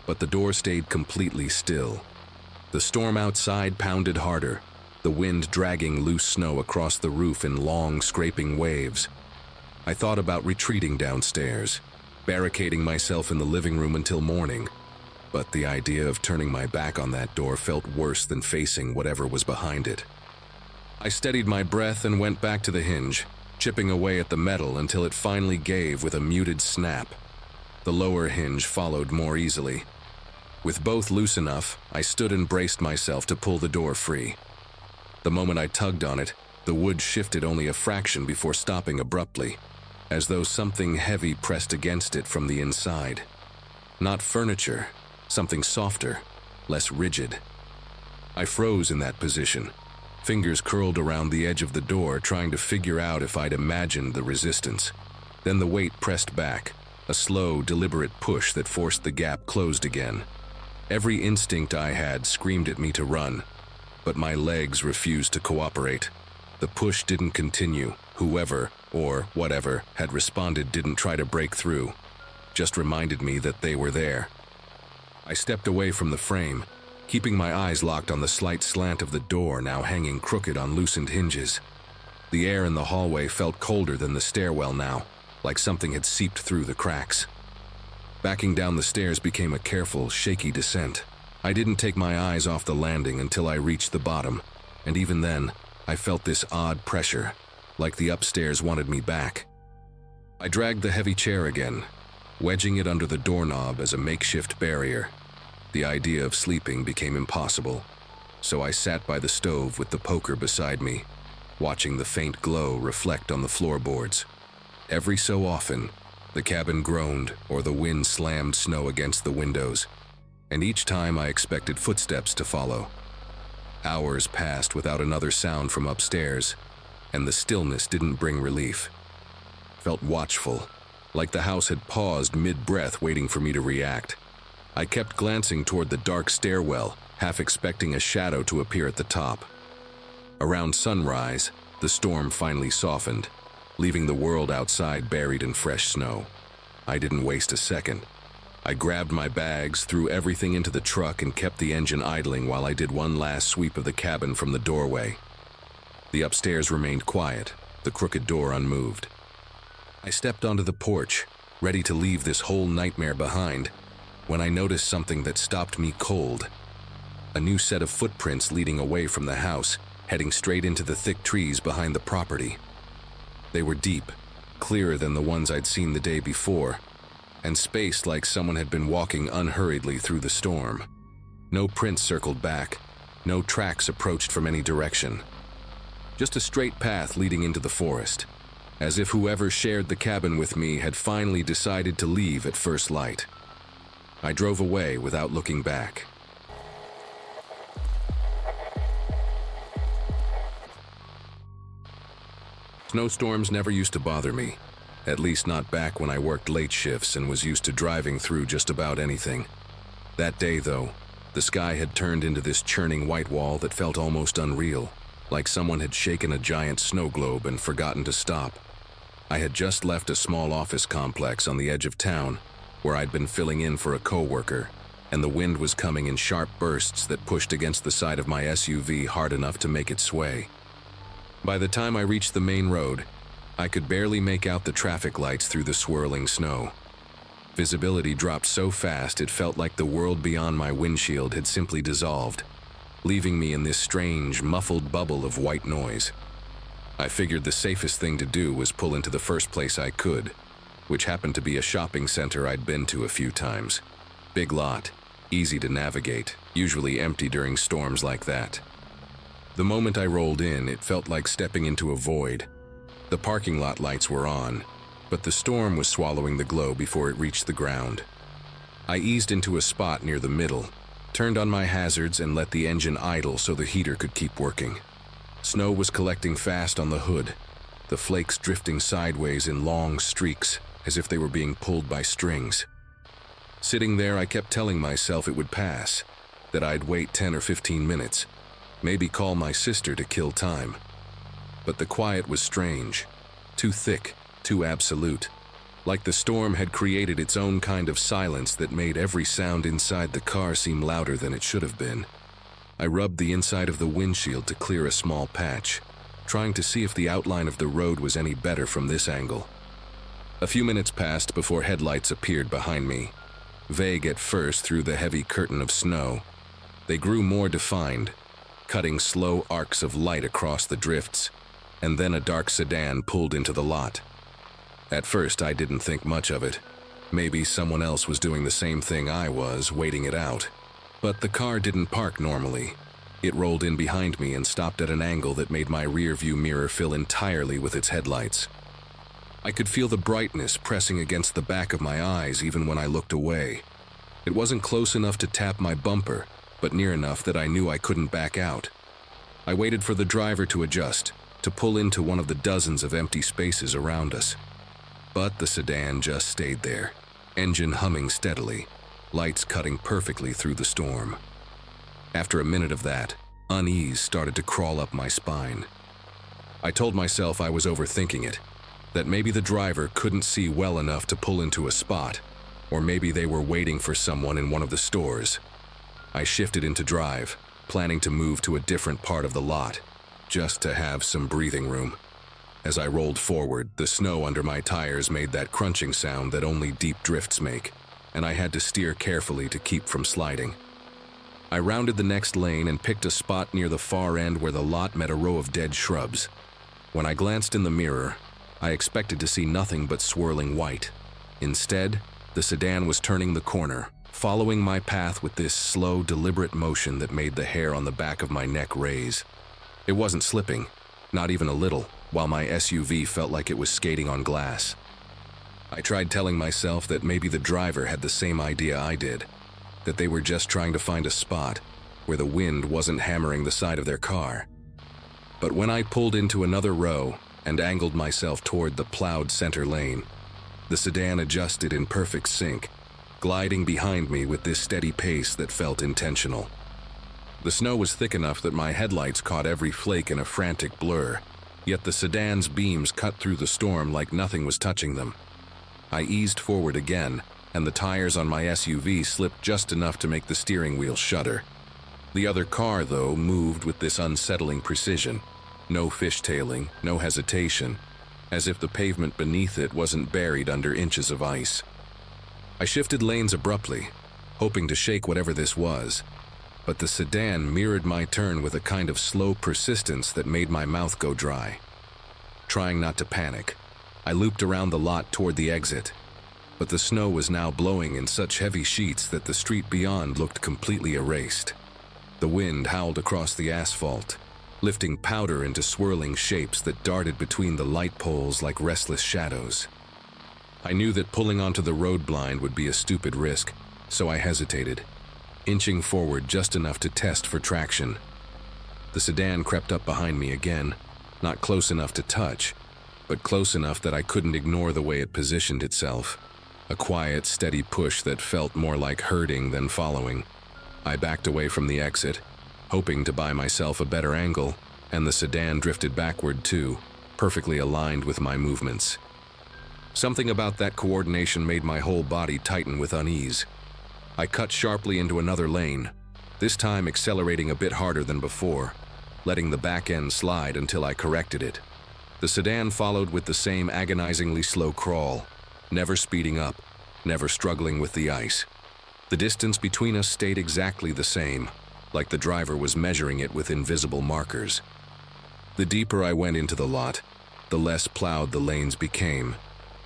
but the door stayed completely still. The storm outside pounded harder, the wind dragging loose snow across the roof in long, scraping waves. I thought about retreating downstairs, barricading myself in the living room until morning, but the idea of turning my back on that door felt worse than facing whatever was behind it. I steadied my breath and went back to the hinge, chipping away at the metal until it finally gave with a muted snap. The lower hinge followed more easily. With both loose enough, I stood and braced myself to pull the door free. The moment I tugged on it, the wood shifted only a fraction before stopping abruptly, as though something heavy pressed against it from the inside. Not furniture, something softer, less rigid. I froze in that position, fingers curled around the edge of the door, trying to figure out if I'd imagined the resistance. Then the weight pressed back, a slow, deliberate push that forced the gap closed again. Every instinct I had screamed at me to run, but my legs refused to cooperate. The push didn't continue. Whoever, or whatever, had responded didn't try to break through, just reminded me that they were there. I stepped away from the frame, keeping my eyes locked on the slight slant of the door now hanging crooked on loosened hinges. The air in the hallway felt colder than the stairwell now, like something had seeped through the cracks. Backing down the stairs became a careful, shaky descent. I didn't take my eyes off the landing until I reached the bottom, and even then, I felt this odd pressure, like the upstairs wanted me back. I dragged the heavy chair again, wedging it under the doorknob as a makeshift barrier. The idea of sleeping became impossible, so I sat by the stove with the poker beside me, watching the faint glow reflect on the floorboards. Every so often, the cabin groaned or the wind slammed snow against the windows, and each time I expected footsteps to follow. Hours passed without another sound from upstairs, and the stillness didn't bring relief. Felt watchful, like the house had paused mid-breath waiting for me to react. I kept glancing toward the dark stairwell, half expecting a shadow to appear at the top. Around sunrise, the storm finally softened, leaving the world outside buried in fresh snow. I didn't waste a second. I grabbed my bags, threw everything into the truck, and kept the engine idling while I did one last sweep of the cabin from the doorway. The upstairs remained quiet, the crooked door unmoved. I stepped onto the porch, ready to leave this whole nightmare behind, when I noticed something that stopped me cold. A new set of footprints leading away from the house, heading straight into the thick trees behind the property. They were deep, clearer than the ones I'd seen the day before, and spaced like someone had been walking unhurriedly through the storm. No prints circled back, no tracks approached from any direction. Just a straight path leading into the forest, as if whoever shared the cabin with me had finally decided to leave at first light. I drove away without looking back. Snowstorms never used to bother me, at least not back when I worked late shifts and was used to driving through just about anything. That day, though, the sky had turned into this churning white wall that felt almost unreal, like someone had shaken a giant snow globe and forgotten to stop. I had just left a small office complex on the edge of town, where I'd been filling in for a coworker, and the wind was coming in sharp bursts that pushed against the side of my SUV hard enough to make it sway. By the time I reached the main road, I could barely make out the traffic lights through the swirling snow. Visibility dropped so fast it felt like the world beyond my windshield had simply dissolved, leaving me in this strange, muffled bubble of white noise. I figured the safest thing to do was pull into the first place I could, which happened to be a shopping center I'd been to a few times. Big lot, easy to navigate, usually empty during storms like that. The moment I rolled in, it felt like stepping into a void. The parking lot lights were on, but the storm was swallowing the glow before it reached the ground. I eased into a spot near the middle, turned on my hazards and let the engine idle so the heater could keep working. Snow was collecting fast on the hood, the flakes drifting sideways in long streaks as if they were being pulled by strings. Sitting there, I kept telling myself it would pass, that I'd wait 10 or 15 minutes, maybe call my sister to kill time. But the quiet was strange, too thick, too absolute, like the storm had created its own kind of silence that made every sound inside the car seem louder than it should have been. I rubbed the inside of the windshield to clear a small patch, trying to see if the outline of the road was any better from this angle. A few minutes passed before headlights appeared behind me. Vague at first through the heavy curtain of snow, they grew more defined, cutting slow arcs of light across the drifts, and then a dark sedan pulled into the lot. At first, I didn't think much of it. Maybe someone else was doing the same thing I was, waiting it out. But the car didn't park normally. It rolled in behind me and stopped at an angle that made my rear-view mirror fill entirely with its headlights. I could feel the brightness pressing against the back of my eyes even when I looked away. It wasn't close enough to tap my bumper, but near enough that I knew I couldn't back out. I waited for the driver to adjust, to pull into one of the dozens of empty spaces around us. But the sedan just stayed there, engine humming steadily, lights cutting perfectly through the storm. After a minute of that, unease started to crawl up my spine. I told myself I was overthinking it, that maybe the driver couldn't see well enough to pull into a spot, or maybe they were waiting for someone in one of the stores. I shifted into drive, planning to move to a different part of the lot, just to have some breathing room. As I rolled forward, the snow under my tires made that crunching sound that only deep drifts make, and I had to steer carefully to keep from sliding. I rounded the next lane and picked a spot near the far end where the lot met a row of dead shrubs. When I glanced in the mirror, I expected to see nothing but swirling white. Instead, the sedan was turning the corner, following my path with this slow, deliberate motion that made the hair on the back of my neck raise. It wasn't slipping, not even a little, while my SUV felt like it was skating on glass. I tried telling myself that maybe the driver had the same idea I did, that they were just trying to find a spot where the wind wasn't hammering the side of their car. But when I pulled into another row and angled myself toward the plowed center lane, the sedan adjusted in perfect sync, gliding behind me with this steady pace that felt intentional. The snow was thick enough that my headlights caught every flake in a frantic blur, yet the sedan's beams cut through the storm like nothing was touching them. I eased forward again, and the tires on my SUV slipped just enough to make the steering wheel shudder. The other car, though, moved with this unsettling precision. No fishtailing, no hesitation, as if the pavement beneath it wasn't buried under inches of ice. I shifted lanes abruptly, hoping to shake whatever this was, but the sedan mirrored my turn with a kind of slow persistence that made my mouth go dry. Trying not to panic, I looped around the lot toward the exit, but the snow was now blowing in such heavy sheets that the street beyond looked completely erased. The wind howled across the asphalt, lifting powder into swirling shapes that darted between the light poles like restless shadows. I knew that pulling onto the road blind would be a stupid risk, so I hesitated, inching forward just enough to test for traction. The sedan crept up behind me again, not close enough to touch, but close enough that I couldn't ignore the way it positioned itself. A quiet, steady push that felt more like herding than following. I backed away from the exit, hoping to buy myself a better angle, and the sedan drifted backward too, perfectly aligned with my movements. Something about that coordination made my whole body tighten with unease. I cut sharply into another lane, this time accelerating a bit harder than before, letting the back end slide until I corrected it. The sedan followed with the same agonizingly slow crawl, never speeding up, never struggling with the ice. The distance between us stayed exactly the same, like the driver was measuring it with invisible markers. The deeper I went into the lot, the less plowed the lanes became,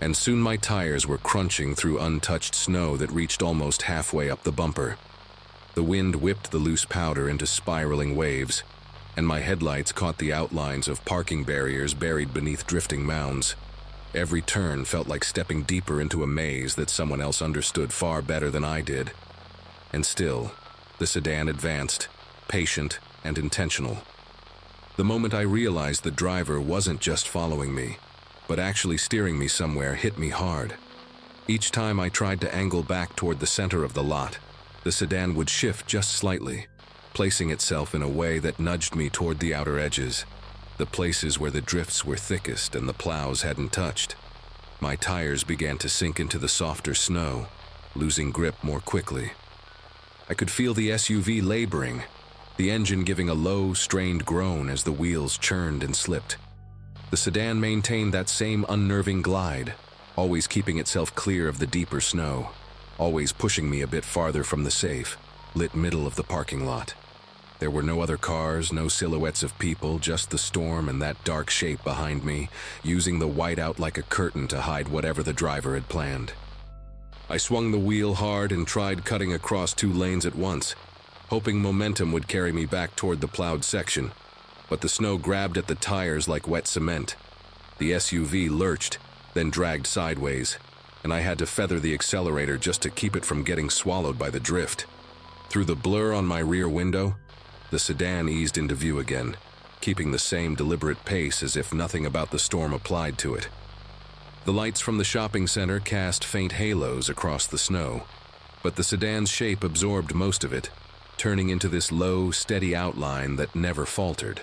and soon my tires were crunching through untouched snow that reached almost halfway up the bumper. The wind whipped the loose powder into spiraling waves, and my headlights caught the outlines of parking barriers buried beneath drifting mounds. Every turn felt like stepping deeper into a maze that someone else understood far better than I did. And still, the sedan advanced, patient and intentional. The moment I realized the driver wasn't just following me, but actually steering me somewhere hit me hard. Each time I tried to angle back toward the center of the lot, the sedan would shift just slightly, placing itself in a way that nudged me toward the outer edges, the places where the drifts were thickest and the plows hadn't touched. My tires began to sink into the softer snow, losing grip more quickly. I could feel the SUV laboring, the engine giving a low, strained groan as the wheels churned and slipped. The sedan maintained that same unnerving glide, always keeping itself clear of the deeper snow, always pushing me a bit farther from the safe, lit middle of the parking lot. There were no other cars, no silhouettes of people, just the storm and that dark shape behind me, using the white out like a curtain to hide whatever the driver had planned. I swung the wheel hard and tried cutting across 2 lanes at once, hoping momentum would carry me back toward the plowed section, but the snow grabbed at the tires like wet cement. The SUV lurched, then dragged sideways, and I had to feather the accelerator just to keep it from getting swallowed by the drift. Through the blur on my rear window, the sedan eased into view again, keeping the same deliberate pace as if nothing about the storm applied to it. The lights from the shopping center cast faint halos across the snow, but the sedan's shape absorbed most of it, turning into this low, steady outline that never faltered.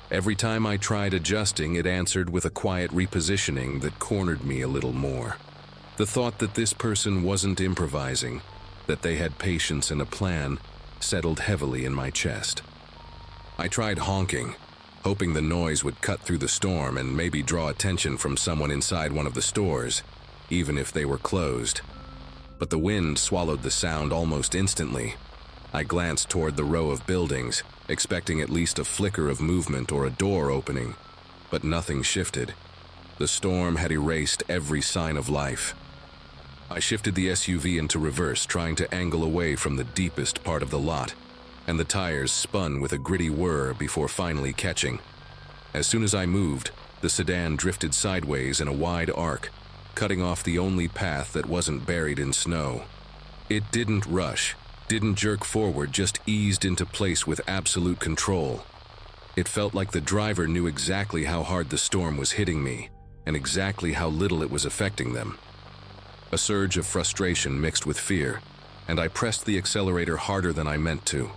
Every time I tried adjusting, it answered with a quiet repositioning that cornered me a little more. The thought that this person wasn't improvising, that they had patience and a plan, settled heavily in my chest. I tried honking, hoping the noise would cut through the storm and maybe draw attention from someone inside one of the stores, even if they were closed. But the wind swallowed the sound almost instantly. I glanced toward the row of buildings, expecting at least a flicker of movement or a door opening, but nothing shifted. The storm had erased every sign of life. I shifted the SUV into reverse, trying to angle away from the deepest part of the lot, and the tires spun with a gritty whir before finally catching. As soon as I moved, the sedan drifted sideways in a wide arc, cutting off the only path that wasn't buried in snow. It didn't rush, didn't jerk forward, just eased into place with absolute control. It felt like the driver knew exactly how hard the storm was hitting me, and exactly how little it was affecting them. A surge of frustration mixed with fear, and I pressed the accelerator harder than I meant to.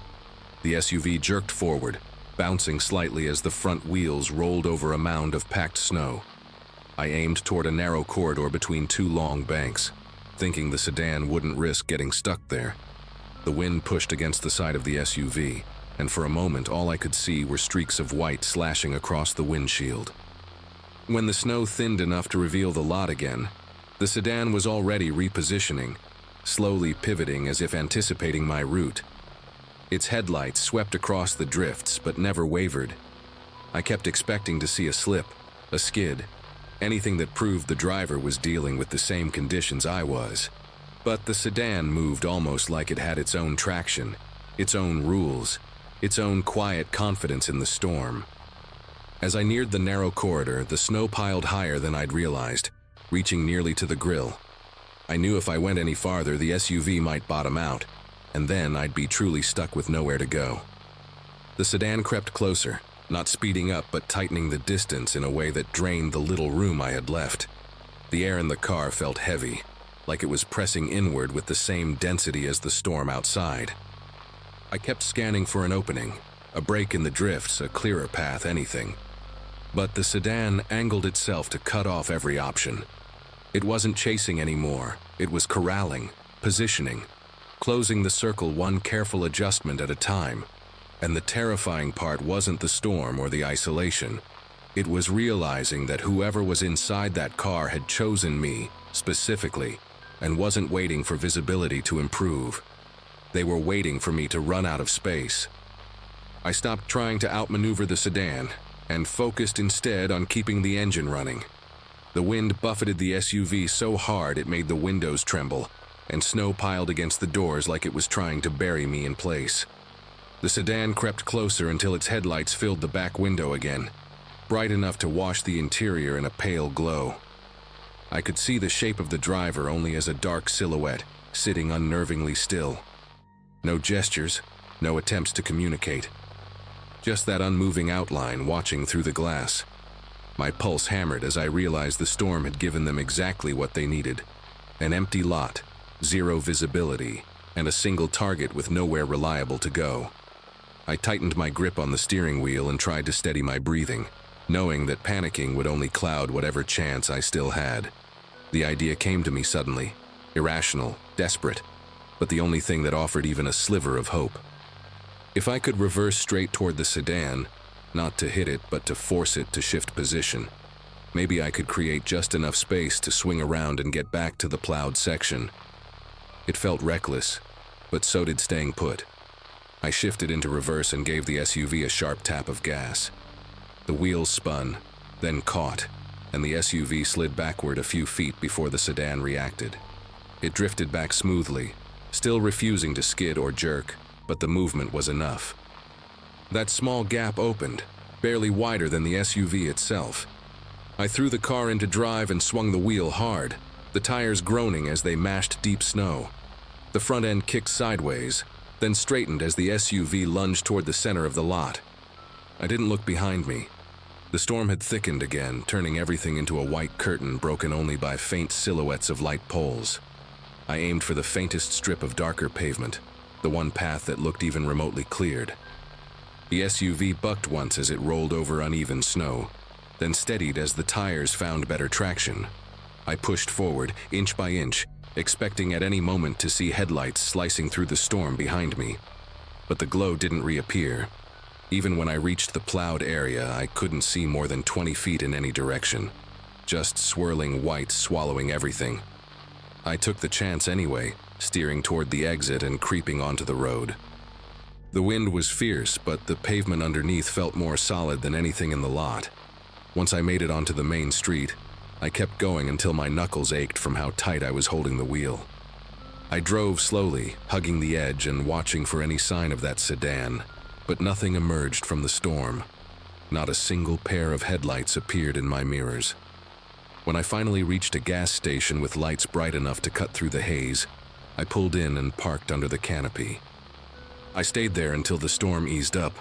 The SUV jerked forward, bouncing slightly as the front wheels rolled over a mound of packed snow. I aimed toward a narrow corridor between 2 long banks, thinking the sedan wouldn't risk getting stuck there. The wind pushed against the side of the SUV, and for a moment all I could see were streaks of white slashing across the windshield. When the snow thinned enough to reveal the lot again, the sedan was already repositioning, slowly pivoting as if anticipating my route. Its headlights swept across the drifts but never wavered. I kept expecting to see a slip, a skid, anything that proved the driver was dealing with the same conditions I was. But the sedan moved almost like it had its own traction, its own rules, its own quiet confidence in the storm. As I neared the narrow corridor, the snow piled higher than I'd realized, reaching nearly to the grill. I knew if I went any farther, the SUV might bottom out, and then I'd be truly stuck with nowhere to go. The sedan crept closer, not speeding up but tightening the distance in a way that drained the little room I had left. The air in the car felt heavy, like it was pressing inward with the same density as the storm outside. I kept scanning for an opening, a break in the drifts, a clearer path, anything. But the sedan angled itself to cut off every option. It wasn't chasing anymore, it was corralling, positioning, closing the circle one careful adjustment at a time. And the terrifying part wasn't the storm or the isolation. It was realizing that whoever was inside that car had chosen me, specifically, and wasn't waiting for visibility to improve. They were waiting for me to run out of space. I stopped trying to outmaneuver the sedan and focused instead on keeping the engine running. The wind buffeted the SUV so hard it made the windows tremble, and snow piled against the doors like it was trying to bury me in place. The sedan crept closer until its headlights filled the back window again, bright enough to wash the interior in a pale glow. I could see the shape of the driver only as a dark silhouette, sitting unnervingly still. No gestures, no attempts to communicate. Just that unmoving outline watching through the glass. My pulse hammered as I realized the storm had given them exactly what they needed. An empty lot, zero visibility, and a single target with nowhere reliable to go. I tightened my grip on the steering wheel and tried to steady my breathing, knowing that panicking would only cloud whatever chance I still had. The idea came to me suddenly, irrational, desperate, but the only thing that offered even a sliver of hope. If I could reverse straight toward the sedan, not to hit it but to force it to shift position, maybe I could create just enough space to swing around and get back to the plowed section. It felt reckless, but so did staying put. I shifted into reverse and gave the SUV a sharp tap of gas. The wheels spun, then caught, and the SUV slid backward a few feet before the sedan reacted. It drifted back smoothly, still refusing to skid or jerk, but the movement was enough. That small gap opened, barely wider than the SUV itself. I threw the car into drive and swung the wheel hard, the tires groaning as they mashed deep snow. The front end kicked sideways, then straightened as the SUV lunged toward the center of the lot. I didn't look behind me. The storm had thickened again, turning everything into a white curtain broken only by faint silhouettes of light poles. I aimed for the faintest strip of darker pavement, the one path that looked even remotely cleared. The SUV bucked once as it rolled over uneven snow, then steadied as the tires found better traction. I pushed forward, inch by inch, expecting at any moment to see headlights slicing through the storm behind me. But the glow didn't reappear. Even when I reached the plowed area, I couldn't see more than 20 feet in any direction, just swirling white swallowing everything. I took the chance anyway, steering toward the exit and creeping onto the road. The wind was fierce, but the pavement underneath felt more solid than anything in the lot. Once I made it onto the main street, I kept going until my knuckles ached from how tight I was holding the wheel. I drove slowly, hugging the edge and watching for any sign of that sedan, but nothing emerged from the storm. Not a single pair of headlights appeared in my mirrors. When I finally reached a gas station with lights bright enough to cut through the haze, I pulled in and parked under the canopy. I stayed there until the storm eased up,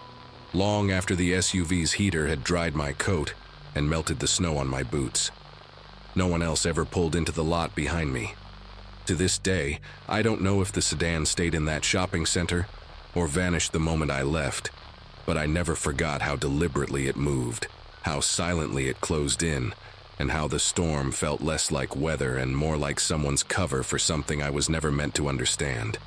long after the SUV's heater had dried my coat and melted the snow on my boots. No one else ever pulled into the lot behind me. To this day, I don't know if the sedan stayed in that shopping center or vanished the moment I left, but I never forgot how deliberately it moved, how silently it closed in, and how the storm felt less like weather and more like someone's cover for something I was never meant to understand.